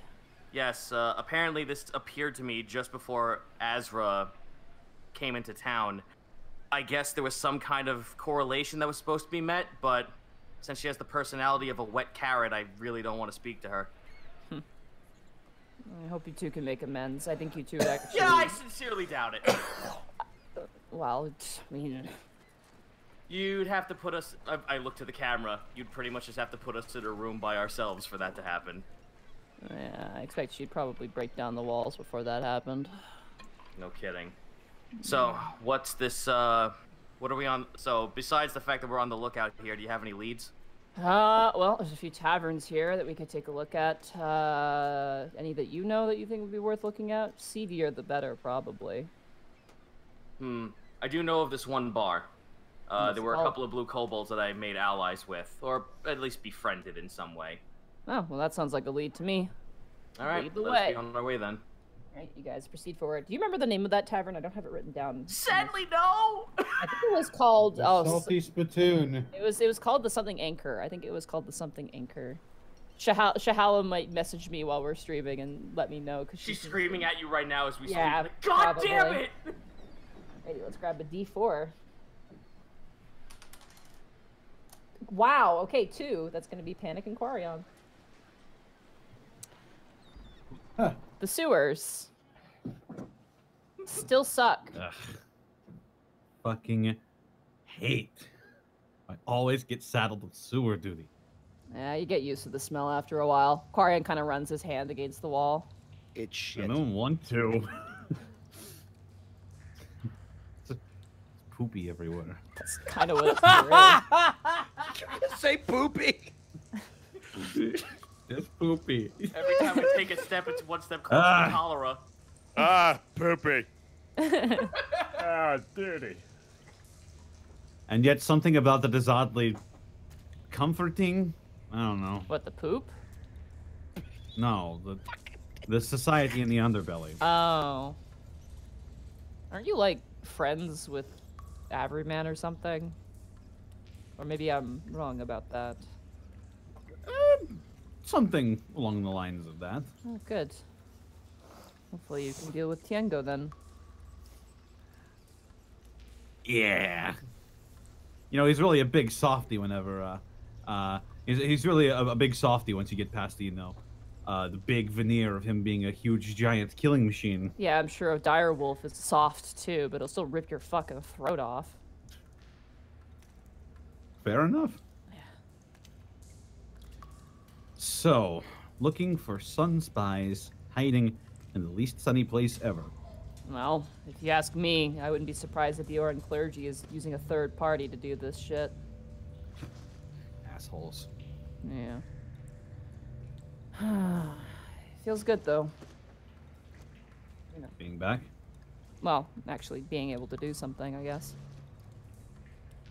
Yes, apparently this appeared to me just before Azra came into town. I guess there was some kind of correlation that was supposed to be met, but since she has the personality of a wet carrot, I really don't want to speak to her. I hope you two can make amends. I think you two actually... Yeah, I sincerely doubt it. Well, I mean... You'd have to put us... I look to the camera. You'd pretty much just have to put us in a room by ourselves for that to happen. Yeah, I expect she'd probably break down the walls before that happened. No kidding. So, what's this, what are we on? So, besides the fact that we're on the lookout here, do you have any leads? Well, there's a few taverns here that we could take a look at. Any that you know that you think would be worth looking at? Seedier the better, probably. I do know of this one bar. There were a couple of blue kobolds that I made allies with, or at least befriended in some way. Oh, well, that sounds like a lead to me. All right, Lead the let's way. be on our way then. All right, you guys proceed forward. Do you remember the name of that tavern? I don't have it written down. Sadly, no. I think it was called. Salty Spittoon. It was called the something Anchor. I think it was called the something Anchor. Shahala might message me while we're streaming and let me know because She's screaming at you right now as we Yeah, speak. God damn probably. it! Ready, let's grab a D4. Wow. Okay, 2. That's gonna be Panic and Quarion. Huh. The sewers still suck. Ugh. Fucking hate. I always get saddled with sewer duty. Yeah, you get used to the smell after a while. Quarion kind of runs his hand against the wall. It's shit. I don't want to. It's poopy everywhere. That's kind of what it's Say poopy. It's poopy. Every time we take a step, it's one step closer to cholera. Ah, poopy. Ah, dirty. And yet something about that is oddly comforting. I don't know. What, the poop? No, the society in the underbelly. Oh. Aren't you, like, friends with Averyman or something? Or maybe I'm wrong about that. Something along the lines of that. Oh, good. Hopefully you can deal with Tiengo then. Yeah. You know, he's really a big softy whenever, he's really a big softy once you get past the, you know, the big veneer of him being a huge, giant killing machine. Yeah, I'm sure a direwolf is soft too, but it'll still rip your fucking throat off. Fair enough. So, looking for sun spies hiding in the least sunny place ever. Well, if you ask me, I wouldn't be surprised if the Oran clergy is using a third party to do this shit. Assholes. Yeah. Feels good though. You know. Being back? Well, actually being able to do something, I guess.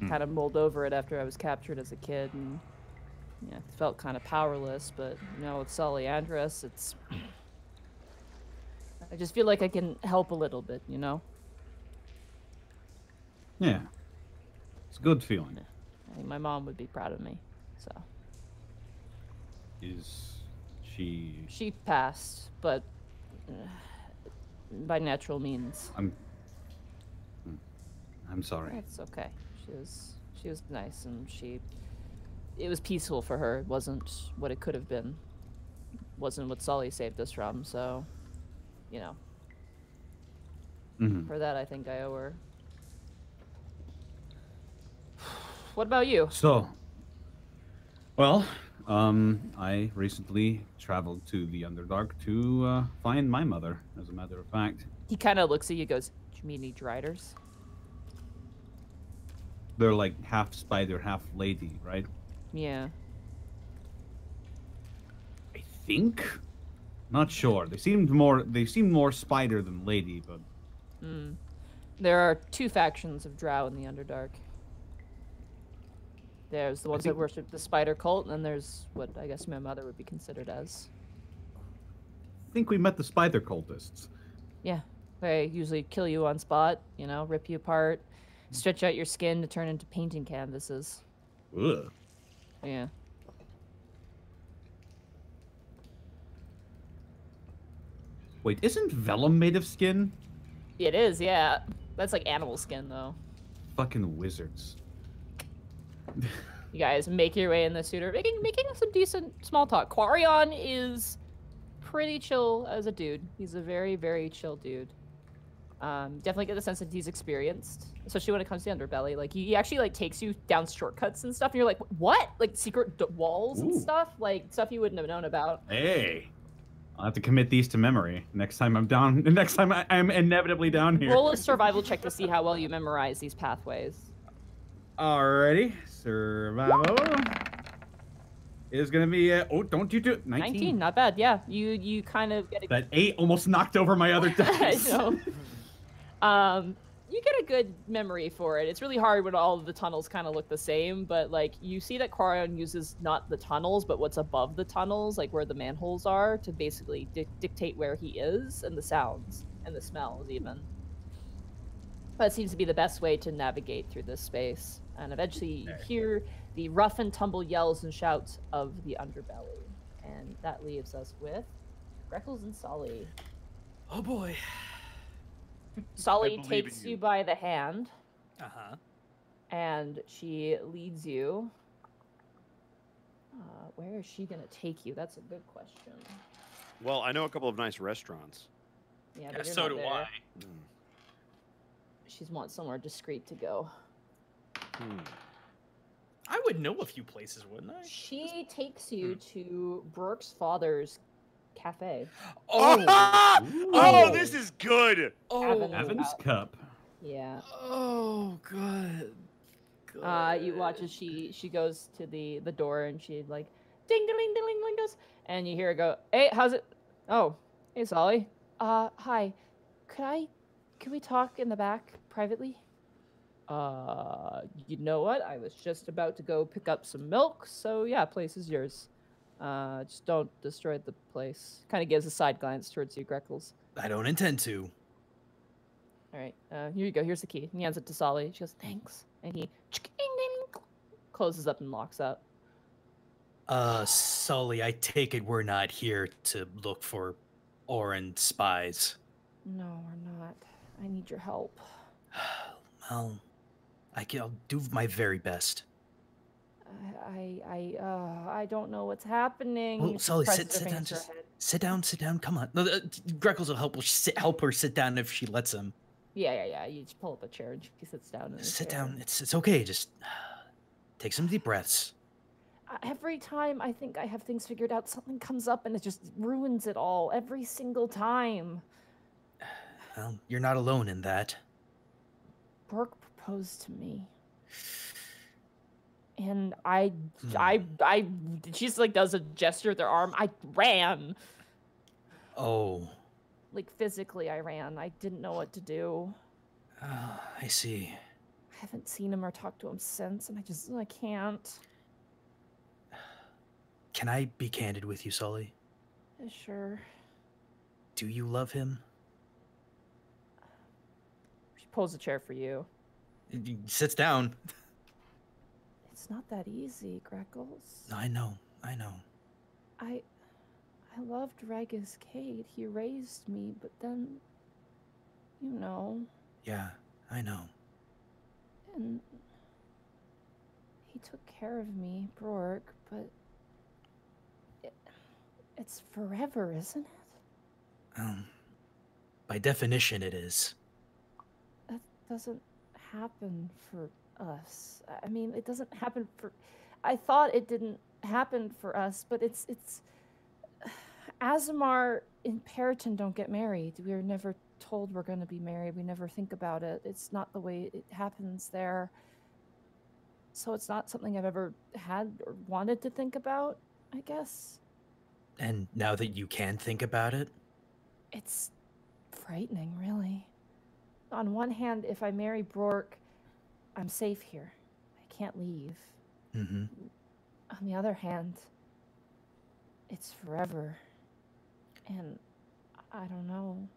Kind of mulled over it after I was captured as a kid, and yeah, felt kind of powerless. But you know, with Sully Andress, it's I just feel like I can help a little bit, you know. Yeah. It's a good feeling. I think my mom would be proud of me. So. Is she? She passed, but by natural means. I'm sorry. It's okay. She's She was nice, and it was peaceful for her. It wasn't what it could have been. Wasn't what Sully saved us from, so, you know. Mhm. For that, I think I owe her. What about you? So, well, I recently traveled to the Underdark to find my mother, as a matter of fact. He kind of looks at you and goes, "Do you mean any Driders?" They're like half spider, half lady, right? Yeah. I think. Not sure. They seemed more spider than lady, but There are two factions of Drow in the Underdark. There's the ones that worship the spider cult, and then there's what I guess my mother would be considered as. I think we met the spider cultists. Yeah. They usually kill you on spot, you know, rip you apart, stretch out your skin to turn into painting canvases. Ugh. Yeah. Wait, isn't vellum made of skin? It is, yeah. That's like animal skin, though. Fucking wizards. You guys make your way in the suitor, making some decent small talk. Quarion is pretty chill as a dude. He's a very, very chill dude. Definitely get the sense that he's experienced, especially when it comes to underbelly. Like he actually like takes you down shortcuts and stuff, and you're like, what? Like secret walls and Ooh. stuff, like stuff you wouldn't have known about. Hey, I'll have to commit these to memory next time I'm down. Next time I'm inevitably down here. Roll a survival check to see how well you memorize these pathways. Alrighty, survival is gonna be oh, don't you do it? 19, not bad. Yeah, you kind of get a That 8 almost knocked over my other dice. I know. You get a good memory for it. It's really hard when all of the tunnels kind of look the same, but like you see that Quarion uses not the tunnels, but what's above the tunnels, like where the manholes are, to basically dictate where he is, and the sounds and the smells even. That seems to be the best way to navigate through this space. And eventually you hear the rough and tumble yells and shouts of the underbelly. And that leaves us with Greckles and Sully. Oh boy. Sully believe in takes you. you by the hand, Uh-huh. and she leads you. Where is she gonna take you? That's a good question. Well, I know a couple of nice restaurants. Yeah, Yeah, but you're so not do there. I. She wants somewhere discreet to go. I would know a few places, wouldn't I? She takes you to Brooke's father's cafe. Oh, this is good. Oh, Evan's cup. Yeah. Oh, good. You watch as she goes to the door and she like ding ding ding ding ding goes, and you hear her go, "Hey, how's it? Oh, hey, Sully. Hi. Can we talk in the back privately?" You know what? I was just about to go pick up some milk, so yeah, place is yours. Just don't destroy the place. Kind of gives a side glance towards you, Greckles. I don't intend to. All right, here you go. Here's the key. He hands it to Sully. She goes, "Thanks," and he closes up and locks up. Sully, I take it we're not here to look for Orin spies. No, we're not. I need your help. Well, I'll do my very best. I don't know what's happening. Well, She Sully, presses sit her down. fingers to her Just head. sit down. Come on. No, Greckles will help her sit down if she lets him. Yeah. You just pull up a chair and she sits down. In the Sit chair. down. It's okay. Just take some deep breaths. Every time I think I have things figured out, something comes up and it just ruins it all. Every single time. Well, you're not alone in that. Brooke proposed to me. And she's like does a gesture with her arm. I ran. Oh, Like physically I ran. I didn't know what to do. I see. I haven't seen him or talked to him since, and I can't. Can I be candid with you, Sully? Sure. Do you love him? She pulls a chair for you. He sits down. It's not that easy, Greckles. I know. I loved Regis Cade. He raised me, but then, you know, Yeah, I know. and took care of me, Brork, but it's forever, isn't it? By definition, it is. That doesn't happen for us. I mean, it doesn't happen for. I thought it didn't happen for us, but it's. Azamar and Periton don't get married. We are never told we're going to be married. We never think about it. It's not the way it happens there. So it's not something I've ever had or wanted to think about, I guess. And now that you can think about it, It's frightening, really. On one hand, if I marry Brork, I'm safe here. I can't leave. mm-hmm. On the other hand, it's forever. And I don't know.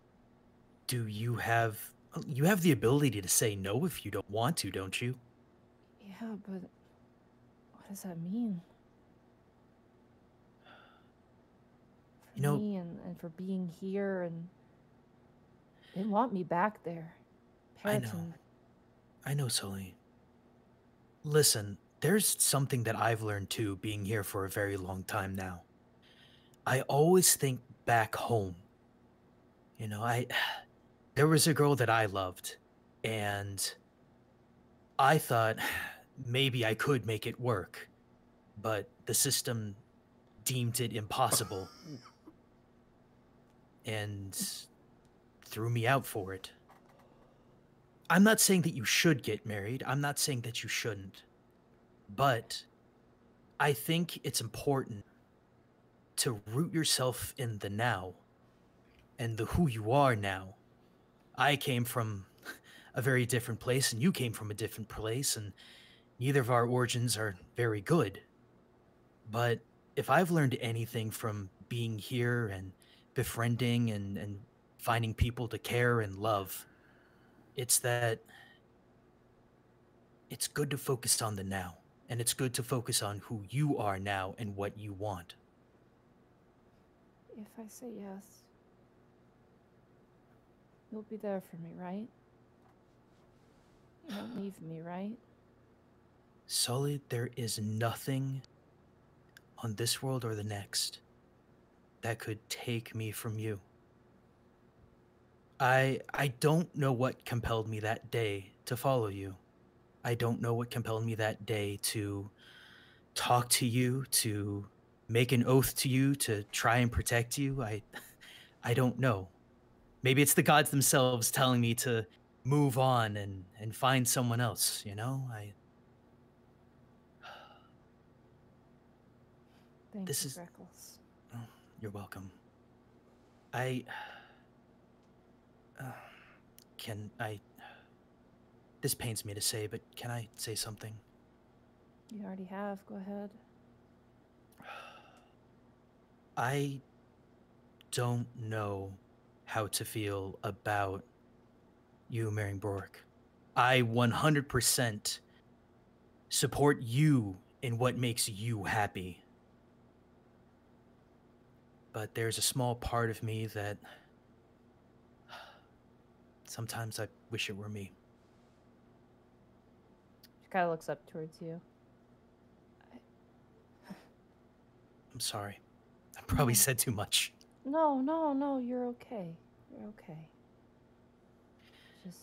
Do you have the ability to say no if you don't want to, don't you? Yeah, but what does that mean? For You know- me and for being here, and they want me back there. I know. Periton. I know, Sully. Listen, there's something that I've learned too, being here for a very long time now. I always think back home. You know, there was a girl that I loved, and I thought maybe I could make it work, but the system deemed it impossible and threw me out for it. I'm not saying that you should get married. I'm not saying that you shouldn't. But I think it's important to root yourself in the now and the who you are now. I came from a very different place and you came from a different place, and neither of our origins are very good. But if I've learned anything from being here and befriending and finding people to care and love, it's that it's good to focus on the now, and it's good to focus on who you are now and what you want. If I say yes, you'll be there for me, right? You won't leave me, right? Sully, there is nothing on this world or the next that could take me from you. I don't know what compelled me that day to follow you. I don't know what compelled me that day to talk to you, to make an oath to you, to try and protect you. I don't know. Maybe it's the gods themselves telling me to move on and find someone else, you know? Thank This you, is- Freckles. Oh, you're welcome. Can I... This pains me to say, but can I say something? You already have. Go ahead. I don't know how to feel about you marrying Brork. I 100% support you in what makes you happy. But there's a small part of me that sometimes I wish it were me. She kind of looks up towards you. I'm sorry. I probably said too much. No, no, no, you're okay. You're okay. Just,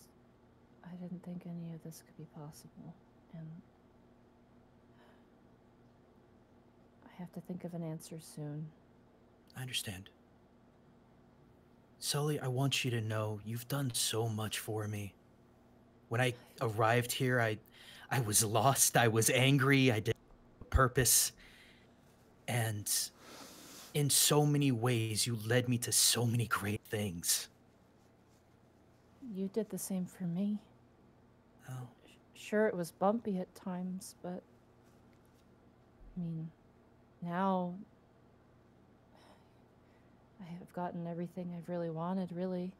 I didn't think any of this could be possible. And I have to think of an answer soon. I understand. Sully, I want you to know you've done so much for me. When I arrived here, I was lost, I was angry, I didn't have a purpose. And in so many ways, you led me to so many great things. You did the same for me. Oh, Sure, it was bumpy at times, but I mean, now I have gotten everything I've really wanted, really.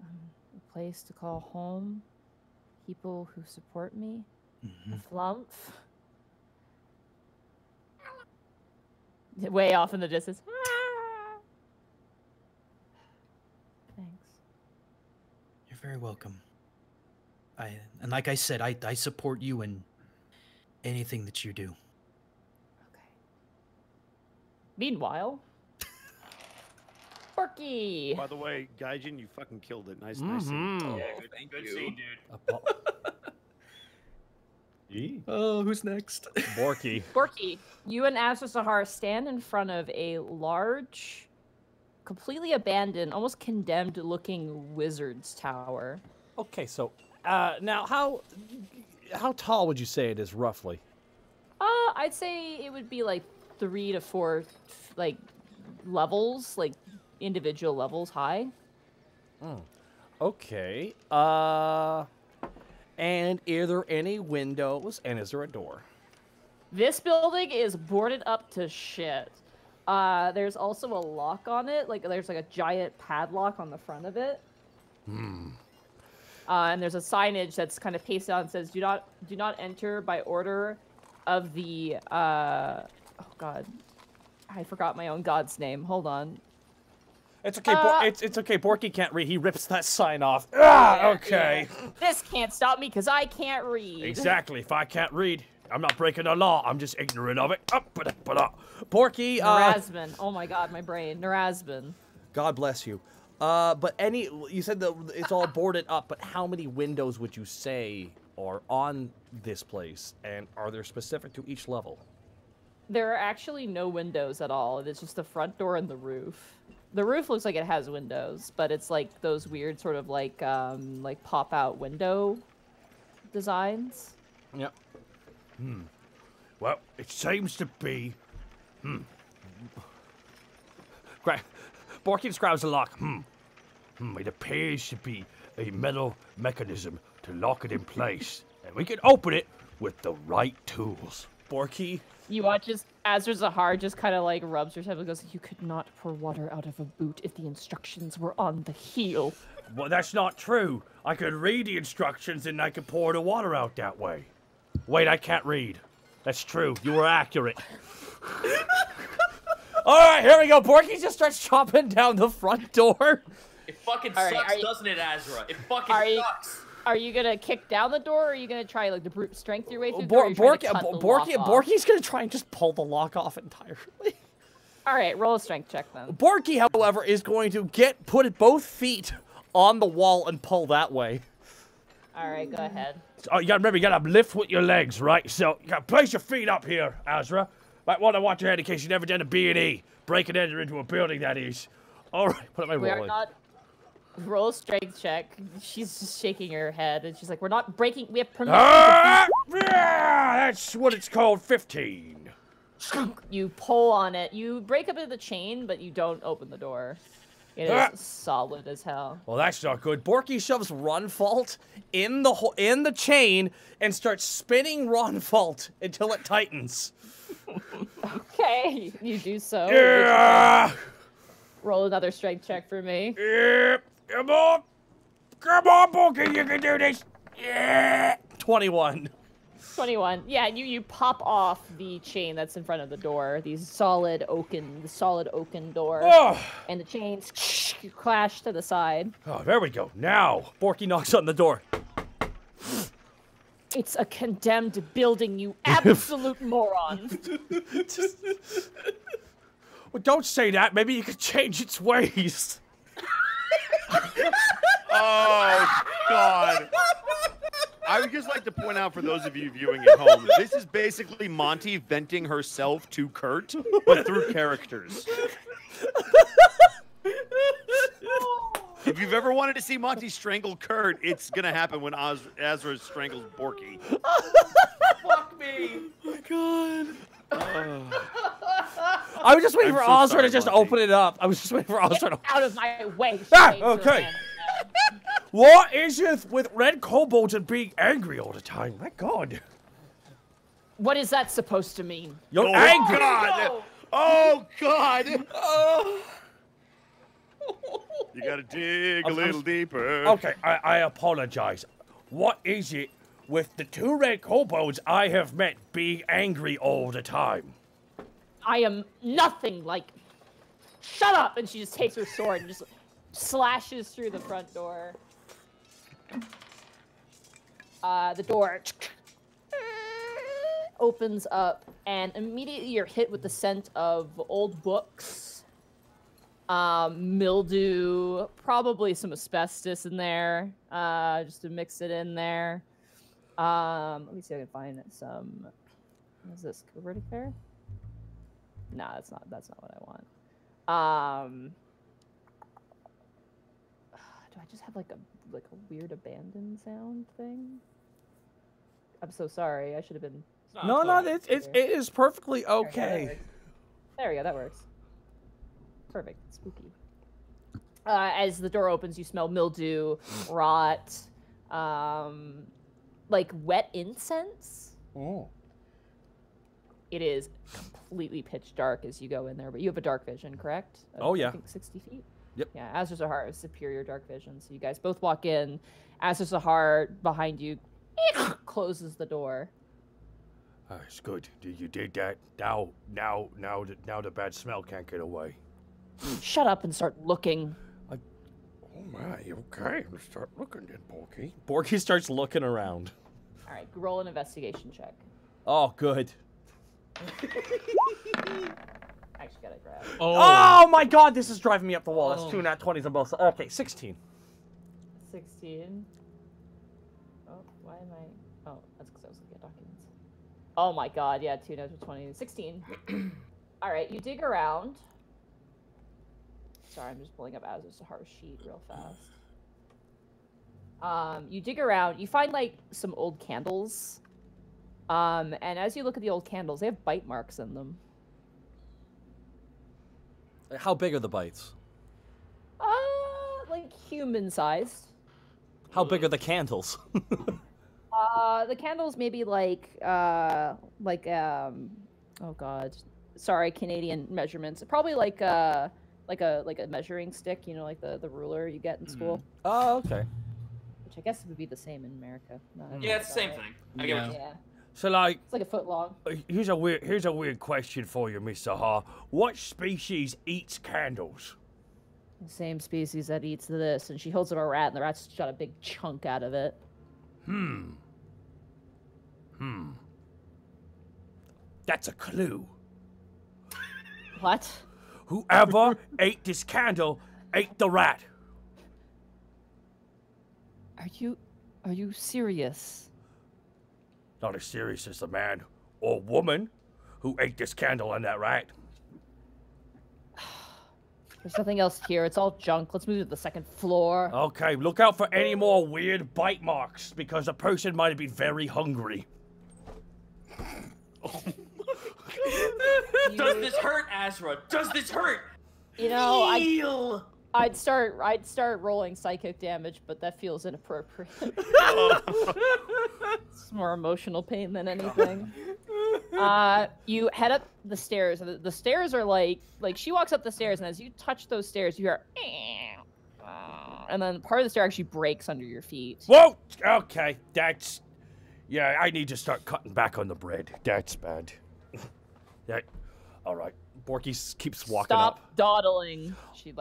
A place to call home, people who support me, mhm. a flump. Way off in the distance. Thanks. You're very welcome. And like I said, I support you in anything that you do. Meanwhile, Porky. By the way, Gaijin, you fucking killed it. Nice, nice. Scene. Mhm. Yeah, good scene, dude. Oh, who's next? Borky. Borky, you and Azra Zahar stand in front of a large, completely abandoned, almost condemned-looking wizard's tower. Okay, so now how tall would you say it is roughly? I'd say it would be like 3 to 4 like levels, like individual levels high. Okay. And are there any windows? And is there a door? This building is boarded up to shit. There's also a lock on it. Like there's like a giant padlock on the front of it. And there's a signage that's kind of pasted on and says, "Do not enter by order of the oh god, I forgot my own god's name. Hold on." It's okay. It's okay. Borky can't read. He rips that sign off. Ah, okay. Yeah. This can't stop me because I can't read. Exactly. If I can't read, I'm not breaking the law. I'm just ignorant of it. Porky. Nerazbin. Oh my god, my brain. Nerazbin. God bless you. But you said that it's all boarded up, but how many windows would you say are on this place? And are there specific to each level? There are actually no windows at all. It's just the front door and the roof. The roof looks like it has windows, but it's like those weird sort of like pop-out window designs. Yep. Well, it seems to be. Borky describes the lock. It appears to be a metal mechanism to lock it in place, and we can open it with the right tools. Borky. You watch as Azra Zahar just kind of like rubs her head and goes, "You could not pour water out of a boot if the instructions were on the heel." Well, that's not true. I could read the instructions and I could pour the water out that way. Wait, I can't read. That's true. You were accurate. All right, here we go. Borky just starts chopping down the front door. It fucking All right, sucks, doesn't it, Azra? It fucking sucks. Are you gonna kick down the door, or are you gonna try like to brute strength your way through the door? Borky's gonna try and just pull the lock off entirely. All right, roll a strength check then. Borky, however, is going to put both feet on the wall and pull that way. All right, go ahead. Oh, you gotta remember, you gotta lift with your legs, right? So you gotta place your feet up here, Azra. Might want to watch your head in case you've never done a B&E. Break and enter into a building, that is. All right, what am I rolling? We are not. Roll a strength check. She's just shaking her head, and she's like, "We're not breaking. We have permission." Yeah, that's what it's called. 15. You pull on it. You break up into the chain, but you don't open the door. It is solid as hell. Well, that's not good. Borky shoves Runfault in the chain and starts spinning Runfault until it tightens. Okay, you do so. Yeah. Roll another strength check for me. Yeah. Come on, Borky, you can do this. Yeah. 21. 21. Yeah, you pop off the chain that's in front of the door. The solid oaken door. Oh. And the chains clash to the side. Oh, there we go. Now, Borky knocks on the door. It's a condemned building, you absolute moron. Well, don't say that. Maybe you could change its ways. Oh, God. I would just like to point out for those of you viewing at home, this is basically Monty venting herself to Kurt, but through characters. If you've ever wanted to see Monty strangle Kurt, it's going to happen when Azra strangles Borky. Fuck me. Oh, my God. I was just waiting for Azra to just open it up. I was just waiting for Azra to... Out of my way. Okay. What is it with red kobolds and being angry all the time? My God. What is that supposed to mean? You're angry. God. Oh, God. Oh. You got to dig a little deeper. Okay, I apologize. What is it with the 2 red kobolds I have met being angry all the time? I am nothing like... Shut up! And she just takes her sword and just slashes through the front door. The door opens up, and immediately you're hit with the scent of old books, mildew, probably some asbestos in there, just to mix it in there. Let me see if I can find some. What is this? Covertic fair? Nah, that's not what I want. Do I just have like a weird abandoned sound thing? I'm so sorry. I should have been. No, it is perfectly okay. There we go. That works. Perfect. Spooky. As the door opens, you smell mildew, rot, like wet incense. Oh. It is completely pitch dark as you go in there, but you have a dark vision, correct? Oh, yeah. I think 60 feet. Yep. Yeah, Azur Zahar has superior dark vision, so you guys both walk in. Azur Zahar behind you closes the door. It's good. You did that. Now the bad smell can't get away. Shut up and start looking. Oh my, okay. Let's start looking then, Borky. Borky starts looking around. All right, roll an investigation check. Oh, good. Actually, gotta grab. Oh my God! This is driving me up the wall. That's 2 nat 20s on both sides. Okay, 16. 16. Oh, why am I? Oh, that's because I was looking at documents. Oh my God! Yeah, 2 natural 20. 16. All right, you dig around. Sorry, I'm just pulling up Azur Zahar's sheet real fast. You dig around. You find like some old candles. And as you look at the old candles, they have bite marks in them. How big are the bites? Like human-sized. How big are the candles? The candles maybe like oh God, sorry, Canadian measurements. Probably like a measuring stick, you know, like the ruler you get in school. Oh, okay. Which I guess would be the same in America. Yeah, it's the same thing. I get what you're Yeah. So, like, It's like a foot long. here's a weird question for you, Mr. Ha. What species eats candles? The same species that eats this, and she holds up a rat, and the rat's got a big chunk out of it. That's a clue. What? Whoever ate this candle ate the rat. Are you serious? Not as serious as the man or woman who ate this candle and that rat. There's nothing else here. It's all junk. Let's move to the second floor. Okay, look out for any more weird bite marks because the person might have been very hungry. Does this hurt, Azra? Does this hurt? You know, Heal! I'd start rolling psychic damage, but that feels inappropriate. It's more emotional pain than anything. You head up the stairs. The stairs are like she walks up the stairs, and as you touch those stairs, you hear, and then part of the stair actually breaks under your feet. Whoa! Okay, that's... Yeah, I need to start cutting back on the bread. That's bad. All right. Borky keeps walking Stop up. dawdling. She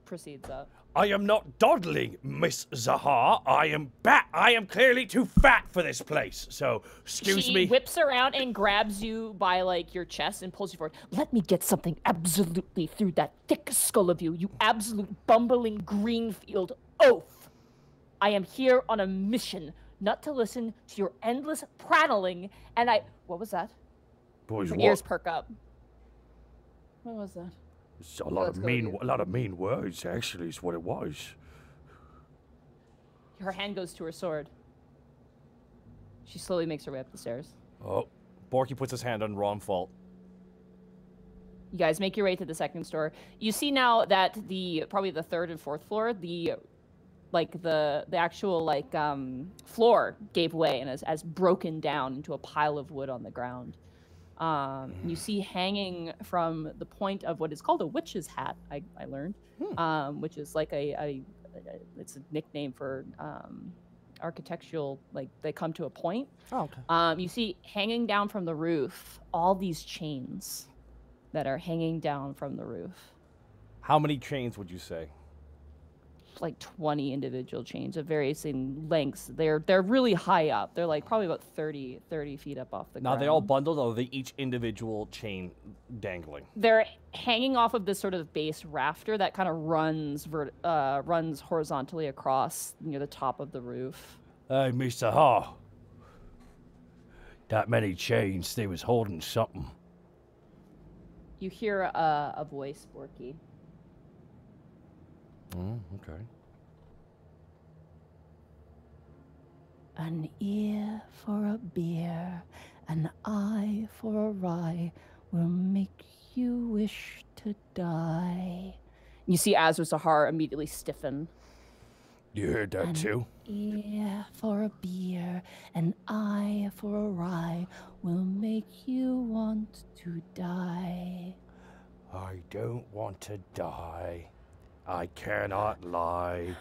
proceeds up. I am not dawdling, Miss Zahar. I am clearly too fat for this place. So, excuse me. She whips around and grabs you by your chest and pulls you forward. Let me get something absolutely through that thick skull of you, you absolute bumbling greenfield oaf. I am here on a mission, not to listen to your endless prattling. And what was that? Boys, Her what? ears perk up. What was that? It's a lot of mean words. Actually, is what it was. Her hand goes to her sword. She slowly makes her way up the stairs. Oh, Borky puts his hand on Ron Fault. You guys make your way to the second store. You see now that probably the third and fourth floor, the actual floor gave way and has broken down into a pile of wood on the ground. You see hanging from the point of what is called a witch's hat, I learned, which is it's a nickname for architectural, they come to a point. Oh, okay. You see hanging down from the roof all these chains that are hanging down from the roof. How many chains would you say? like 20 individual chains of various lengths. They're really high up. They're like probably about 30 feet up off the Now, ground. they all bundled, or are they each individual chain dangling? They're hanging off of this sort of base rafter that kind of runs horizontally across near the top of the roof. Hey, Mr. Ha. That many chains, they was holding something. You hear a voice, Borky. Oh, okay. An ear for a beer, an eye for a rye will make you wish to die. You see Azra Sahar immediately stiffen. You heard that too? Ear for a beer, an eye for a rye will make you want to die. I don't want to die. I cannot lie.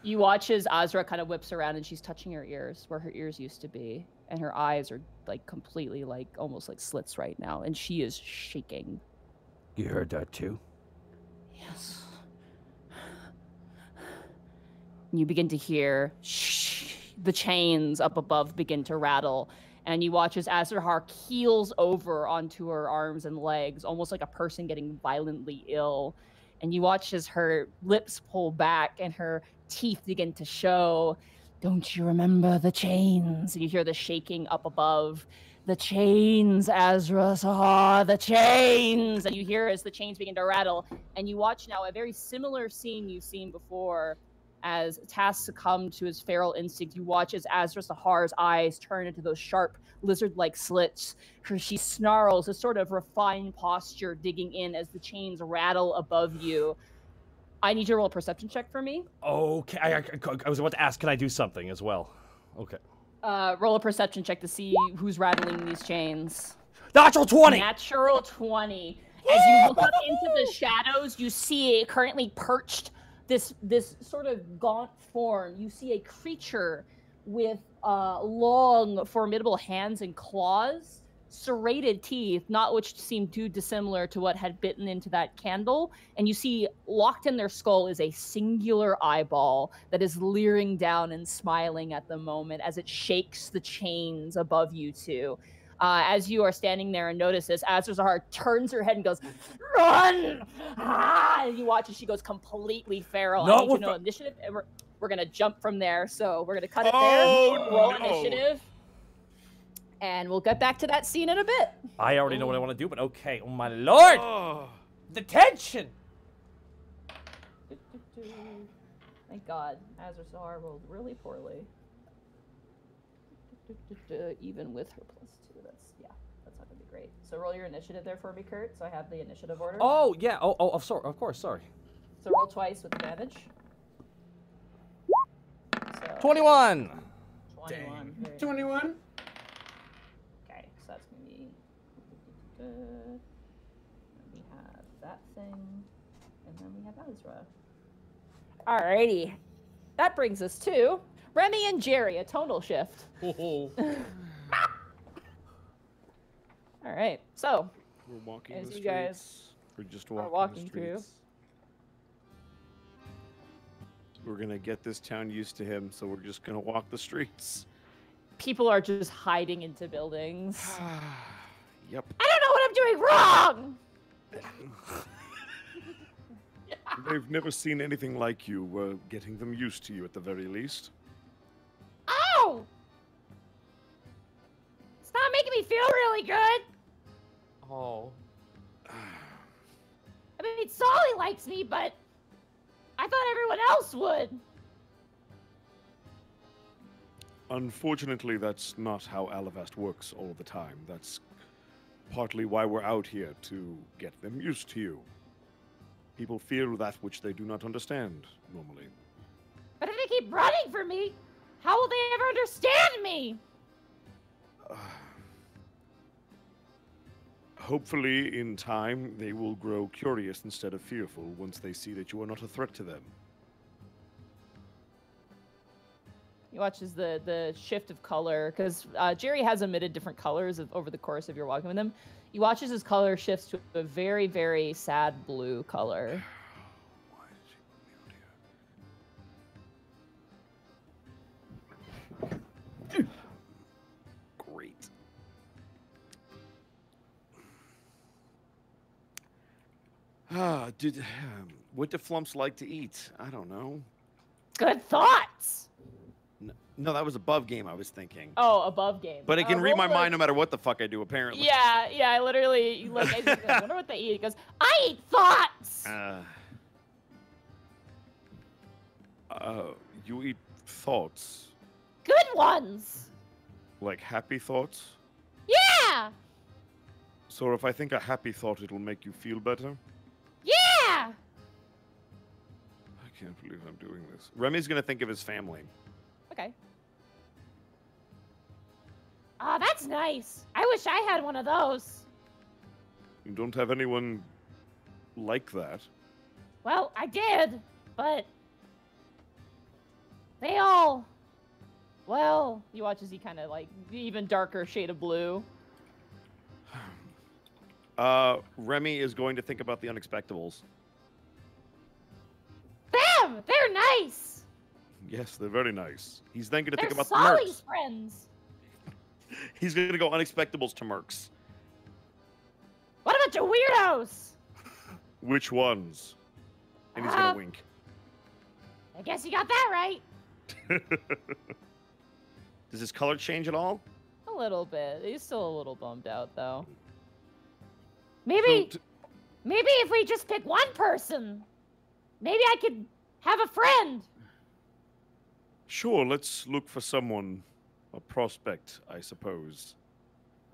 You watch as Azra kind of whips around and she's touching her ears where her ears used to be, and her eyes are like completely like almost like slits right now, and she is shaking. You heard that too? Yes. You begin to hear the chains up above begin to rattle, and you watch as Azrahar keels over onto her arms and legs, almost like a person getting violently ill. And you watch as her lips pull back and her teeth begin to show. Don't you remember the chains? And you hear the shaking up above. The chains, Azra Sahar, the chains! And you hear as the chains begin to rattle. And you watch now a very similar scene you've seen before. As Tass succumbed to his feral instinct, you watch as Azra Sahar's eyes turn into those sharp, lizard-like slits. She snarls, a sort of refined posture digging in as the chains rattle above you. I need you to roll a perception check for me. Okay, I was about to ask, can I do something as well? Okay. Roll a perception check to see who's rattling these chains. Natural 20! Natural 20. As you look up into the shadows, you see currently perched this sort of gaunt form. You see a creature with long, formidable hands and claws, serrated teeth, not which seem too dissimilar to what had bitten into that candle. And you see locked in their skull is a singular eyeball that is leering down and smiling at the moment as it shakes the chains above you two. As you are standing there and notice this, Azra turns her head and goes, "Run!" And you watch as she goes completely feral. I need to know initiative, and we're going to jump from there. So we're going to cut it there. Roll initiative. And we'll get back to that scene in a bit. I already know what I want to do, but okay. Oh, my lord! The tension! Thank God. Azra Sahar rolled really poorly. Even with her +2. That's not gonna be great. So roll your initiative there for me, Kurt. So I have the initiative order. Oh yeah. Of course. Sorry. So roll twice with advantage. So 21. 21. 21. Okay, so that's gonna be. We have that thing, and then we have Azra. Alrighty, that brings us to Remy and Jerry, a tonal shift. All right, so we're walking as the you streets. guys We're just are walking, walking the through. streets. We're gonna get this town used to him, so we're just gonna walk the streets. People are just hiding into buildings. Yep. I don't know what I'm doing wrong! They've never seen anything like you. We're getting them used to you at the very least. Ow! It's not making me feel really good. Oh. I mean, Solly likes me, but I thought everyone else would. Unfortunately, that's not how Alavast works all the time. That's partly why we're out here, to get them used to you. People fear that which they do not understand, normally. But if they keep running from me, how will they ever understand me? Hopefully, in time, they will grow curious instead of fearful once they see that you are not a threat to them. You watch as the shift of color, because Jerry has emitted different colors over the course of your walking with him. You watch as his color shifts to a very, very sad blue color. What do flumps like to eat? I don't know. Good thoughts. No, that was above game I was thinking. Oh, above game. But it can read my roll mind no matter what the fuck I do, apparently. Yeah, I literally, like, I wonder what they eat. It goes, I eat thoughts! You eat thoughts. Good ones! Like happy thoughts? Yeah! So if I think a happy thought, it'll make you feel better? Yeah! I can't believe I'm doing this. Remy's gonna think of his family. Okay. Oh, that's nice. I wish I had one of those. You don't have anyone like that. Well, I did, but they all, well, you watch as he kind of like even darker shade of blue. Remy is going to think about the Unexpectables. Them! They're nice! Yes, they're very nice. He's then going to They're think about the Solly's Mercs. friends. He's going to go Unexpectables to Mercs. What a bunch of weirdos! Which ones? And he's going to wink. I guess you got that right. Does his color change at all? A little bit. He's still a little bummed out, though. Maybe if we just pick one person, maybe I could have a friend. Sure, let's look for someone, a prospect, I suppose.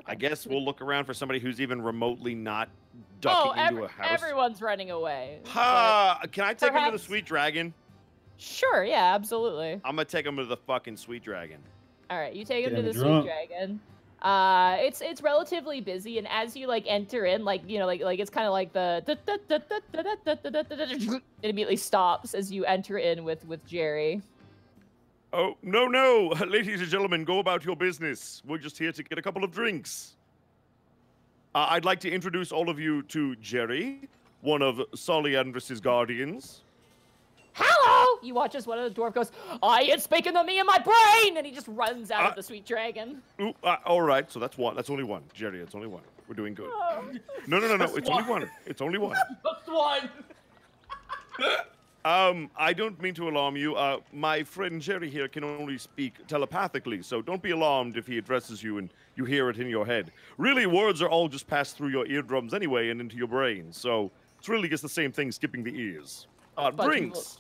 I guess we'll look around for somebody who's even remotely not ducking into a house. Everyone's running away. Ha! Can I take him to the perhaps- Sweet Dragon? Sure, yeah, absolutely. I'm gonna take him to the fucking Sweet Dragon. All right, you take him to Get the him Sweet drunk. Dragon. It's relatively busy, and as you like enter in, like like it's kind of like the it immediately stops as you enter in with Jerry. Oh, no. Ladies and gentlemen, go about your business. We're just here to get a couple of drinks. I'd like to introduce all of you to Jerry, one of Solly Andrus's guardians. Hello! You watch as one of the dwarf goes, I ain't speaking to me in my brain! And he just runs out of the Sweet Dragon. Ooh, all right, so that's one. That's only one. Jerry, it's only one. We're doing good. No. It's only one. It's only one. Just one. I don't mean to alarm you. My friend Jerry here can only speak telepathically, so don't be alarmed if he addresses you and you hear it in your head. Really, words are all just passed through your eardrums anyway and into your brain, so it's really just the same thing, skipping the ears. Drinks.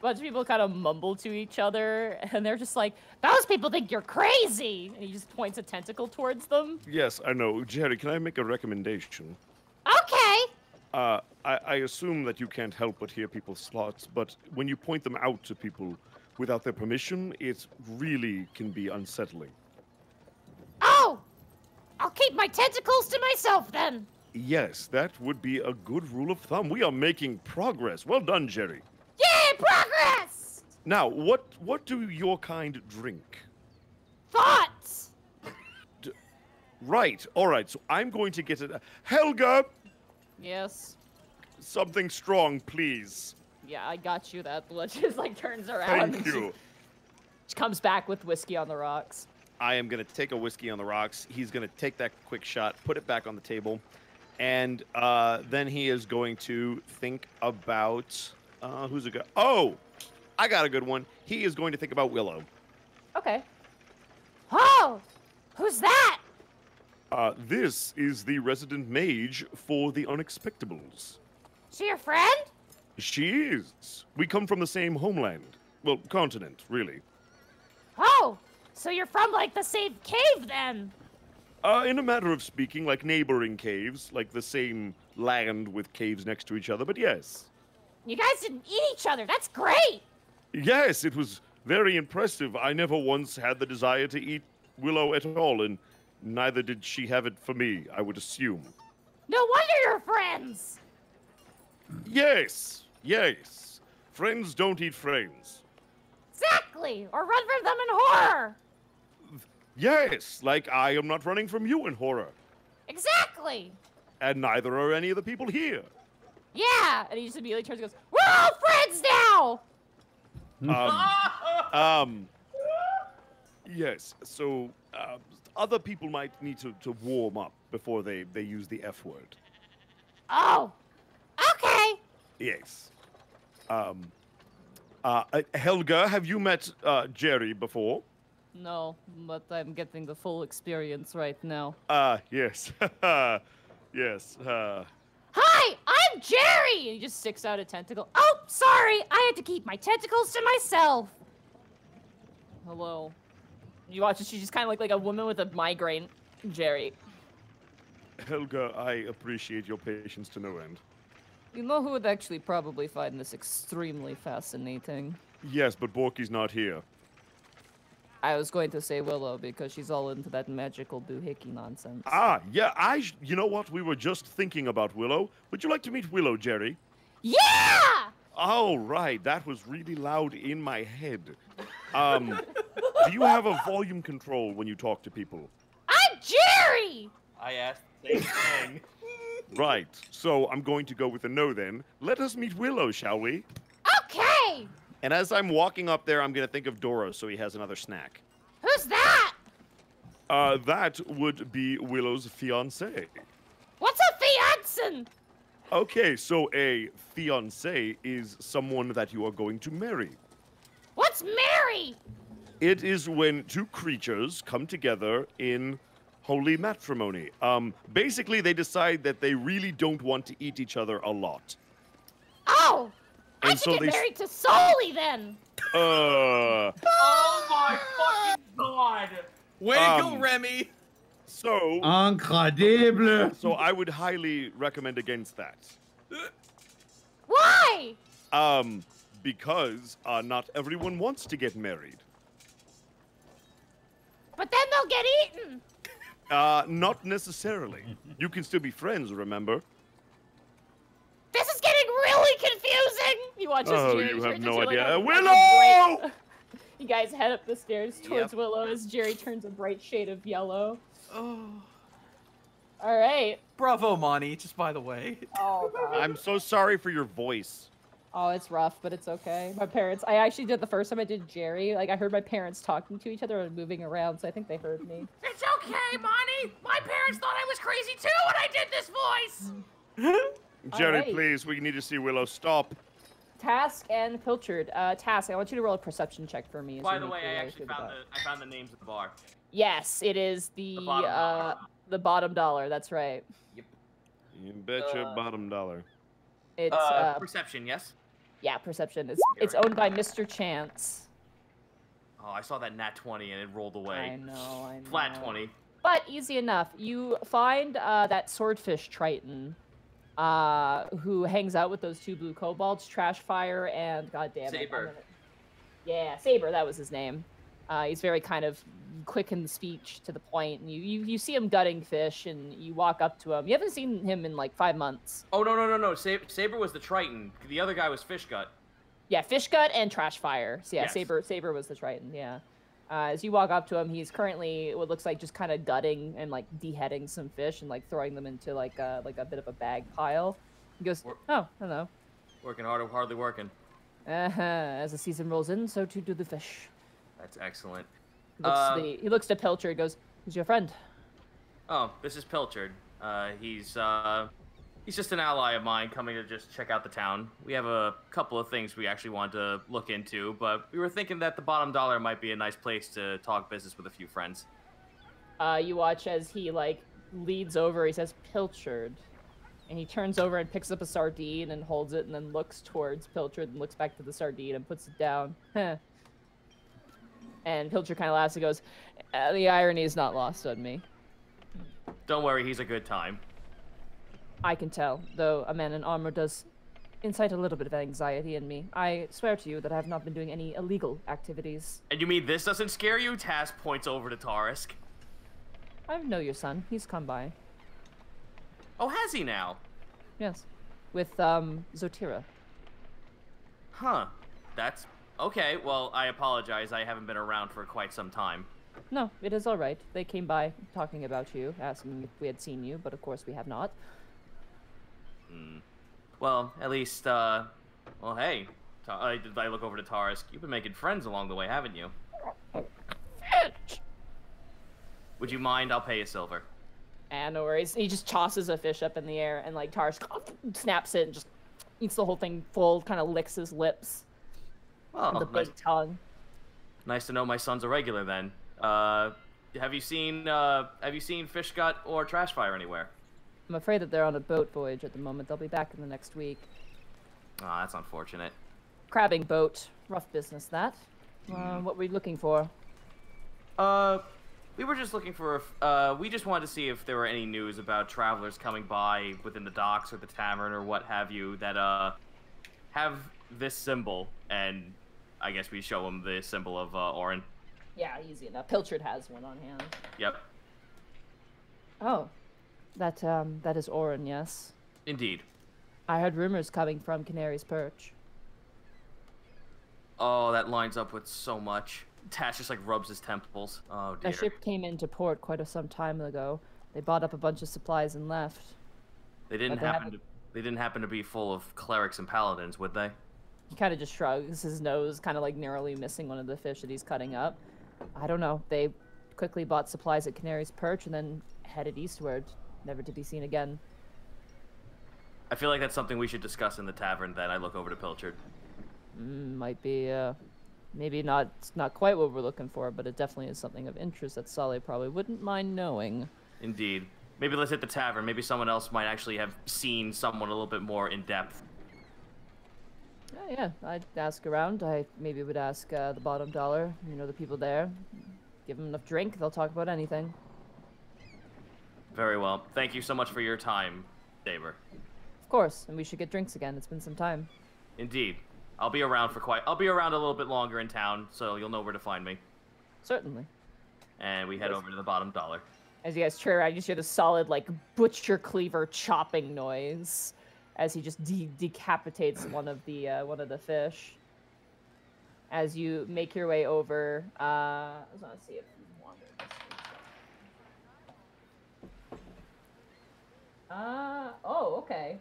Bunch of people kind of mumble to each other, and they're just like, those people think you're crazy! And he just points a tentacle towards them. Yes, I know. Jerry, can I make a recommendation? Okay! I assume that you can't help but hear people's thoughts, but when you point them out to people without their permission, it really can be unsettling. Oh! I'll keep my tentacles to myself then! Yes, that would be a good rule of thumb. We are making progress. Well done, Jerry. Yay, progress! Now, what do your kind drink? Thoughts! Right, all right, so I'm going to get it. Helga! Yes. Something strong, please. Yeah, I got you. That blood just like turns around. Thank and you. She comes back with whiskey on the rocks. I am going to take a whiskey on the rocks. He's going to take that quick shot, put it back on the table, and then he is going to think about who's a good. Oh, I got a good one. He is going to think about Willow. Okay. Oh! Who's that? This is the resident mage for the Unexpectables. She your friend? She is. We come from the same homeland. Well, continent, really. Oh! So you're from like the same cave then? In a matter of speaking, like neighboring caves, like the same land with caves next to each other, but yes. You guys didn't eat each other. That's great! Yes, it was very impressive. I never once had the desire to eat Willow at all, and neither did she have it for me, I would assume. No wonder you're friends! Yes, yes. Friends don't eat friends. Exactly! Or run from them in horror! Yes, like I am not running from you in horror. Exactly! And neither are any of the people here. Yeah! And he just immediately turns and goes, we're all friends now! Yes, so other people might need to warm up before they use the F word. Oh! Okay! Yes. Helga, have you met Jerry before? No, but I'm getting the full experience right now. Yes. Yes. Hi, I'm Jerry! And he just sticks out a tentacle. Oh, sorry, I had to keep my tentacles to myself. Hello. You watch it, she's just kind of like a woman with a migraine. Jerry. Helga, I appreciate your patience to no end. You know who would actually probably find this extremely fascinating? Yes, but Borky's not here. I was going to say Willow because she's all into that magical doohickey nonsense. Yeah, you know what? We were just thinking about Willow. Would you like to meet Willow, Jerry? Yeah! Oh, right. That was really loud in my head. Do you have a volume control when you talk to people? I'm Jerry! I asked the same thing. Right. So I'm going to go with a no then. Let us meet Willow, shall we? Okay! And as I'm walking up there, I'm going to think of Doro so he has another snack. Who's that? That would be Willow's fiancé. What's a fiancé? Okay, so a fiancé is someone that you are going to marry. What's marry? It is when two creatures come together in holy matrimony. Basically, they decide that they really don't want to eat each other a lot. Oh! I And should so get they married to Soli then! Oh my fucking god! Way to go, Remy! So... Incredible! So I would highly recommend against that. Why? Because not everyone wants to get married. But then they'll get eaten! Not necessarily. You can still be friends, remember? This is getting really confusing! You watch this Oh, Jerry you have turns no into, like, idea. a Willow! bright- You guys head up the stairs towards Willow as Jerry turns a bright shade of yellow. Oh. Alright. Bravo, Monty, just by the way. Oh, God. I'm so sorry for your voice. Oh, it's rough, but it's okay. My parents, I actually did the first time I did Jerry. Like, I heard my parents talking to each other and moving around, so I think they heard me. It's okay, Monty. My parents thought I was crazy too when I did this voice. Jerry, Alright. please, we need to see Willow. Stop. Task and Pilchard. Task, I want you to roll a perception check for me. as By you the make way, your I way actually through found the names of the bar. Yes, it is the bottom dollar. the bottom dollar. That's right. You betcha bottom dollar. It's Perception, yes. yeah, perception. It's owned by Mr. Chance. Oh, I saw that nat 20 and it rolled away. I know. Flat 20. But easy enough. You find that swordfish Triton, who hangs out with those two blue kobolds, Trashfire and goddamn Saber. Yeah, Saber. That was his name. He's very kind of quick in speech, to the point. And you see him gutting fish, and you walk up to him. You haven't seen him in like 5 months. Oh no! Saber was the Triton. The other guy was Fishgut. Yeah, Fishgut and Trashfire. So yeah, Yes. Saber was the Triton. Yeah. As you walk up to him, he's currently what looks like just kind of gutting and like deheading some fish and like throwing them into like a bit of a bag pile. He goes, "Oh, hello." Working hard, hardly working. As the season rolls in, so too do the fish. That's excellent. He looks to Pilcher and goes, "Who's your friend?" Oh, this is Pilchard. He's just an ally of mine coming to just check out the town. We have a couple of things we actually wanted to look into, but we were thinking that the bottom dollar might be a nice place to talk business with a few friends. You watch as he like leads over. He says, "Pilchard," and he turns over and picks up a sardine and holds it, and then looks towards Pilchard and looks back to the sardine and puts it down. And Pilchard kind of laughs and goes, "The irony is not lost on me. Don't worry, he's a good time." I can tell, though a man in armor does incite a little bit of anxiety in me. I swear to you that I have not been doing any illegal activities." And you mean this doesn't scare you? Task points over to Tarisk. I know your son. He's come by. Oh, has he now? Yes. With, Zotira. Huh. That's... Okay, well, I apologize. I haven't been around for quite some time. No, it is all right. They came by talking about you, asking if we had seen you, but of course we have not. Well, at least, well, hey. I look over to Tarisk. You've been making friends along the way, haven't you? Would you mind? I'll pay you silver. No worries. He just tosses a fish up in the air, and like Tarisk snaps it and just eats the whole thing full, kind of licks his lips. Oh, The big tongue. Nice to know my son's a regular then. Have you seen Fish Gut or Trash Fire anywhere? I'm afraid that they're on a boat voyage at the moment. They'll be back in the next week. Oh, that's unfortunate. Crabbing boat. Rough business, that. What were you looking for? We were just looking for, we just wanted to see if there were any news about travelers coming by within the docks or the tavern or what have you that, have this symbol, and I guess we show them the symbol of, Orin. Yeah, easy enough. Pilchard has one on hand. Yep. Oh. That is Orin, yes? Indeed. I heard rumors coming from Canary's Perch. Oh, that lines up with so much. Tash just, like, rubs his temples. Oh, dear. A ship came into port quite some time ago. They bought up a bunch of supplies and left. They didn't happen to be full of clerics and paladins, would they? He kind of just shrugs, his nose kind of like narrowly missing one of the fish that he's cutting up. I don't know. They quickly bought supplies at Canary's Perch and then headed eastward, never to be seen again. I feel like that's something we should discuss in the tavern. Then I look over to Pilchard. Might be, maybe not quite what we're looking for, but it definitely is something of interest that Sully probably wouldn't mind knowing. Indeed. Maybe let's hit the tavern. Maybe someone else might actually have seen someone a little bit more in depth. Yeah, I'd ask around. I maybe would ask the bottom dollar, the people there. Give them enough drink, they'll talk about anything. Very well. Thank you so much for your time, Saber. Of course, and we should get drinks again. It's been some time. Indeed. I'll be around a little bit longer in town, so you'll know where to find me. Certainly. And we head over to the bottom dollar. As you guys cheer, I just hear the solid, like, butcher cleaver chopping noise as he just decapitates one of the fish. As you make your way over, I just want to see if you wandered this way. Oh, okay.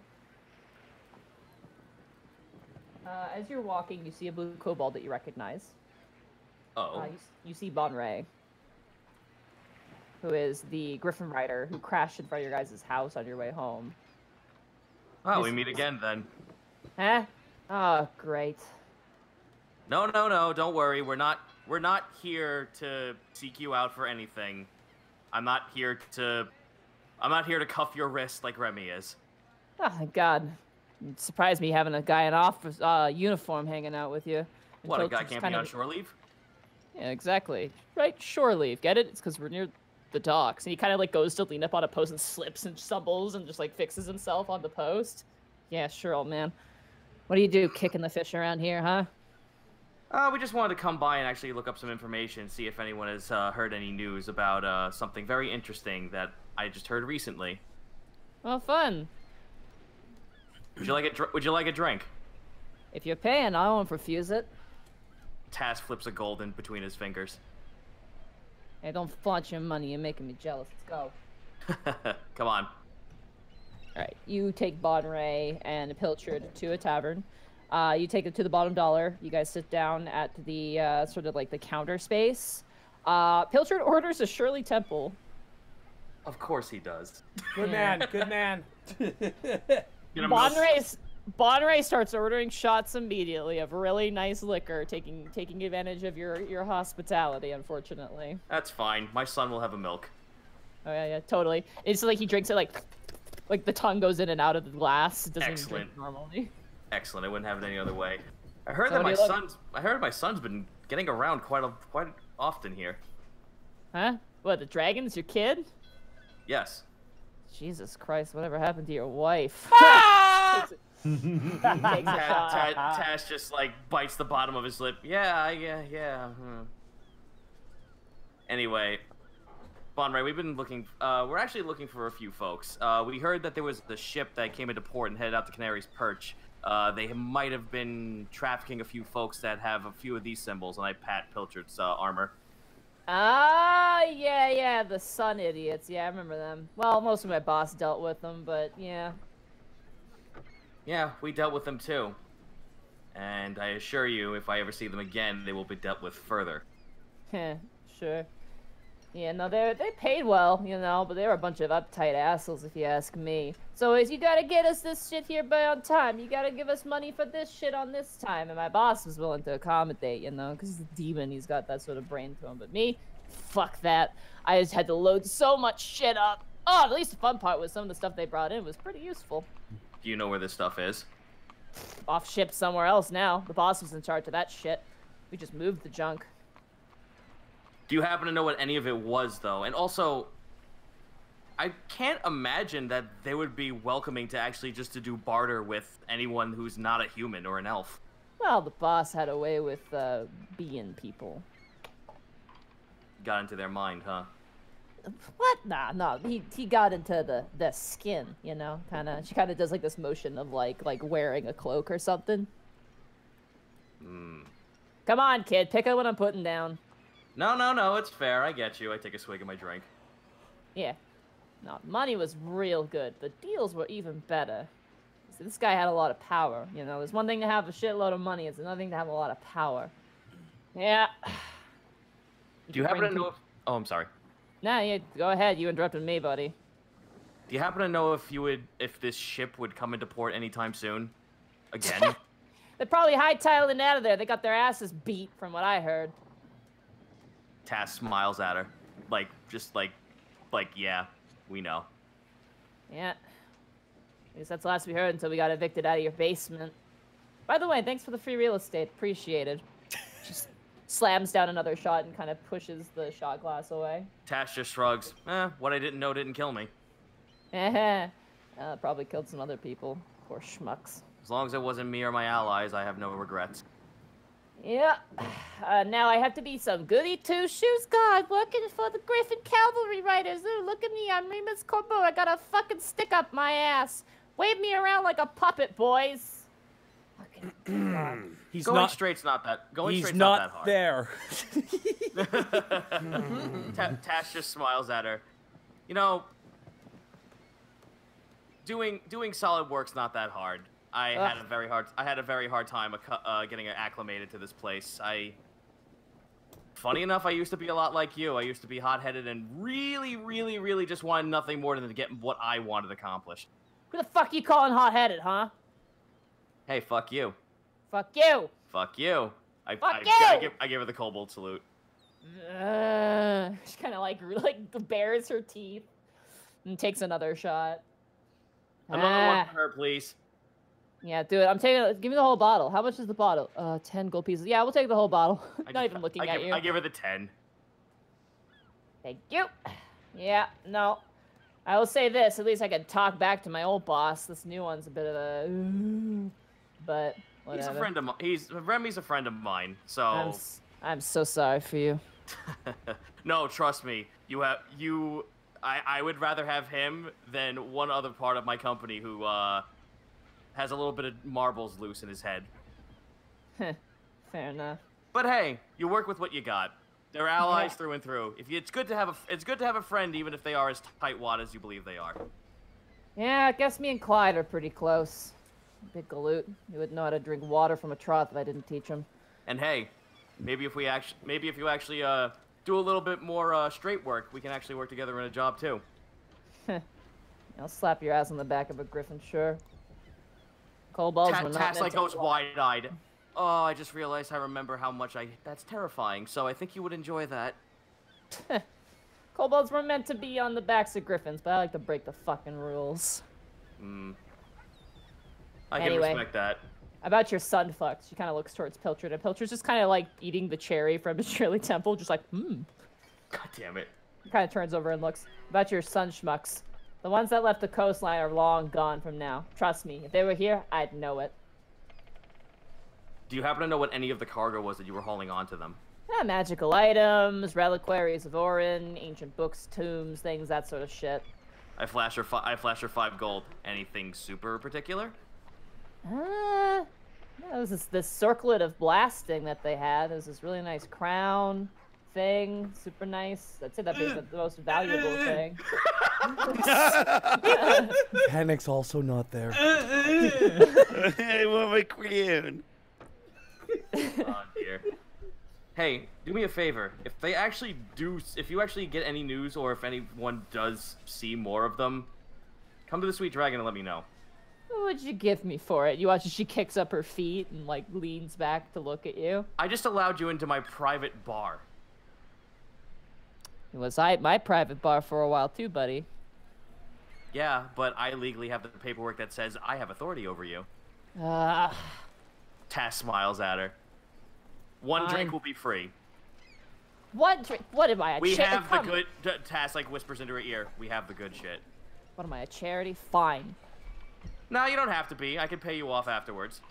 As you're walking, you see a blue kobold that you recognize. Oh. You see Bonray, who is the Griffin Rider who crashed in front of your guys' house on your way home. Oh, we meet again then. Huh? Oh, great. No, don't worry. We're not here to seek you out for anything. I'm not here to cuff your wrist like Remy is. Oh, my God. It surprised me having a guy in office uniform hanging out with you. What, a guy can't be on shore leave? Yeah, exactly. Right, shore leave. Get it? It's because we're near the docks. And he kind of like goes to lean up on a post and slips and stumbles and just like fixes himself on the post. Yeah, sure, old man. What do you do, kicking the fish around here, huh? We just wanted to come by and actually look up some information, see if anyone has heard any news about something very interesting that I just heard recently. Well, fun. Would you like a drink? If you're paying, I won't refuse it. Taz flips a golden between his fingers. Hey, don't flaunt your money. You're making me jealous. Let's go. Come on. All right, you take Bonray and Pilchard to a tavern. You take it to the bottom dollar. You guys sit down at the sort of like the counter space. Pilchard orders a Shirley Temple. Of course he does. Good man, good man. Bonray starts ordering shots immediately of really nice liquor, taking advantage of your hospitality. Unfortunately, that's fine. My son will have a milk. Oh yeah, totally. It's like he drinks it like the tongue goes in and out of the glass. It doesn't drink normally. Excellent. I wouldn't have it any other way. I heard that my son's been getting around quite often here. Huh? What, the dragon's your kid? Yes. Jesus Christ! Whatever happened to your wife? Tash just like bites the bottom of his lip. Yeah. Anyway, Bonray, we've been looking. We're actually looking for a few folks. We heard that there was the ship that came into port and headed out to Canary's Perch. They might have been trafficking a few folks that have a few of these symbols, and I pat Pilchard's armor. Yeah, the sun idiots. Yeah, I remember them. Well, most of my boss dealt with them, but yeah. Yeah, we dealt with them too. And I assure you, if I ever see them again, they will be dealt with further. Heh, sure. Yeah, no, they paid well, you know, but they were a bunch of uptight assholes, if you ask me. So you gotta get us this shit here by on time. You gotta give us money for this shit on this time. And my boss was willing to accommodate, you know, because he's a demon. He's got that sort of brain to him. But me, fuck that. I just had to load so much shit up. Oh, at least the fun part was some of the stuff they brought in was pretty useful. Do you know where this stuff is? Off ship somewhere else now. The boss was in charge of that shit. We just moved the junk. Do you happen to know what any of it was, though? And also, I can't imagine that they would be welcoming to actually just to do barter with anyone who's not a human or an elf. Well, the boss had a way with being people. Got into their mind, huh? What? Nah, no. He got into the skin, you know? She kind of does like this motion of like wearing a cloak or something. Hmm. Come on, kid. Pick up what I'm putting down. No, it's fair. I get you. I take a swig of my drink. Yeah. No, money was real good. The deals were even better. See, this guy had a lot of power, you know? There's one thing to have a shitload of money. It's another thing to have a lot of power. Yeah. Do you happen to know if... Oh, I'm sorry. Nah, yeah, go ahead. You interrupted me, buddy. Do you happen to know if this ship would come into port anytime soon? Again? They're probably hightailing out of there. They got their asses beat, from what I heard. Tass smiles at her. Just like, yeah, we know. Yeah. I guess that's the last we heard until we got evicted out of your basement. By the way, thanks for the free real estate. Appreciated. Just slams down another shot and kind of pushes the shot glass away. Tash just shrugs. What I didn't know didn't kill me. Probably killed some other people. Poor schmucks. As long as it wasn't me or my allies, I have no regrets. Yeah. Now I have to be some goody two-shoes guard working for the Griffin Cavalry Riders. Ooh, look at me. I'm Remus Corpo. I got a fucking stick up my ass. Wave me around like a puppet, boys. Fucking He's going not straight's not that. Going He's straight's not that hard. there. Tash just smiles at her. You know, doing solid work's not that hard. I had a very hard time getting acclimated to this place. Funny enough, I used to be a lot like you. I used to be hot-headed and really, really, really just wanted nothing more than to get what I wanted accomplished. Who the fuck you calling hot-headed, huh? Hey, fuck you. Fuck you. Fuck you. Fuck you. I give her the kobold salute. She kind of like bares her teeth and takes another shot. Another one for her, please. Yeah, do it. I'm taking. Give me the whole bottle. How much is the bottle? 10 gold pieces. Yeah, we'll take the whole bottle. Not even looking at you. I give her the 10. Thank you. Yeah, no. I will say this. At least I can talk back to my old boss. This new one's a bit of a. But whatever. He's a friend of mine. Remy's a friend of mine. So. I'm so sorry for you. No, trust me. I would rather have him than one other part of my company who has a little bit of marbles loose in his head. Fair enough. But hey, you work with what you got. They're allies through and through. It's good to have a friend, even if they are as tightwad as you believe they are. Yeah, I guess me and Clyde are pretty close. Big galoot. He wouldn't know how to drink water from a trough if I didn't teach him. And hey, maybe if you actually do a little bit more straight work, we can actually work together in a job too. I'll slap your ass on the back of a griffin, sure. Kobolds were not Tass meant to- goes wide-eyed. Oh, I just realized I remember how much that's terrifying, so I think you would enjoy that. Kobolds were meant to be on the backs of griffins, but I like to break the fucking rules. I can respect that. About your son fucks, she kind of looks towards Pilchard, and Pilchard's just kind of like eating the cherry from his Shirley Temple, just like, God damn it. He kind of turns over and looks. About your son schmucks. The ones that left the coastline are long gone from now. Trust me, if they were here, I'd know it. Do you happen to know what any of the cargo was that you were hauling onto them? Magical items, reliquaries of Orin, ancient books, tombs, things, that sort of shit. I flash her 5 gold. Anything super particular? Yeah, it was this circlet of blasting that they had. It was this really nice crown thing, super nice. I'd say that'd be the most valuable thing. Panic's also not there. I want my crown. Oh dear. Hey, do me a favor. If they actually if you actually get any news, or if anyone does see more of them, come to the Sweet Dragon and let me know. What would you give me for it? You watch as she kicks up her feet and like leans back to look at you. I just allowed you into my private bar. It was my private bar for a while too, buddy. Yeah, but I legally have the paperwork that says I have authority over you. Tass smiles at her. One drink will be free. One drink? What am I, a We charity? have the good... Tass, like, whispers into her ear. We have the good shit. What am I, a charity? Fine. No, you don't have to be. I can pay you off afterwards.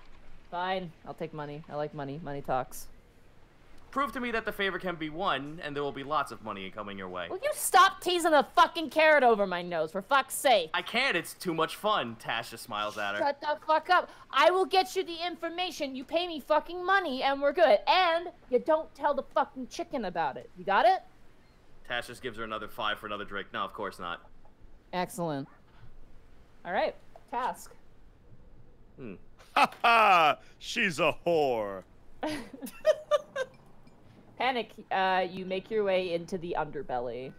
Fine. I'll take money. I like money. Money talks. Prove to me that the favor can be won, and there will be lots of money coming your way. Will you stop teasing the fucking carrot over my nose, for fuck's sake? I can't. It's too much fun. Tash just smiles at her. Shut the fuck up. I will get you the information. You pay me fucking money, and we're good. And you don't tell the fucking chicken about it. You got it? Tash just gives her another 5 for another drink. No, of course not. Excellent. All right. Task. Ha ha! She's a whore. Panic, you make your way into the underbelly.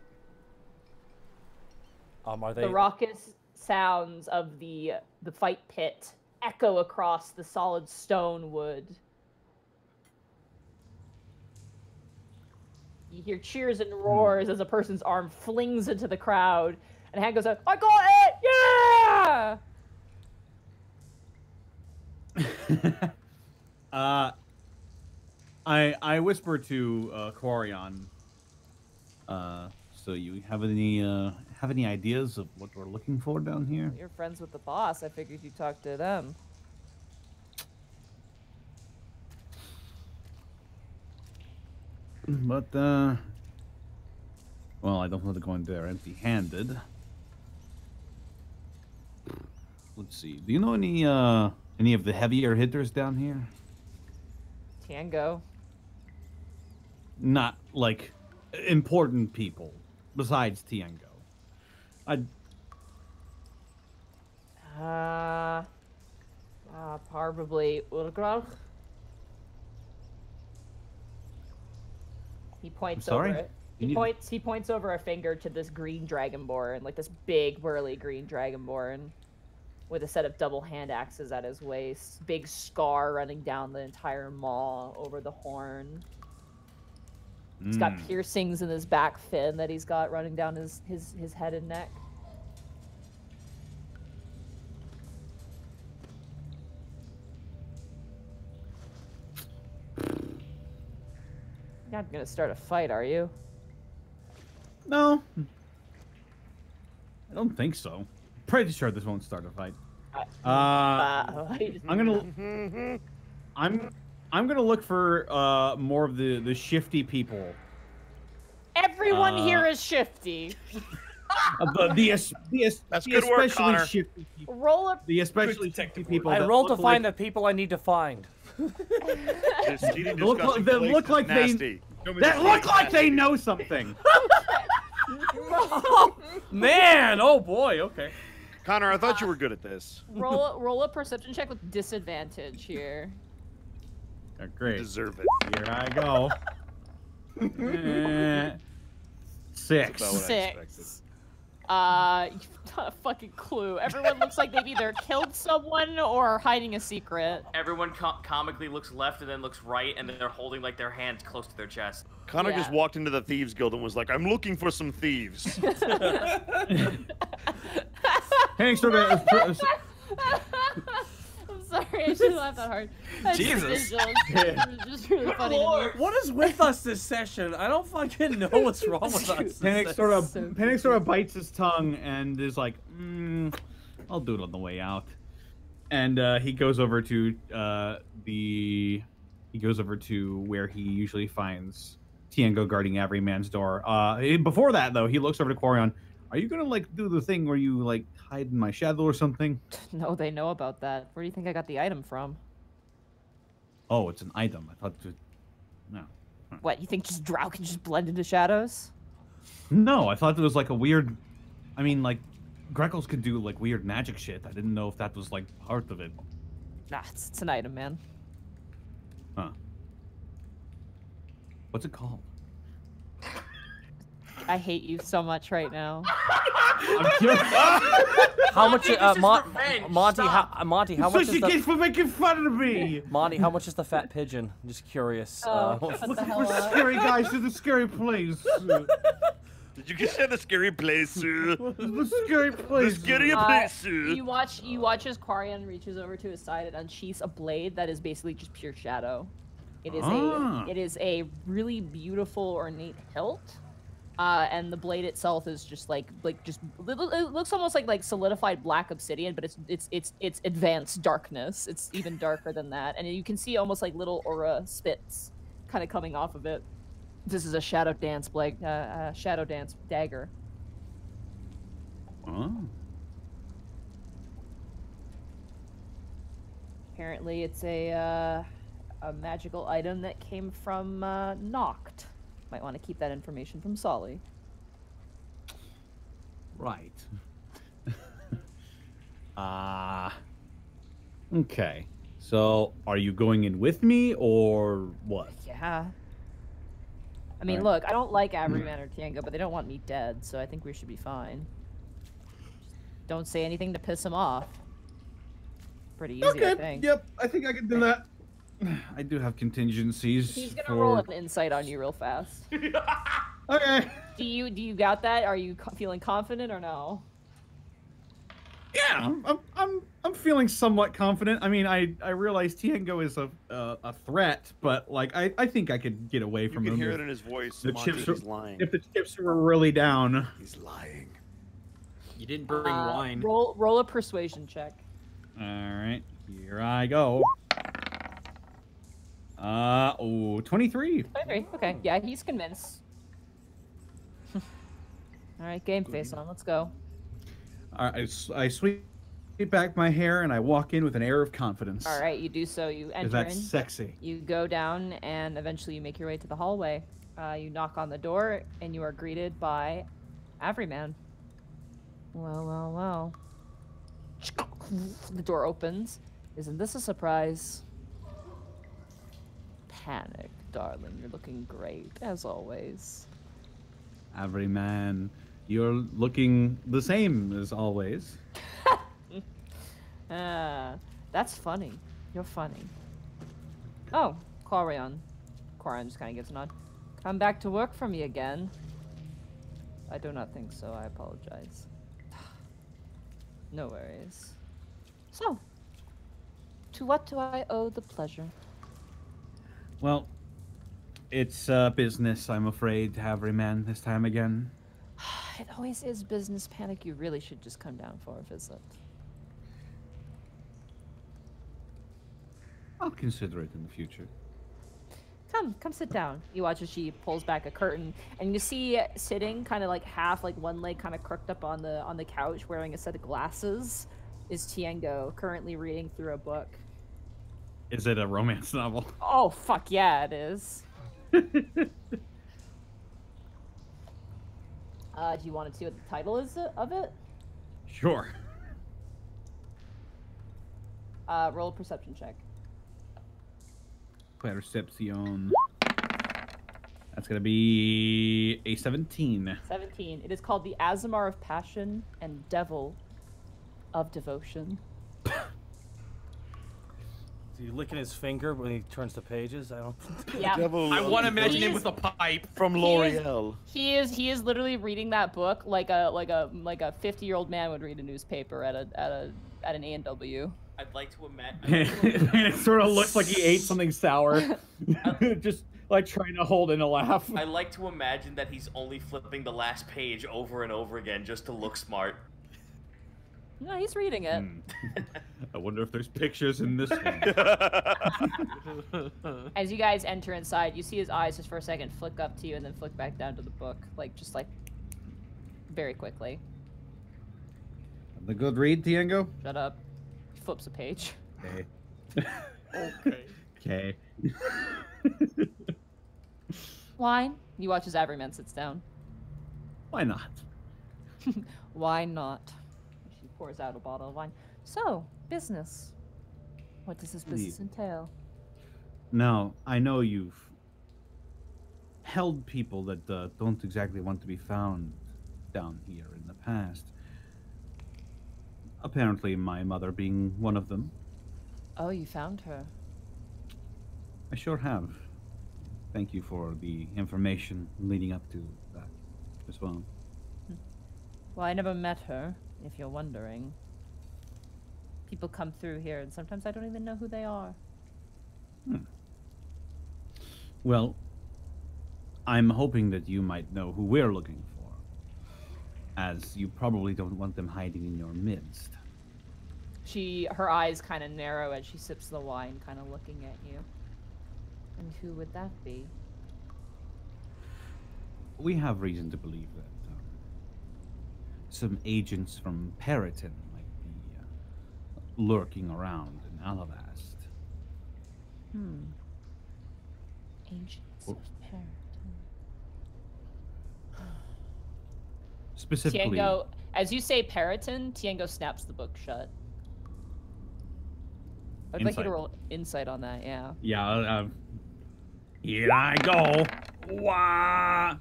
Are they... The raucous sounds of the fight pit echo across the solid stone wood. You hear cheers and roars as a person's arm flings into the crowd, and a hand goes out, I got it! Yeah! I whisper to Quarion. So you have any ideas of what we're looking for down here? You're friends with the boss. I figured you'd talk to them. But well, I don't want to go in there empty-handed. Let's see. Do you know any of the heavier hitters down here? Tango. Not like important people besides Tiango. Probably Urgrach. He points I'm sorry? over it. He points over a finger to this green dragonborn, like this big burly green dragonborn with a set of double hand axes at his waist, big scar running down the entire maw over the horn. He's got piercings in his back fin that he's got running down his head and neck. You're not gonna start a fight, are you? No. I don't think so. Pretty sure this won't start a fight. I'm gonna look for more of the shifty people. Everyone here is shifty. That's good work, Connor. Shifty people. Roll up. The especially shifty people. I that roll to look find like, the people I need to find. that look like they know something. Man, oh boy, okay. Connor, I thought you were good at this. Roll a perception check with disadvantage here. Great. You deserve it. Here I go. 6. Six. You've not a fucking clue. Everyone looks like they've either killed someone or are hiding a secret. Everyone comically looks left and then looks right, and then they're holding like their hands close to their chest. Connor just walked into the Thieves Guild and was like, I'm looking for some thieves. Hank sort of... I'm sorry, I shouldn't laugh that hard. Jesus. It's just really funny to me. What is with us this session? I don't fucking know what's wrong with us. Panic sort of bites his tongue and is like, I'll do it on the way out. And he goes over to where he usually finds Tiango guarding every man's door. Before that though, he looks over to Quarion. Are you gonna like do the thing where you like hide in my shadow or something? No, they know about that. Where do you think I got the item from? Oh, it's an item. I thought no. What, you think just Drow can just blend into shadows? No, I thought it was like a weird. I mean, like Greckles could do like weird magic shit. I didn't know if that was like part of it. Nah, it's an item, man. Huh. What's it called? I hate you so much right now. I'm curious. How much? Monty, this is revenge. Monty, Stop. Monty, how much So is she the gets for making fun of me. Monty? How much is the fat pigeon? I'm just curious. Oh, what the Looking hell? for scary guys to the scary place. Did you get the scary place? The scary place. The scary place. You watch as Quarian reaches over to his side and unsheaths a blade that is basically just pure shadow. It is a really beautiful ornate hilt. And the blade itself is just it looks almost like solidified black obsidian, but it's advanced darkness. It's even darker than that, and you can see almost like little aura spits kind of coming off of it. This is a shadow dance dagger. Oh. Apparently, it's a magical item that came from Noct. Might want to keep that information from Solly. Right. Okay. So, are you going in with me or what? Yeah. I mean, Alright. look, I don't like Averyman or Tiengo, but they don't want me dead, so I think we should be fine. Don't say anything to piss him off. Pretty easy, I think. Yep. I think I can do that. I do have contingencies. He's gonna for... roll an insight on you real fast. Okay. Do you got that? Are you feeling confident or no? Yeah, I'm feeling somewhat confident. I mean, I realize Tiengo is a threat, but like I think I could get away from You him. can hear if it in his voice. The Monty, chips he's are, lying. if the chips were really down. He's lying. You didn't bring wine. Roll a persuasion check. All right, here I go. 23. 23. Okay, yeah, he's convinced. All right, game face on. Let's go. I sweep back my hair and I walk in with an air of confidence. All right, you do so. You enter That's in. sexy. You go down, and eventually you make your way to the hallway. You knock on the door, and you are greeted by Averyman. Well, well, well. The door opens. Isn't this a surprise? Panic, darling. You're looking great, as always. Averyman, you're looking the same as always. That's funny. You're funny. Oh, Quarian. Quarian just kind of gives a nod. Come back to work for me again. I do not think so. I apologize. No worries. So, to what do I owe the pleasure? Well, it's business, I'm afraid, Averyman, this time again. It always is business, Panic. You really should just come down for a visit. I'll consider it in the future. Come sit down. You watch as she pulls back a curtain, and you see sitting kind of like half, like one leg kind of crooked up on the couch, wearing a set of glasses, is Tiengo, currently reading through a book. Is it a romance novel? Oh, fuck yeah, it is. Do you want to see what the title is of it? Sure. Roll a perception check. Perception. That's gonna be a 17. 17. It is called The Azamar of Passion and Devil of Devotion. Is he licking his finger when he turns the pages? I don't. Yeah. I want to imagine him with a pipe from L'Oreal. He is literally reading that book like a 50-year-old man would read a newspaper at an A&W. I'd like to imagine. And it sort of looks like he ate something sour. Just like trying to hold in a laugh. I like to imagine that he's only flipping the last page over and over again just to look smart. No, he's reading it. I wonder if there's pictures in this one. As you guys enter inside, you see his eyes just for a second flick up to you and then flick back down to the book, just very quickly. The good read, Tiengo? Shut up. He flips a page. Okay. Okay. Okay. Wine? You watch as Averyman sits down. Why not? Why not? She pours out a bottle of wine. So, business. What does this business entail? Now, I know you've held people that don't exactly want to be found down here in the past. Apparently, my mother being one of them. Oh, you found her. I sure have. Thank you for the information leading up to that as well. Well, I never met her, if you're wondering. People come through here, and sometimes I don't even know who they are. Well, I'm hoping that you might know who we're looking for, as you probably don't want them hiding in your midst. Her eyes kind of narrow as she sips the wine, kind of looking at you. And who would that be? We have reason to believe that some agents from Periton might be lurking around in Alavast. Agents of Periton. Specifically, Tiengo, as you say Periton, Tiengo snaps the book shut. I'd like you to Insight. roll insight on that, yeah. Yeah, here I go. Wah!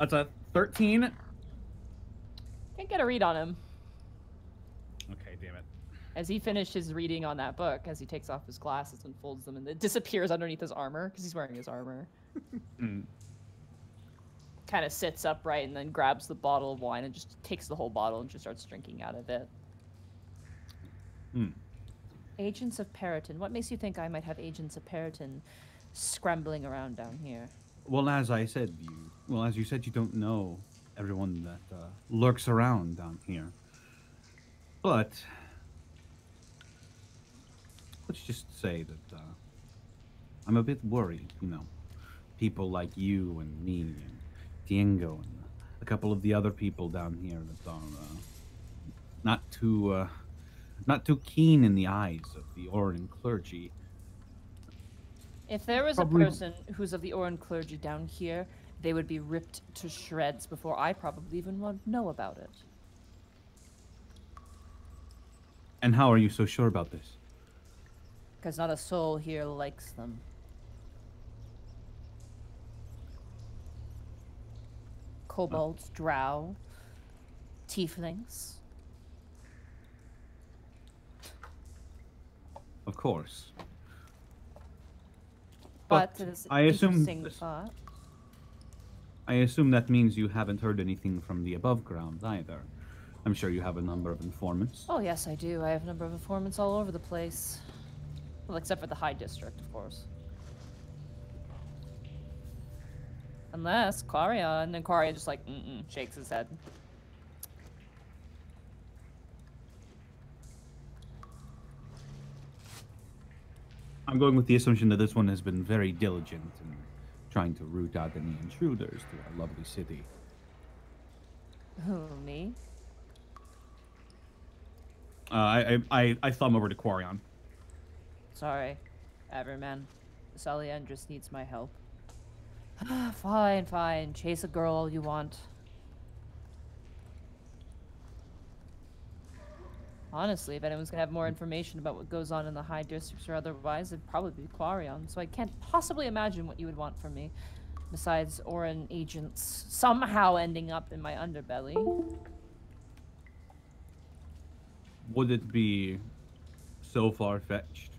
That's a 13. Can't get a read on him. Okay, damn it. As he finished his reading on that book, as he takes off his glasses and folds them, and it disappears underneath his armor, because he's wearing his armor. Kind of sits upright and then grabs the bottle of wine and just takes the whole bottle and just starts drinking out of it. Agents of Periton. What makes you think I might have agents of Periton scrambling around down here? Well, as I said, as you said, you don't know everyone that lurks around down here. But let's just say that I'm a bit worried. People like you and me and Tiengo and a couple of the other people down here that are not too keen in the eyes of the Orin clergy. If there was Probably- a person who's of the Orin clergy down here, they would be ripped to shreds before I probably even would know about it. And how are you so sure about this? Because not a soul here likes them. Kobolds, drow, tieflings. Of course. But it is I an assume interesting this- thought. I assume that means you haven't heard anything from the above ground either. I'm sure you have a number of informants. Oh, yes, I do. I have a number of informants all over the place. Well, except for the High District, of course. Unless Quarion, and Quarion just like, shakes his head. I'm going with the assumption that this one has been very diligent in trying to root out any intruders to our lovely city. Who, me? I thumb over to Quarion. Sorry, Everman. Saliandris needs my help. Fine, fine. Chase a girl all you want. Honestly, if anyone's gonna have more information about what goes on in the High Districts or otherwise, it'd probably be Quarion. So I can't possibly imagine what you would want from me, besides Orin agents somehow ending up in my underbelly. Would it be so far-fetched?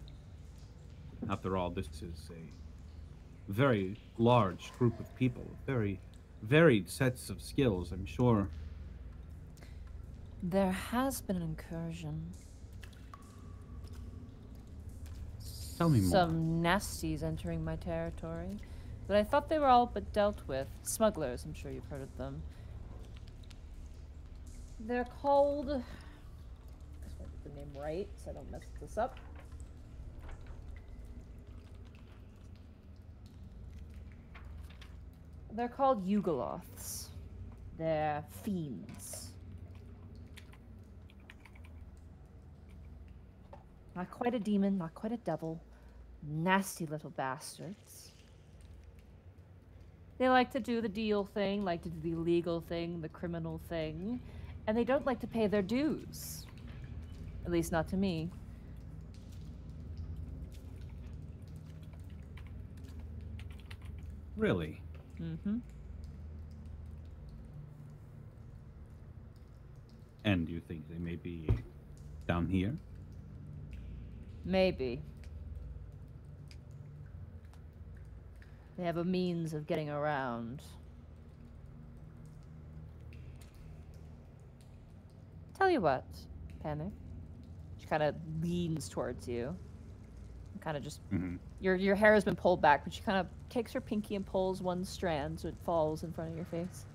After all, this is a very large group of people, very varied sets of skills, I'm sure. There has been an incursion. Tell me more. Some nasties entering my territory. But I thought they were all but dealt with. Smugglers, I'm sure you've heard of them. They're called... I just want to get the name right so I don't mess this up. They're called Yugoloths. They're fiends. Not quite a demon, not quite a devil. Nasty little bastards. They like to do the deal thing, like to do the illegal thing, the criminal thing, and they don't like to pay their dues. At least not to me. Really? Mm-hmm. And do you think they may be down here? Maybe. They have a means of getting around. Tell you what, Panic. She kind of leans towards you. Kind of just your hair has been pulled back, but she kind of takes her pinky and pulls one strand so it falls in front of your face.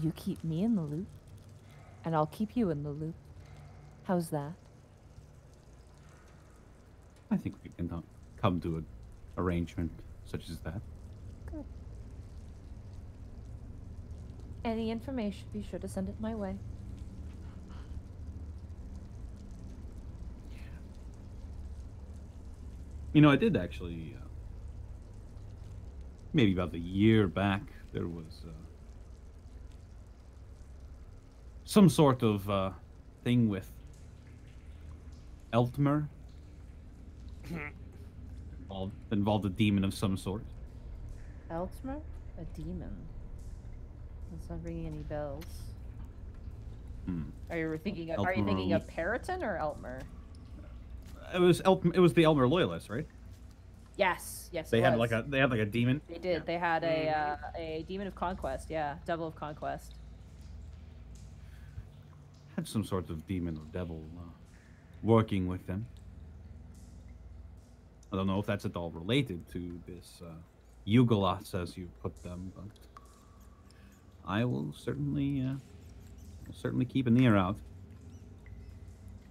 You keep me in the loop, and I'll keep you in the loop. How's that? I think we can come to an arrangement such as that. Good. Any information, be sure to send it my way. You know, I did actually, maybe about a year back, there was some sort of thing with Eltmer. Involved a demon of some sort. Eltmer? A demon? That's not ringing any bells. Are you thinking of Periton or Eltmer? It was the Elmer Loyalists, right? Yes, yes. They had like a demon. They did. They had a demon of conquest. Yeah, devil of conquest. Had some sort of demon or devil working with them. I don't know if that's at all related to this Yugoloths, as you put them, but I will certainly keep an ear out.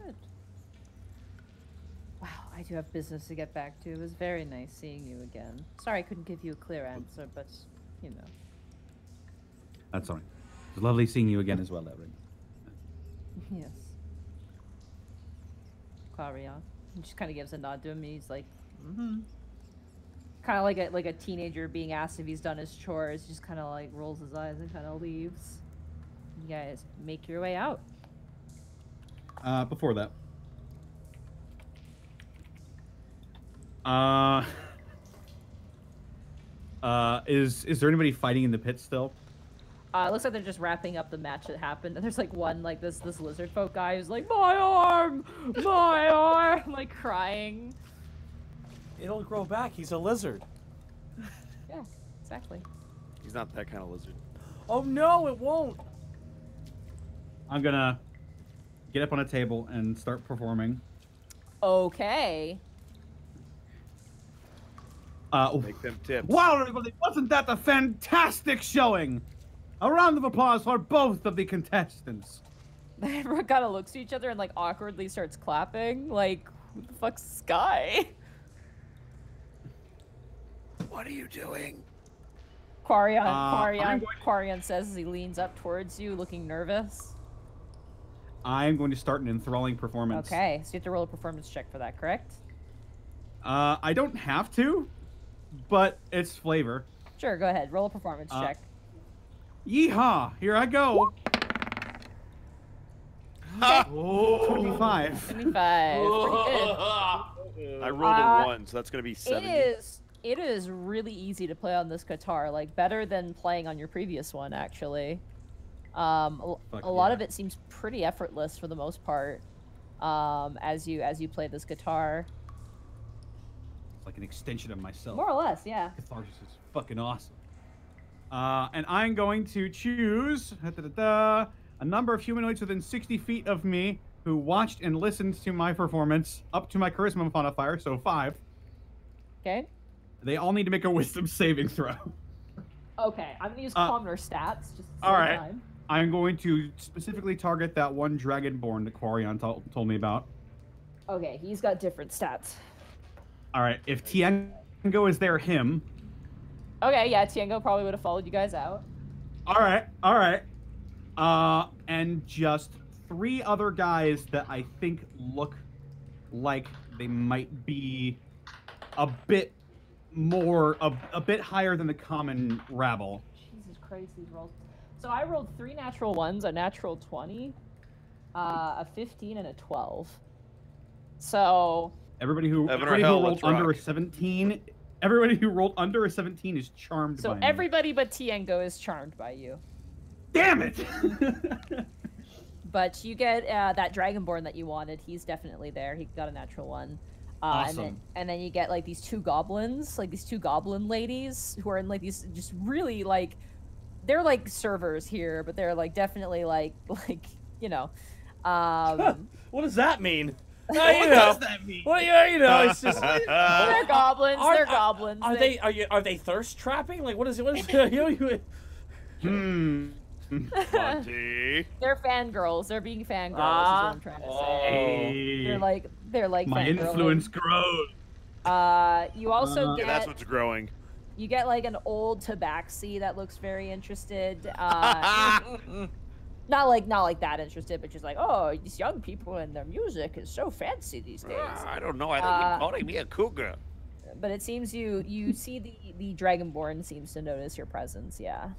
Good. Wow, I do have business to get back to. It was very nice seeing you again. Sorry I couldn't give you a clear answer, but, you know. That's all right. It was lovely seeing you again as well, Erin. Yes. Clarion. He just kind of gives a nod to him. He's like, kind of like a teenager being asked if he's done his chores. He just kind of like rolls his eyes and kind of leaves. You guys make your way out. Before that. Is there anybody fighting in the pit still? It looks like they're just wrapping up the match that happened. And there's like one, like this lizard folk guy who's like, my arm, like crying. It'll grow back. He's a lizard. Yeah, exactly. He's not that kind of lizard. Oh no, it won't. I'm gonna get up on a table and start performing. Okay. Make them tips. Wow, everybody, wasn't that a fantastic showing? A round of applause for both of the contestants. Everyone kind of looks at each other and like awkwardly starts clapping. Like, who the fuck's this guy? What are you doing? Quarion says as he leans up towards you, looking nervous. I'm going to start an enthralling performance. Okay, so you have to roll a performance check for that, correct? I don't have to, but it's flavor. Sure, go ahead. Roll a performance check. Yeehaw! Here I go. 25. 25. Pretty good. I rolled a 1, so that's going to be 70. It is really easy to play on this guitar, like better than playing on your previous one, actually. A lot of it seems pretty effortless for the most part, as you play this guitar. It's like an extension of myself. More or less, yeah. Catharsis is fucking awesome. And I'm going to choose a number of humanoids within 60 feet of me who watched and listened to my performance up to my charisma modifier, so 5. Okay. They all need to make a wisdom saving throw. Okay, I'm gonna use commoner stats. Just all right. Time. I'm going to specifically target that one dragonborn that Quarion told me about. Okay, he's got different stats. All right, if Tiengo is there, him. Okay, yeah, Tiengo probably would have followed you guys out. All right. And just 3 other guys that I think look like they might be a bit more, a bit higher than the common rabble. Jesus Christ, these rolls. So I rolled 3 natural ones, a natural 20, a 15, and a 12. So everybody who rolled under a 17 Everybody who rolled under a 17 is charmed So by me. everybody but Tiengo is charmed by you. Damn it! But you get that Dragonborn that you wanted. He's definitely there. He got a natural one. Awesome. And then you get like these two goblins, like these two goblin ladies who are in like these just really like, they're like servers here, but they're like definitely like you know. What does that mean? What does that mean? Well, yeah, you know, it's just They're goblins. They're goblins. Are they thirst trapping? Like, what is it? Monty. They're fangirls. They're being fangirls. Is what I'm trying to say. They're like my fangirling. influence grows. You also get. That's what's growing. You get like an old tabaxi that looks very interested. Not like that interested, but just like, oh, these young people and their music is so fancy these days. I don't know. I think you're calling me a cougar. But it seems you see the Dragonborn seems to notice your presence. Yeah.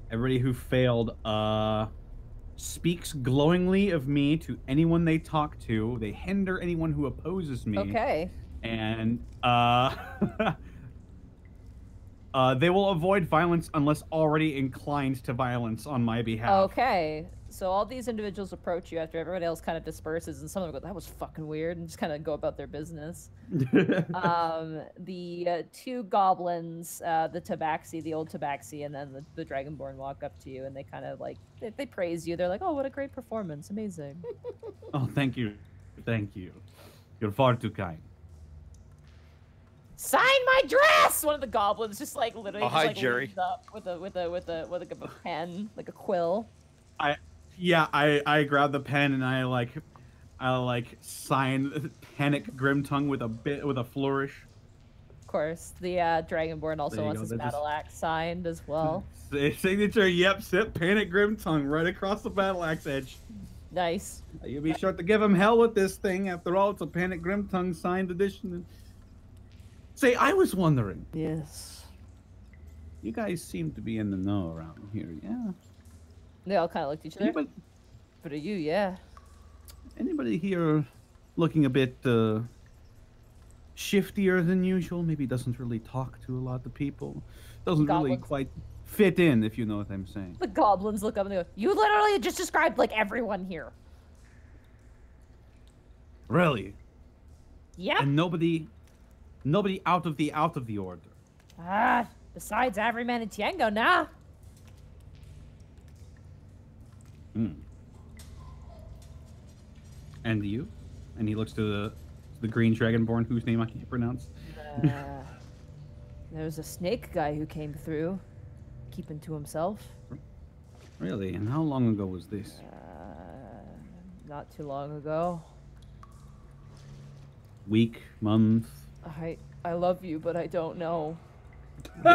Everybody who failed speaks glowingly of me to anyone they talk to. They hinder anyone who opposes me. Okay. And they will avoid violence unless already inclined to violence on my behalf. Okay. So all these individuals approach you after everybody else kind of disperses, and some of them go, "That was fucking weird," and just kind of go about their business. The two goblins, the Tabaxi, the old Tabaxi, and then the Dragonborn walk up to you, and they kind of like they praise you. They're like, "Oh, what a great performance! Amazing." Oh, thank you, thank you. You're far too kind. Sign my dress! One of the goblins just like literally hi, just, like, Jerry. leans up with a pen, like a quill. I grab the pen and I sign Panic Grimtongue with a flourish. Of course, the Dragonborn also wants his battle axe signed as well. Signature, yep, sit Panic Grimtongue right across the battle axe edge. Nice. You'll be sure to give him hell with this thing. After all, it's a Panic Grimtongue signed edition. Say, I was wondering. Yes. You guys seem to be in the know around here, yeah? They all kind of looked at each other. But are you, yeah. Anybody here looking a bit shiftier than usual? Maybe doesn't really talk to a lot of people. Doesn't really quite fit in, if you know what I'm saying. The goblins look up and they go, "You literally just described like everyone here." Really? Yep. And nobody out of the order. Besides Everyman and Tiengo, nah. And you? And he looks to the green dragonborn whose name I can't pronounce. There was a snake guy who came through, keeping to himself. Really? And how long ago was this? Not too long ago. Week, month? I love you, but I don't know.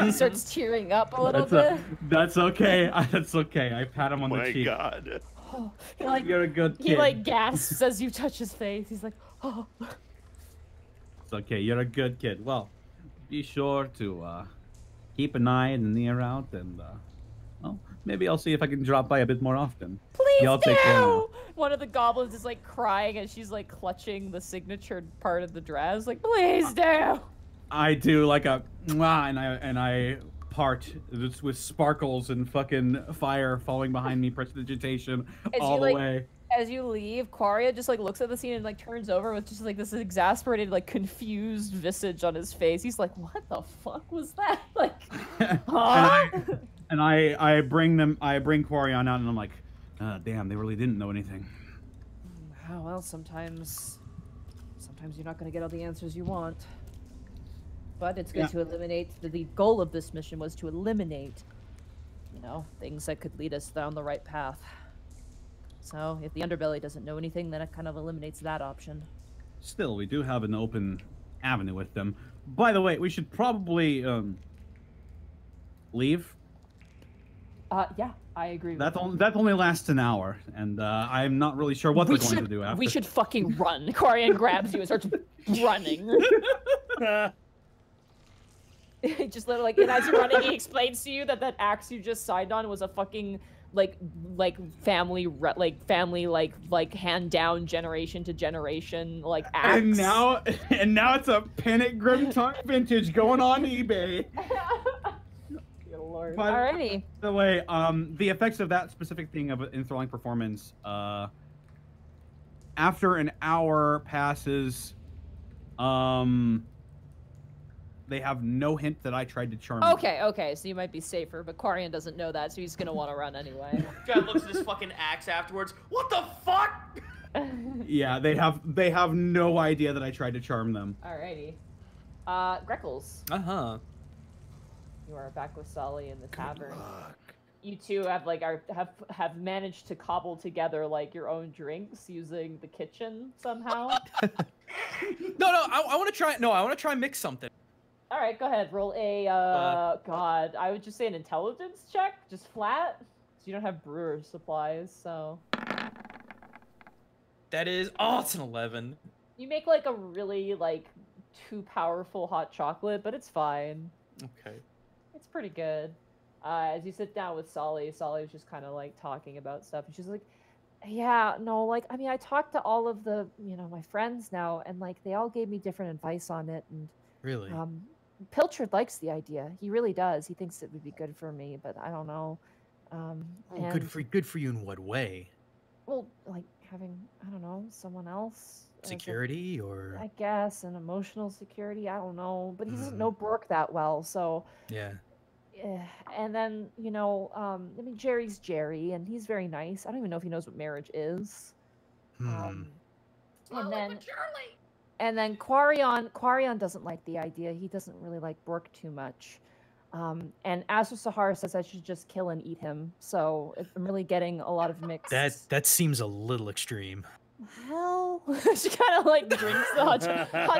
He starts tearing up a little bit. That's okay. That's okay. I pat him on the cheek. My God. Oh, You're a good kid. He like gasps as you touch his face. He's like, "Oh." It's okay. You're a good kid. Well, be sure to keep an eye and an ear out, and well, maybe I'll see if I can drop by a bit more often. Please Y'all take care now. One of the goblins is like crying as she's like clutching the signature part of the dress. Like, please do. I do like a mwah, and I part with sparkles and fucking fire falling behind me, prestidigitation all the way. As you leave, Quaria just like looks at the scene and like turns over with just like this exasperated, like confused visage on his face. He's like, "What the fuck was that?" Like, huh? and I bring Quarion out, and I'm like, damn, they really didn't know anything. Oh, well, sometimes you're not gonna get all the answers you want. But it's good to eliminate. The goal of this mission was to eliminate, you know, things that could lead us down the right path. So if the underbelly doesn't know anything, then it kind of eliminates that option. Still, we do have an open avenue with them. By the way, we should probably leave. Yeah, I agree with that only lasts an hour, and I'm not really sure what they're going to do after. We should fucking run. Quarian grabs you and starts running. Just literally, like, and as you're running, he explains to you that axe you just signed on was a fucking family hand down generation to generation like axe. And now it's a Panic Grimtongue vintage going on eBay. Good lord. By Alrighty. the way, the effects of that specific thing of an enthralling performance, after an hour passes, they have no hint that I tried to charm them. Okay, so you might be safer, but Quarian doesn't know that, so he's gonna want to run anyway. Guy looks at his fucking axe afterwards. What the fuck? Yeah, they have no idea that I tried to charm them. Alrighty. Greckles. You are back with Sully in the tavern. You two have have managed to cobble together like your own drinks using the kitchen somehow. No, I want to try. No, I want to try and mix something. All right, go ahead. Roll a God. I would just say an intelligence check, just flat. So you don't have brewer's supplies, so. That is. Oh, it's an 11. You make like a really too powerful hot chocolate, but it's fine. Okay. It's pretty good. As you sit down with Solly was just kind of talking about stuff, and she's like, "Yeah, no, I mean, I talked to all of the, my friends now, and they all gave me different advice on it, and Really? Pilchard likes the idea. He really does. He thinks it would be good for me, but I don't know. Good for you in what way? Well, having, I don't know, someone else. as a- Security or? I guess, and emotional security. I don't know, but he doesn't know Brooke that well, so. Yeah. And then, I mean, Jerry's Jerry, and he's very nice. I don't even know if he knows what marriage is. And then Quarion doesn't like the idea. He doesn't really like Brooke too much. And Azra Sahara says I should just kill and eat him. So I'm really getting a lot of mixed. That seems a little extreme. Hell, she kind of drinks the hot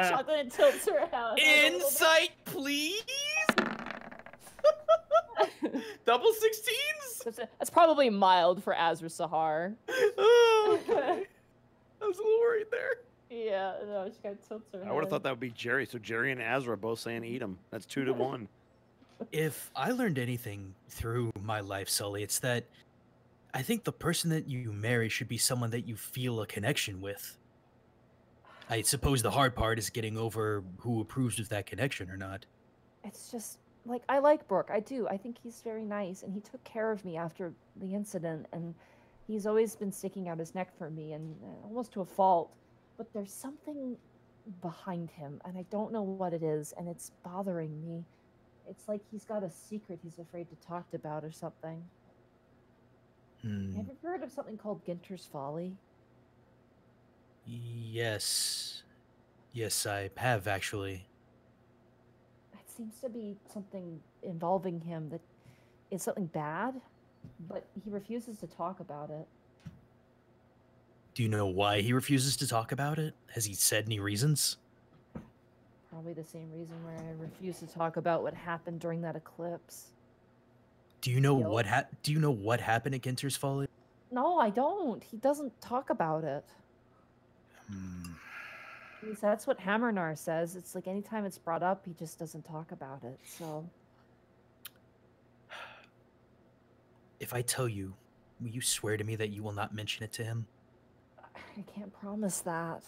chocolate and tilts her head. Insight, please. Double 16s? That's probably mild for Azra Sahar. Oh, okay. I was a little worried there. Yeah, no, she kind of tilts her head. I would have thought that would be Jerry. So Jerry and Azra are both saying eat him. That's 2 to 1. If I learned anything through my life, Sully, it's that I think the person that you marry should be someone that you feel a connection with. I suppose the hard part is getting over who approves of that connection or not. It's just, I like Brooke. I do. I think he's very nice, and he took care of me after the incident, and he's always been sticking out his neck for me, and almost to a fault. But there's something behind him, and I don't know what it is, and it's bothering me. It's like he's got a secret he's afraid to talk about or something. Have you heard of something called Ginter's Folly? Yes. Yes, I have, actually. It seems to be something involving him that is something bad, but he refuses to talk about it. Do you know why he refuses to talk about it? Has he said any reasons? Probably the same reason why I refuse to talk about what happened during that eclipse. Do you know what happened at Ginter's Folly? No, I don't. He doesn't talk about it. That's what Hammernar says. It's like anytime it's brought up, he just doesn't talk about it. So, if I tell you, will you swear to me that you will not mention it to him? I can't promise that.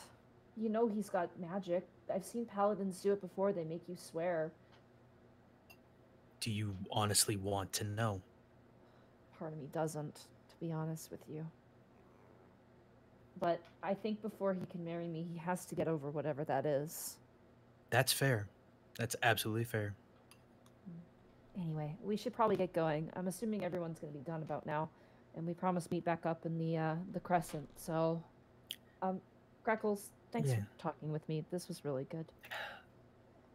You know he's got magic. I've seen paladins do it before. They make you swear. Do you honestly want to know? Part of me doesn't, to be honest with you. But I think before he can marry me, he has to get over whatever that is. That's fair. That's absolutely fair. Anyway, we should probably get going. I'm assuming everyone's going to be done about now. And we promised meet back up in the Crescent. So, Greckles, thanks for talking with me. This was really good.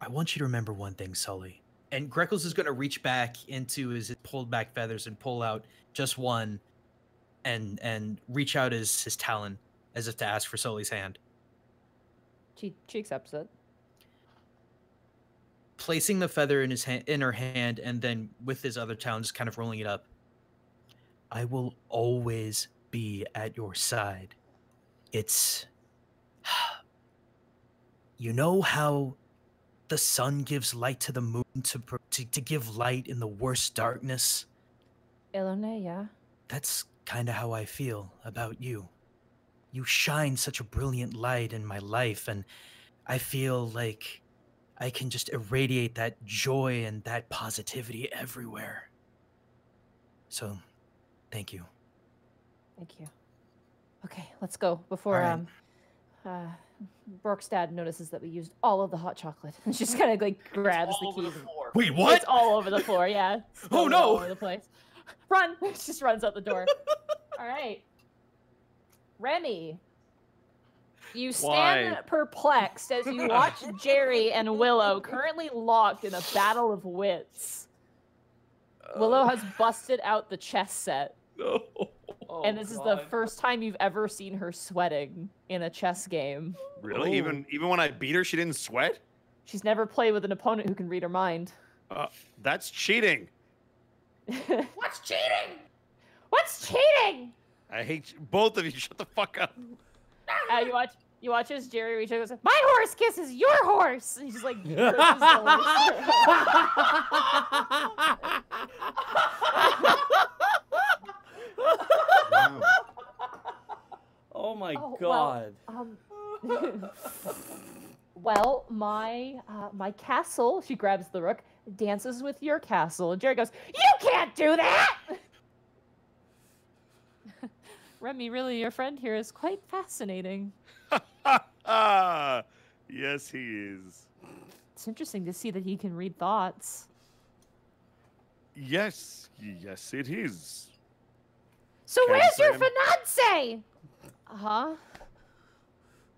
I want you to remember one thing, Sully. And Greckles is going to reach back into his pulled back feathers and pull out just one and reach out his talon as if to ask for Sully's hand. She accepts it. Placing the feather in her hand and then with his other talon just kind of rolling it up. I will always be at your side. It's... You know how the sun gives light to the moon to give light in the worst darkness? Elone, yeah? that's kind of how I feel about you. You shine such a brilliant light in my life, and I feel like I can just irradiate that joy and that positivity everywhere. So, thank you. Thank you. Okay, let's go before Alright. Brooke's dad notices that we used all of the hot chocolate. And she just kind of like grabs the keys. Wait, what? It's all over the floor. Yeah. It's Oh, all no! over the place. Run! She just runs out the door. All right. Remy, you stand Why? perplexed as you watch Jerry and Willow currently locked in a battle of wits. Willow has busted out the chess set. No. And this is the first time you've ever seen her sweating in a chess game. Really? Oh. Even when I beat her, she didn't sweat? She's never played with an opponent who can read her mind. That's cheating. What's cheating? What's cheating? I hate both of you. Shut the fuck up. You watch as Jerry reaches out and goes, "My horse kisses your horse." And he just like pushes the Oh my Oh, god. Well, my castle, she grabs the rook, dances with your castle. And Jerry goes, "You can't do that!" Remy, really, your friend here is quite fascinating. Yes, he is. It's interesting to see that he can read thoughts. Yes, yes, it is. So Can I where's your say- fiancé? Huh?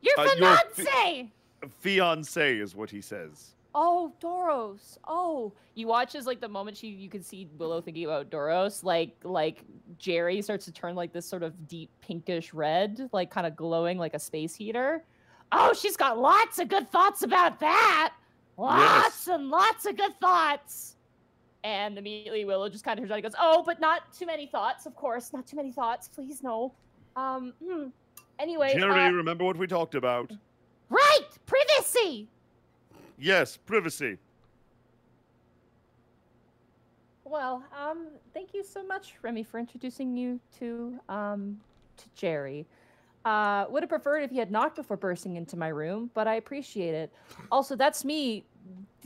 Your Your fiancé! Fiance is what he says. Oh, Doros. Oh, you watch as like the moment you can see Willow thinking about Doros, like Jerry starts to turn like this sort of deep pinkish red, like kind of glowing like a space heater. Oh, she's got lots of good thoughts about that. Lots and lots of good thoughts. And immediately Willow just kind of turns around and goes, "Oh, but not too many thoughts, of course. Not too many thoughts, please, no." Anyway. Jerry, remember what we talked about? Right, privacy. Yes, privacy. Well, thank you so much, Remy, for introducing you to Jerry. Would have preferred if he had knocked before bursting into my room, but I appreciate it. Also, that's me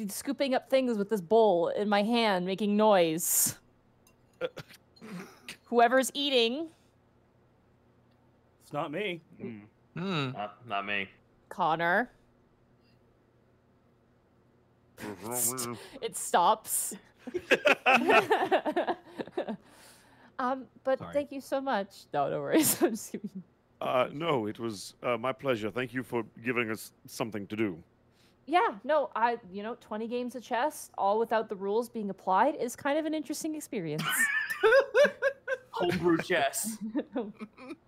scooping up things with this bowl in my hand, making noise. Whoever's eating. It's not me. Not me. Connor. It stops. But Sorry. thank you so much. No worries. I'm just kidding. No, it was my pleasure. Thank you for giving us something to do. Yeah, no, 20 games of chess, all without the rules being applied, is kind of an interesting experience. Homebrew chess.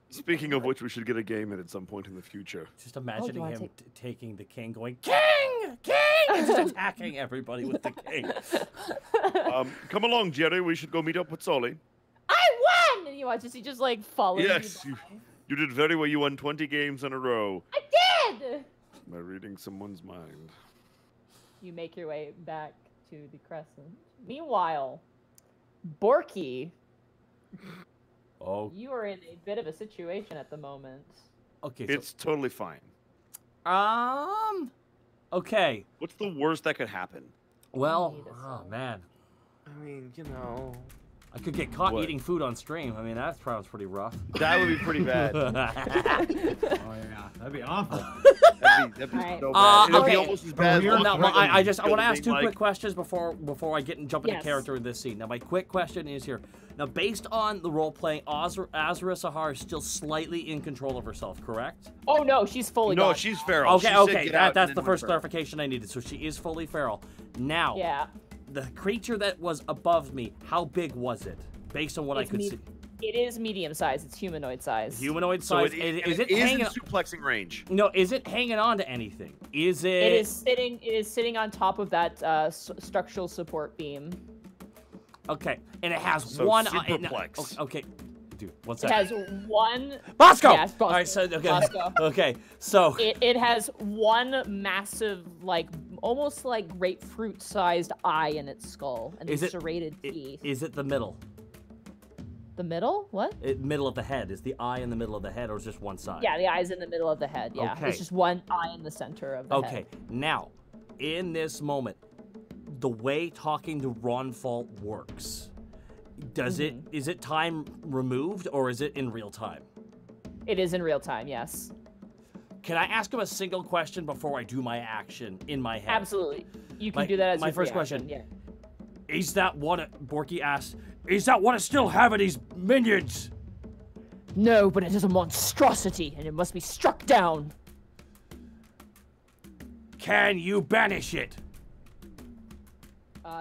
Speaking of which, we should get a game in at some point in the future. Just imagining wanna him taking the king, going, "King! King!" and just attacking everybody with the king. Come along, Jerry. We should go meet up with Solly. I won! And you watch as he just like follows Yes, you. you did very well. You won 20 games in a row I did! by reading someone's mind. You make your way back to the crescent. Meanwhile, Borky, Oh, you are in a bit of a situation at the moment. okay. So, It's totally fine. okay. What's the worst that could happen? Well, oh man, I mean, you know. I could get caught What? eating food on stream. I mean, that sounds pretty rough. That would be pretty bad. Oh yeah, that'd be awful. That'd be Alright. so bad. It'd be okay. almost as bad as Here- Lost No, well, Dragon I want to ask being two like, quick questions before I jump into Yes. character in this scene. Now, my quick question is here. Now, based on the role playing, Azura Sahar is still slightly in control of herself, correct? Oh no, she's fully No, gone. she's feral. Okay, She said okay, get out and that's then the went first feral. clarification I needed. So she is fully feral. Now, Yeah. the creature that was above me, how big was it? Based on what It's I could me- see. It is medium size. It's humanoid size. Humanoid So size. it is it is hanging? in suplexing range. No, is it hanging on to anything? Is it? It is sitting on top of that structural support beam. Okay, and it has So one. superplex. Okay, dude, one It second. has one. Bosco. Yes, Bosco. All right, so okay, Bosco. okay, so It has one massive, like almost like grapefruit-sized eye in its skull, and Is a it- serrated teeth. is it the middle? The middle? What? Middle of the head. Is the eye in the middle of the head, or is just one side? Yeah, the eye's in the middle of the head. Yeah, Okay. it's just one eye in the center of the head. Okay, now, in this moment, the way talking to Ronfault works, is it time removed or is it in real time? It is in real time, yes. Can I ask him a single question before I do my action in my head? Absolutely. You can do that as my your first free action, question. Yeah. Is that what Borky asked? Is that what I still have of these minions? No, but it is a monstrosity, and it must be struck down. Can you banish it?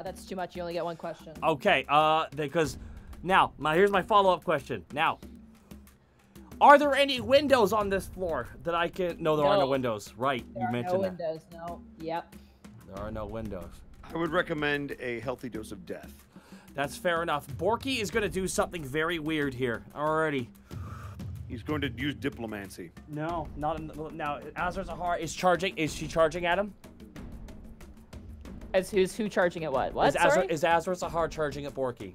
That's too much. You only get one question. Okay, because now, here's my follow-up question. Now, are there any windows on this floor that I can... No, there are no No. windows. Right, There you are mentioned no that. windows. No. Yep. There are no windows. I would recommend a healthy dose of death. That's fair enough. Borky is going to do something very weird here. Alrighty. He's going to use diplomancy. No, not now. Azra Zahar is charging. Is she charging at him? As who charging at what? What? Is Azra Zahar charging at Borky?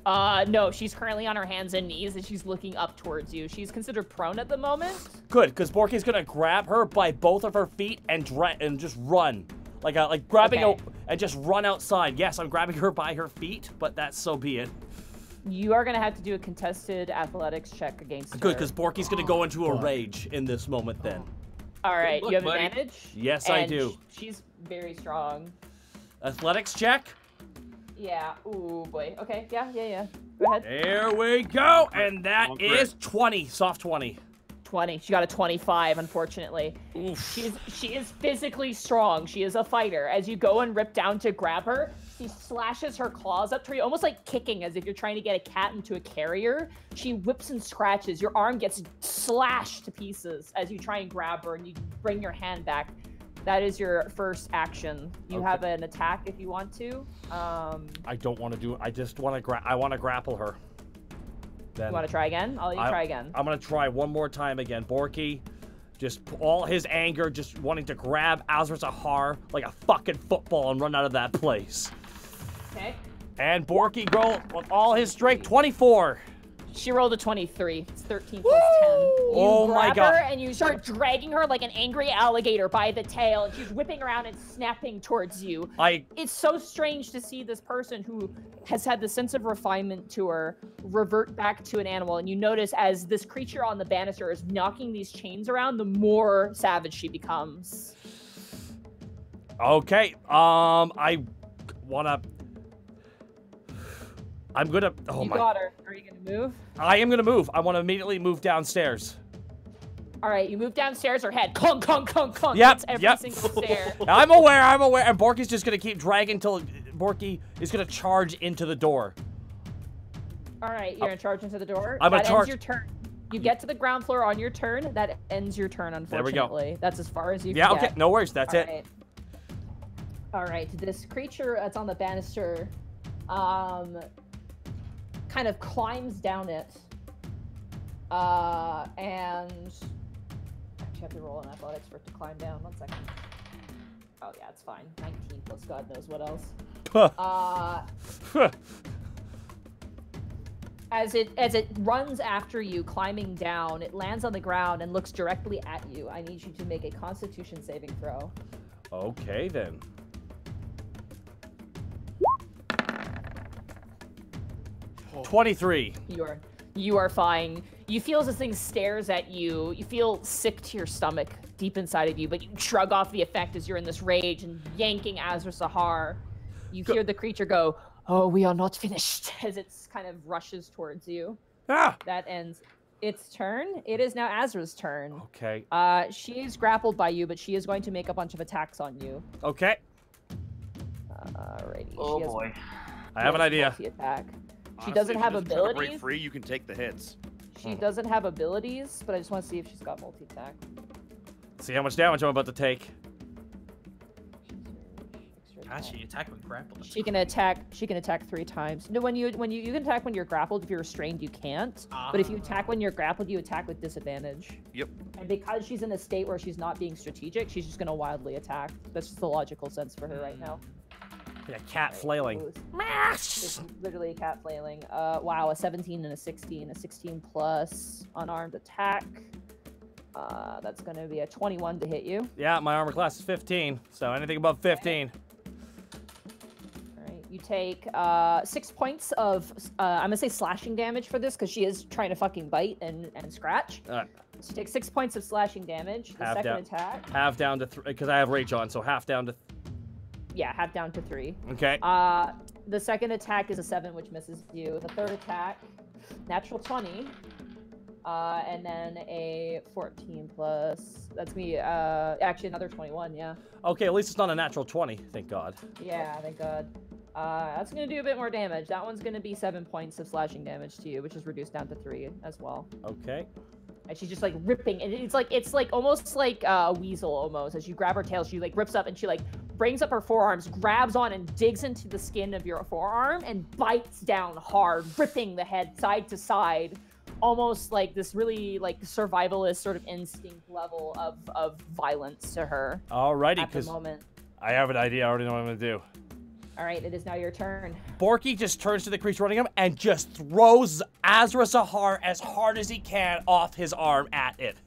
No, she's currently on her hands and knees and she's looking up towards you. She's considered prone at the moment. Good, because Borky's gonna grab her by both of her feet and just run, like grabbing Okay. and just run outside. Yes, I'm grabbing her by her feet, but that's so be it. You are gonna have to do a contested athletics check against her. Good, because Borky's gonna go into a rage in this moment. Then. All right, Good you have luck, buddy. advantage. Yes, I and do. She's very strong. Athletics check. Yeah. Ooh boy. Okay. Yeah. Go ahead. There we go, and that On is 20, soft 20. 20. She got a 25, unfortunately. She is physically strong. She is a fighter. As you go and rip down to grab her, she slashes her claws up to you, almost like kicking, as if you're trying to get a cat into a carrier. She whips and scratches. Your arm gets slashed to pieces as you try and grab her, and you bring your hand back. That is your first action. You have an attack if you want to. I don't want to do it. I just want to I want to grapple her. Then You want to try again? I'll let you try again. I'm gonna try one more time again. Borky, just all his anger, just wanting to grab Azra Zahar like a fucking football and run out of that place. Okay. And Borky go with all his strength, 24. She rolled a 23. It's 13 plus 10. You Oh my grab God. her and you start dragging her like an angry alligator by the tail, and she's whipping around and snapping towards you. It's so strange to see this person who has had the sense of refinement to her revert back to an animal. And you notice as this creature on the banister is knocking these chains around, the more savage she becomes. Okay, I'm gonna. Oh You my! got her. Are you gonna move? I am gonna move. I want to immediately move downstairs. All right, you move downstairs. Her head, clunk, clunk, clunk, clunk. Yep, hits every yep. single stair. I'm aware. And Borky's just gonna keep dragging till Borky is gonna charge into the door. All right, you're gonna charge into the door. I'm gonna That charge- ends your turn. You get to the ground floor on your turn. That ends your turn, There we go. unfortunately. That's as far as you Yeah. can Okay. get. No worries. That's All it. right. All right, this creature that's on the banister, kind of climbs down it, and actually have to roll an athletics for it to climb down. 1 second. Oh yeah, it's fine. 19 plus God knows what else. As it runs after you, climbing down, it lands on the ground and looks directly at you. I need you to make a Constitution saving throw. Okay then. Oh. 23. You are fine. You feel as this thing stares at you. You feel sick to your stomach deep inside of you, but you shrug off the effect as you're in this rage and yanking Azra Zahar. You hear the creature go, "Oh, we are not finished," as it kind of rushes towards you. Ah! That ends its turn. It is now Azra's turn. Okay. She is grappled by you, but she is going to make a bunch of attacks on you. Okay. Alrighty. Oh, she has, boy. I have an idea. Attack. She Honestly, doesn't if have she doesn't try to break abilities. free, you can take the hits. She doesn't have abilities, but I just want to see if she's got multi-attack. See how much damage I'm about to take. God, she attacked when grappled. She can attack. She can attack 3 times. No, you can attack when you're grappled. If you're restrained, you can't. But if you attack when you're grappled, you attack with disadvantage. Yep. And because she's in a state where she's not being strategic, she's just gonna wildly attack. That's just the logical sense for her right now. Like a cat flailing. It's literally a cat flailing. Wow, a 17 and a 16. A 16 plus unarmed attack. That's going to be a 21 to hit you. Yeah, my armor class is 15, so anything above 15. Alright, you take 6 points of, I'm going to say slashing damage for this, because she is trying to fucking bite and scratch. Alright. So you take 6 points of slashing damage. The second attack. Half down to 3, because I have rage on, so half down to... Yeah, half down to 3. Okay. The second attack is a 7, which misses you. The third attack, natural 20. And then a 14 plus. That's me. Actually, another 21. Yeah. Okay, at least it's not a natural 20. Thank God. Yeah, thank God. That's gonna do a bit more damage. That one's gonna be 7 points of slashing damage to you, which is reduced down to 3 as well. Okay. And she's just like ripping, and it's like almost like a weasel almost. As you grab her tail, she like rips up and she like brings up her forearms, grabs on and digs into the skin of your forearm and bites down hard, ripping the head side to side. Almost like this really like survivalist sort of instinct level of violence to her. Alrighty, at the because moment. I have an idea. I already know what I'm gonna do. All right, it is now your turn. Borky just turns to the creature running him and just throws Azra Zahar as hard as he can off his arm at it.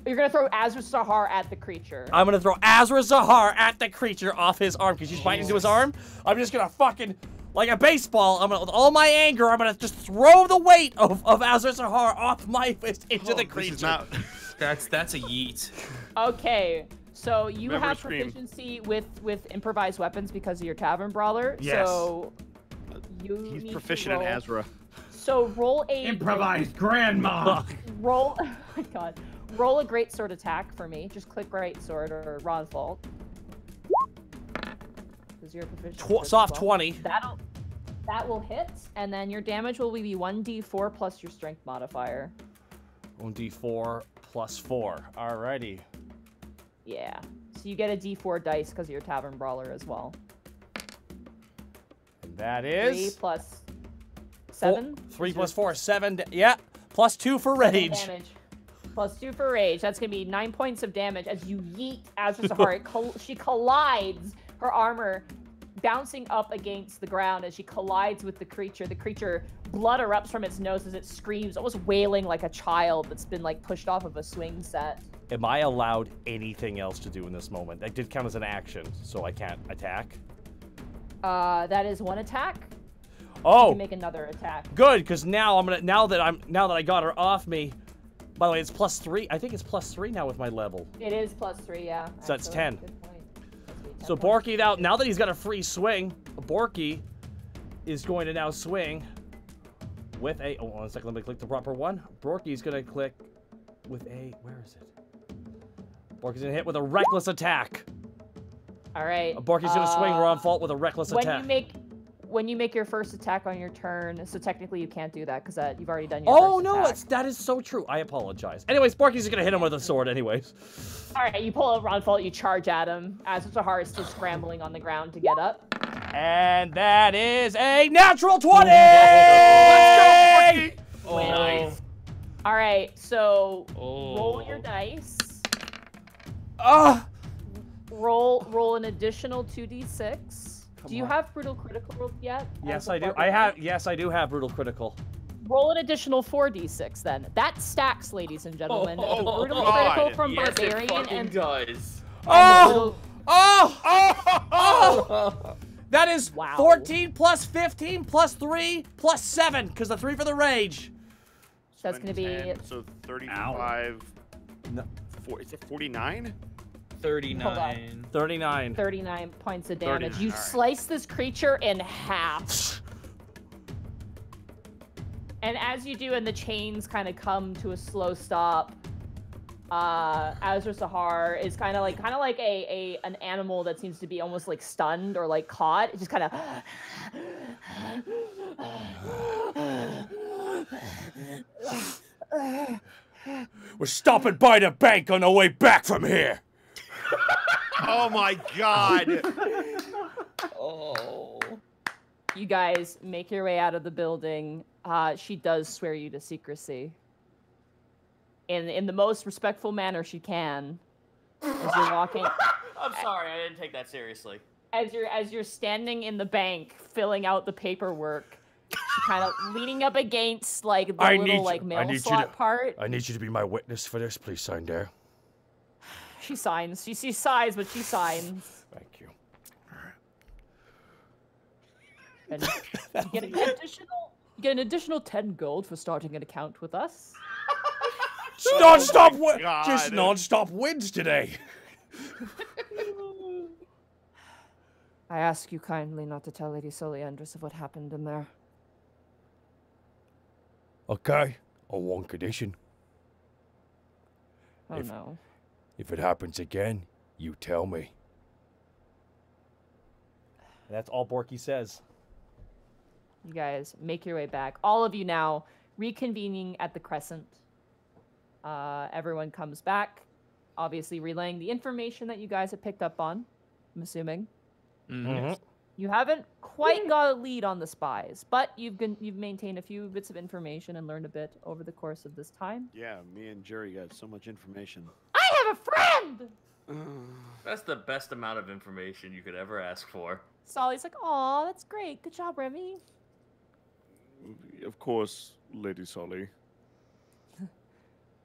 You're gonna throw Azra Zahar at the creature. I'm gonna throw Azra Zahar at the creature off his arm because she's biting into his arm. I'm just gonna fucking, like a baseball, I'm gonna, with all my anger, I'm gonna just throw the weight of Azra Zahar off my fist into the creature. That's a yeet. Okay, so you Remember have to scream. proficiency with improvised weapons because of your tavern brawler. Yes. So you He's need to proficient in roll- Azra. So roll a Improvised grandma. roll. Oh my God. Roll a great sword attack for me. Just click great sword or Ron Fault. Because you're proficient. Soft 20. That will hit, and then your damage will be 1d4 plus your strength modifier. 1d4 plus 4. Alrighty. Yeah. So you get a d4 dice because of your tavern brawler as well. And that 3 is plus 7. 3 plus 4, 7. Yeah. Plus 2 for rage. Damage. Plus 2 for rage. That's gonna be 9 points of damage as you yeet Azra Zahar. She collides, her armor bouncing up against the ground as she collides with the creature. The creature, blood erupts from its nose as it screams, almost wailing like a child that's been like pushed off of a swing set. Am I allowed anything else to do in this moment? That did count as an action, so I can't attack. That is one attack. Oh, You can make another attack. good, because now now that I got her off me. By the way, it's plus 3. I think it's plus 3 now with my level. It is plus 3, yeah. So that's 10. Good point. So Borky now that he's got a free swing, Borky is going to now swing with a. Oh, one second. Let me click the proper one. Borky's gonna click with a. Where is it? Borky's gonna hit with a reckless attack. All right. Borky's gonna swing Ron Fault with a reckless attack. When you make your first attack on your turn, so technically you can't do that because you've already done your Oh first no, attack. that is so true. I apologize. Anyways, Borky's gonna hit him with a sword. Anyways. All right, you pull out Ron Fault, you charge at him. Azra Zahar is still scrambling on the ground to get up. And that is a natural 20! Let's go, Oh, nice. All right, so roll your dice. Roll an additional 2d6. Do you have brutal critical yet? Yes, as a I do. barbarian? Yes, I do have brutal critical. Roll an additional 4d6 then. That stacks, ladies and gentlemen. Oh, the brutal God. critical from Yes, it barbarian fucking and does. Oh! Oh! That is Wow. 14 plus 15 plus 3 plus 7, because the 3 for the rage. that's gonna be 10, so 35. No. Is it 49? 39. 39. 39 points of damage. 39, You all right. slice this creature in half. And as you do, and the chains kind of come to a slow stop, Azra Zahar is kind of like an animal that seems to be almost like stunned or like caught. It just kind of We're stopping by the bank on the way back from here. Oh my God! Oh. You guys make your way out of the building. She does swear you to secrecy. In the most respectful manner she can. As you're walking. I'm sorry, I didn't take that seriously. as you're standing in the bank filling out the paperwork, kind of leaning up against like the little like mail slot part. I need you to be my witness for this. Please sign there. She signs. She sighs, but she signs. Thank you. And you get an additional 10 gold for starting an account with us. Non-stop God. just non-stop wins today. I ask you kindly not to tell Lady Soliandris of what happened in there. Okay, on one condition. Oh no. If it happens again, you tell me. That's all Borky says. You guys make your way back. All of you now reconvening at the Crescent. Everyone comes back, obviously relaying the information that you guys have picked up on, I'm assuming. Mm-hmm. You haven't quite got a lead on the spies, but you've maintained a few bits of information and learned a bit over the course of this time. Yeah, me and Jerry got so much information. I have a friend! That's the best amount of information you could ever ask for. Solly's like, aw, that's great. Good job, Remy. Of course, Lady Solly.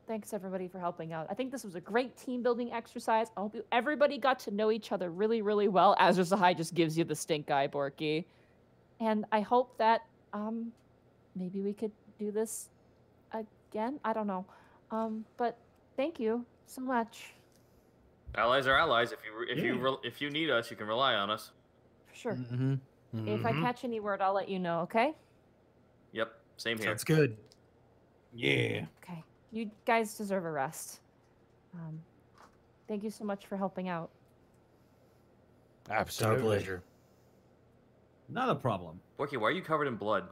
Thanks, everybody, for helping out. I think this was a great team-building exercise. I hope everybody got to know each other really, really well. Azure Sahai just gives you the stink eye, Borky. And I hope that maybe we could do this again. I don't know. But thank you so much. Allies are allies. If you need us, you can rely on us. For sure. If I catch any word, I'll let you know, okay? Yep, same here. Sounds good. Yeah. Okay. You guys deserve a rest. Thank you so much for helping out. Absolutely. Our pleasure. Not a problem. Borky, why are you covered in blood?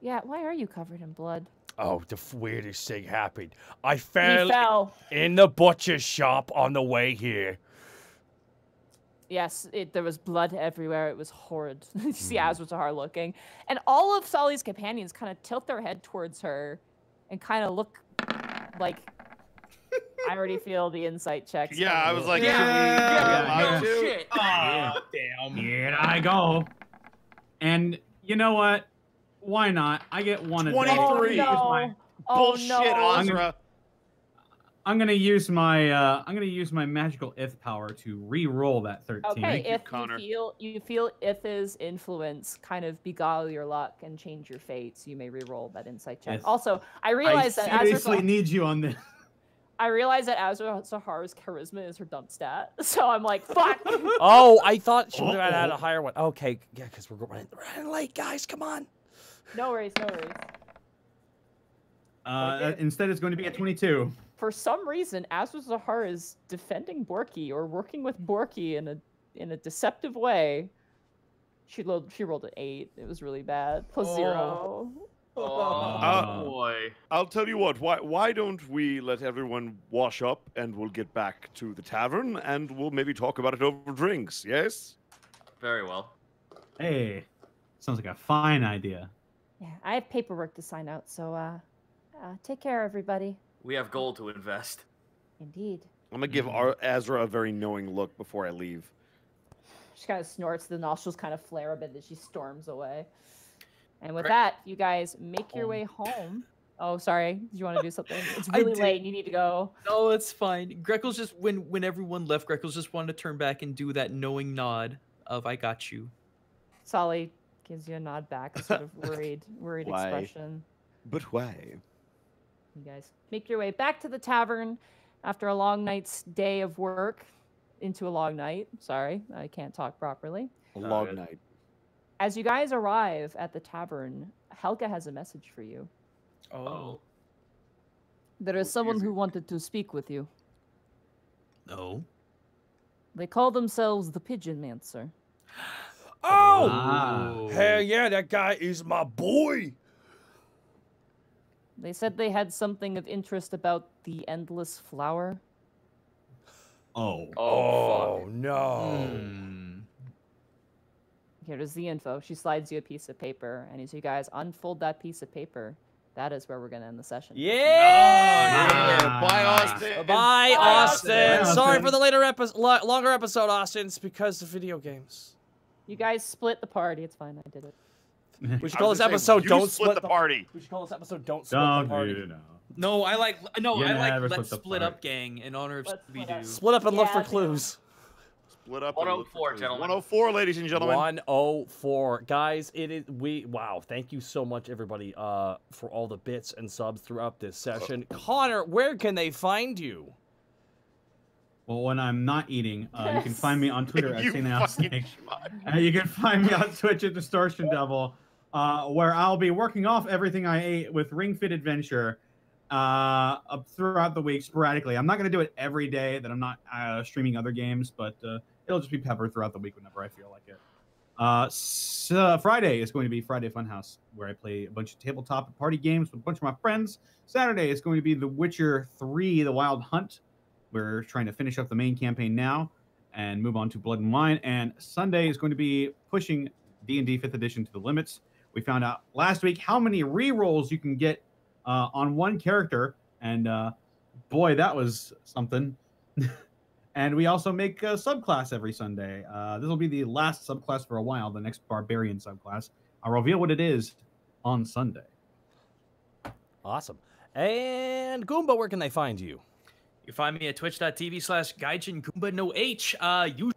Yeah, why are you covered in blood? Oh, the weirdest thing happened. I He fell fell. in the butcher's shop on the way here. Yes, there was blood everywhere. It was horrid. You see Azra Zahar looking. And all of Solly's companions kind of tilt their head towards her and kind of look like... I already feel the insight checks. Yeah, I was like, Yeah. Shit. Oh, damn. Here I go. And you know what? Why not? I get one a day. 23. Oh, no. Bullshit, no. Azra. I'm gonna use my magical ith power to re-roll that 13. Okay, if Connor. you feel Ith's influence kind of beguile your luck and change your fate, so you may re-roll that insight check. Yes. Also, I realize that seriously need you on this. I realize that Azra Zahar's charisma is her dump stat, so I'm like, fuck. Oh, I thought she would have had a higher one. Okay, yeah, because we're running late, guys. Come on. No worries, no worries. Instead, it's going to be a 22. For some reason, Azra Zahar is defending Borky or working with Borky in a deceptive way. She rolled an 8. It was really bad. Plus 0. Oh boy. I'll tell you what. Why don't we let everyone wash up and we'll get back to the tavern and we'll maybe talk about it over drinks. Yes. Very well. Hey, sounds like a fine idea. Yeah, I have paperwork to sign out, so take care, everybody. We have gold to invest. Indeed. I'm gonna give Azra a very knowing look before I leave. She kind of snorts, the nostrils kind of flare a bit as she storms away. And with that, you guys make your way home. Oh, sorry. Did you want to do something? It's really late and you need to go. No, it's fine. Greckles just, when everyone left, Greckles just wanted to turn back and do that knowing nod of, I got you. Solly gives you a nod back, a sort of worried Why? expression. But why? You guys make your way back to the tavern after a long night's day of work into a long night. Sorry, I can't talk properly. A long night. As you guys arrive at the tavern, Helga has a message for you. Oh. There is someone who wanted to speak with you. No. They call themselves the Pigeon Mancer. Oh! Hell yeah, that guy is my boy! They said they had something of interest about the Endless Flower. Oh. Oh, no. Here is the info. She slides you a piece of paper, and as you guys unfold that piece of paper, that is where we're going to end the session. Yeah! Bye, Austin. Bye, Austin. Austin. Sorry for the longer episode, Austin. It's because of video games. You guys split the party. It's fine. I did it. We should I call was this gonna say, episode you "Don't split the party." We should call this episode "Don't Split Don't the Party." do no. No, I like You I never like Let's split the Split Up party. Gang in honor of Let's split Scooby up. Doo. Split up and look for Yeah, clues. Split up. 104, gentlemen. 104, ladies and gentlemen. 104, guys. It is wow. Thank you so much, everybody, for all the bits and subs throughout this session. Connor, where can they find you? Well, when I'm not eating, you can find me on Twitter at You St. fucking Snake. schmuck. You can find me on Twitch at Distortion Devil, where I'll be working off everything I ate with Ring Fit Adventure up throughout the week sporadically. I'm not going to do it every day that I'm not streaming other games, but it'll just be peppered throughout the week whenever I feel like it. So Friday is going to be Friday Funhouse, where I play a bunch of tabletop party games with a bunch of my friends. Saturday is going to be The Witcher 3: The Wild Hunt. We're trying to finish up the main campaign now and move on to Blood and Wine. And Sunday is going to be pushing D&D 5th edition to the limits. We found out last week how many rerolls you can get on one character, and boy, that was something. And we also make a subclass every Sunday. This will be the last subclass for a while, the next Barbarian subclass. I'll reveal what it is on Sunday. Awesome. And Goomba, where can they find you? You find me at twitch.tv/Gaijin Goomba no H. You.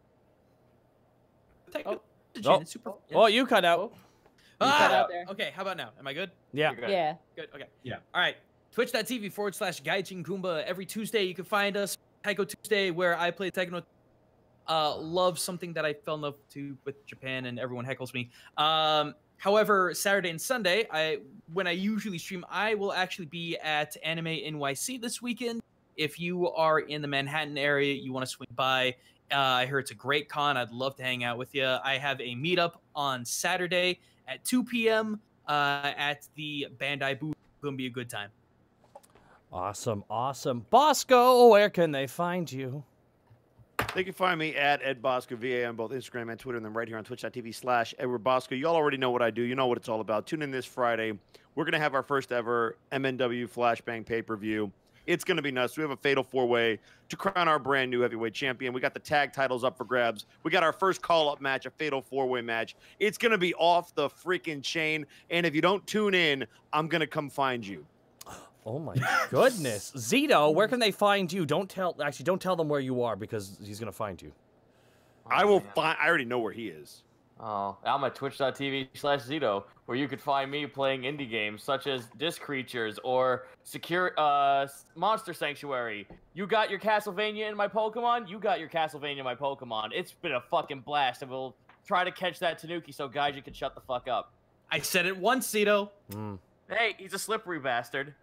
Oh. Super. Oh, you cut out. Ah! cut out there. Okay, how about now? Am I good? Yeah. Yeah. Good. Okay. Yeah. All right. Twitch.tv/Gaijin Goomba. Every Tuesday, you can find us. Taiko Tuesday, where I play Tekken. Love something that I fell in love to with Japan, and everyone heckles me. However, Saturday and Sunday, when I usually stream, I will actually be at Anime NYC this weekend. If you are in the Manhattan area, you want to swing by. I heard it's a great con. I'd love to hang out with you. I have a meetup on Saturday at 2 p.m. At the Bandai booth. Gonna be a good time. Awesome, awesome. Bosco, where can they find you? They can find me at Ed Bosco VA on both Instagram and Twitter, and then right here on twitch.tv/Edward Bosco. Y'all already know what I do. You know what it's all about. Tune in this Friday. We're going to have our first ever MNW Flashbang pay-per-view. It's going to be nuts. We have a fatal four-way to crown our brand new heavyweight champion. We got the tag titles up for grabs. We got our first call-up match, a fatal four-way match. It's going to be off the freaking chain. And if you don't tune in, I'm going to come find you. Oh my goodness. Zito, where can they find you? Don't tell them where you are, because he's going to find you. I will find. I already know where he is. Oh, I'm at twitch.tv/Zito, where you could find me playing indie games such as Disc Creatures or Monster Sanctuary. You got your Castlevania in my Pokemon? You got your Castlevania in my Pokemon. It's been a fucking blast, and we'll try to catch that Tanuki so guys, you can shut the fuck up. I said it once, Zito. Hey, he's a slippery bastard.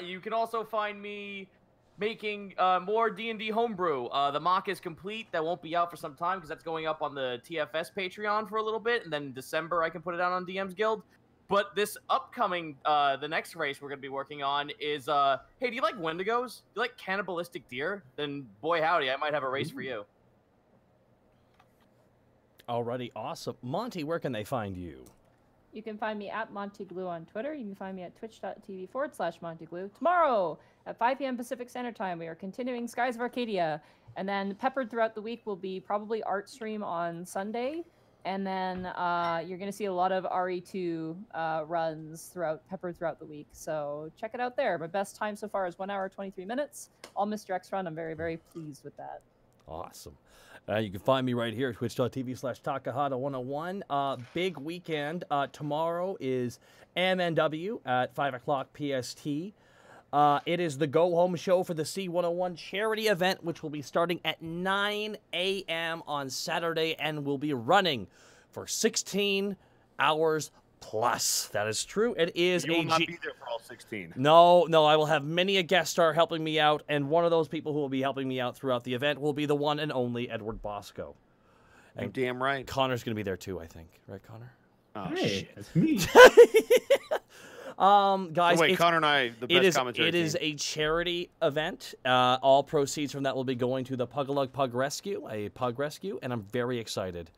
You can also find me making more D&D homebrew. The mock is complete. That won't be out for some time because that's going up on the TFS Patreon for a little bit, and then in December I can put it out on DM's Guild. But this upcoming, the next race we're going to be working on is, hey, do you like Wendigos? Do you like cannibalistic deer? Then, boy howdy, I might have a race for you. Alrighty, awesome. Monty, where can they find you? You can find me at MontyGlue on Twitter. You can find me at twitch.tv/MontyGlue. Tomorrow at 5 p.m. Pacific Standard Time, we are continuing Skies of Arcadia. And then peppered throughout the week will be probably Art Stream on Sunday. And then you're going to see a lot of RE2 runs peppered throughout the week. So check it out there. My best time so far is 1 hour, 23 minutes. All Mr. X run. I'm very, very pleased with that. Awesome. You can find me right here at twitch.tv/Takahata101. Big weekend. Tomorrow is MNW at 5 o'clock PST. It is the go-home show for the C101 charity event, which will be starting at 9 a.m. on Saturday and will be running for 16 hours plus. That is true. It is You will not be there for all 16. No, I will have many a guest star helping me out, and one of those people who will be helping me out throughout the event will be the one and only Edward Bosco. And damn right. Connor's going to be there too, I think. Right, Connor? Oh, Hey, shit. that's me. Guys, So wait, Connor and I, the best commentary It is team. a charity event. All proceeds from that will be going to the Pugalug Pug Rescue, a pug rescue, and I'm very excited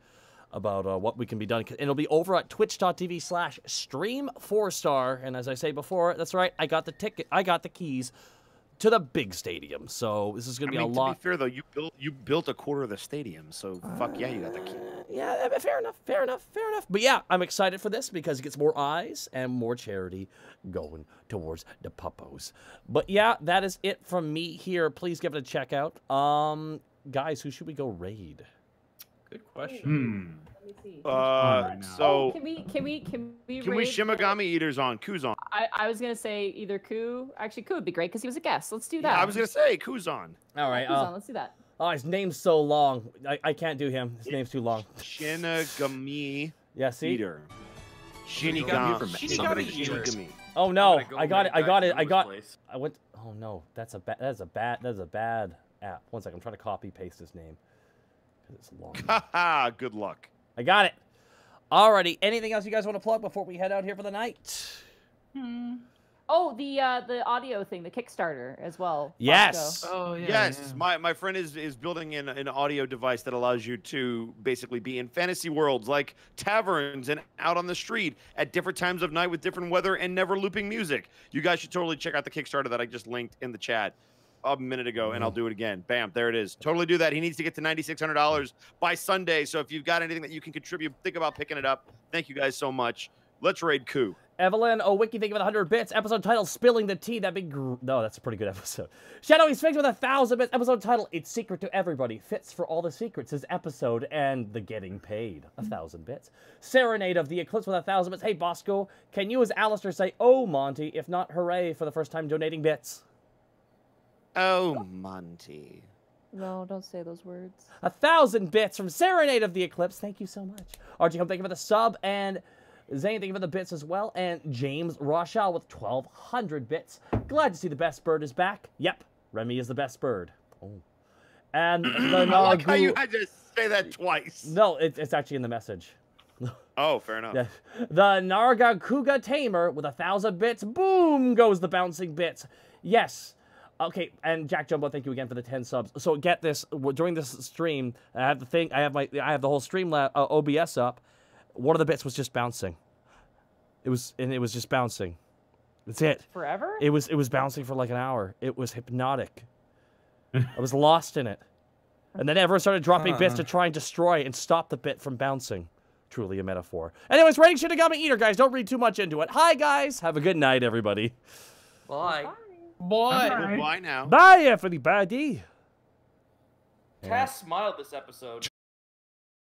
about what we can be done. And it'll be over at twitch.tv/stream4star. And as I say before, that's right, I got the ticket, I got the keys. to the big stadium. So this is going to be a lot. To be fair though, you built a quarter of the stadium, so fuck yeah, you got the key. Yeah, fair enough. But yeah, I'm excited for this because it gets more eyes and more charity going towards the puppos. But yeah, that is it from me here. Please give it a check out. Guys, who should we go raid? Good question. So can we can we raid Shimigami Eaters on? Ku's on. I was gonna say either Ku. Actually, Ku would be great because he was a guest. Let's do that. Yeah, I was gonna say Ku's on. All right. Ku's on. Let's do that. Oh, his name's so long. I can't do him. His name's too long. Shinigami. Yeah, see? Eater. Shinigami. Oh no! Go I got it. right back to Lou's place. I went. Oh no! That's a bad app. One second. I'm trying to copy paste his name because it's long. Haha. Good luck. I got it. Alrighty. Anything else you guys want to plug before we head out here for the night? Oh, the audio thing, the Kickstarter as well. Yes. Bosco. Oh yeah. Yes, my friend is building an audio device that allows you to basically be in fantasy worlds like taverns and out on the street at different times of night with different weather and never looping music. You guys should totally check out the Kickstarter that I just linked in the chat a minute ago, and I'll do it again. Bam, there it is. Totally do that. He needs to get to $9,600 by Sunday, so if you've got anything that you can contribute, think about picking it up. Thank you guys so much. Let's raid Ku. Evelyn, Wiki, thank you for the 100 bits. Episode title, Spilling the Tea. That'd be no, that's a pretty good episode. Shadowy Sphinx with 1,000 bits. Episode title, It's Secret to Everybody. Fits for all the secrets. His episode and the getting paid. 1,000 bits. Serenade of the Eclipse with 1,000 bits. Hey, Bosco, can you as Alistair say, oh, Monty, if not hooray for the first time donating bits? Oh, Monty. No, don't say those words. 1,000 bits from Serenade of the Eclipse. Thank you so much. RG Home, thank you for the sub. And Zane, thank you for the bits as well. And James Rochelle with 1,200 bits. Glad to see the best bird is back. Yep, Remy is the best bird. Oh. And the I like how you had to say that twice. No, it's actually in the message. Oh, fair enough. Yeah. The Nargacuga Tamer with 1,000 bits. Boom goes the bouncing bits. Yes. Okay, and Jack Jumbo, thank you again for the 10 subs. So get this, during this stream, I have the thing, I have the whole stream OBS up. One of the bits was just bouncing. It was just bouncing. That's it. Forever? It was bouncing for like an hour. It was hypnotic. I was lost in it. And then everyone started dropping bits to try and destroy and stop the bit from bouncing. Truly a metaphor. Anyways, rating Shinigami Eater, guys. Don't read too much into it. Hi, guys. Have a good night, everybody. Bye. Bye. Goodbye now. Bye, everybody. Cass smiled this episode.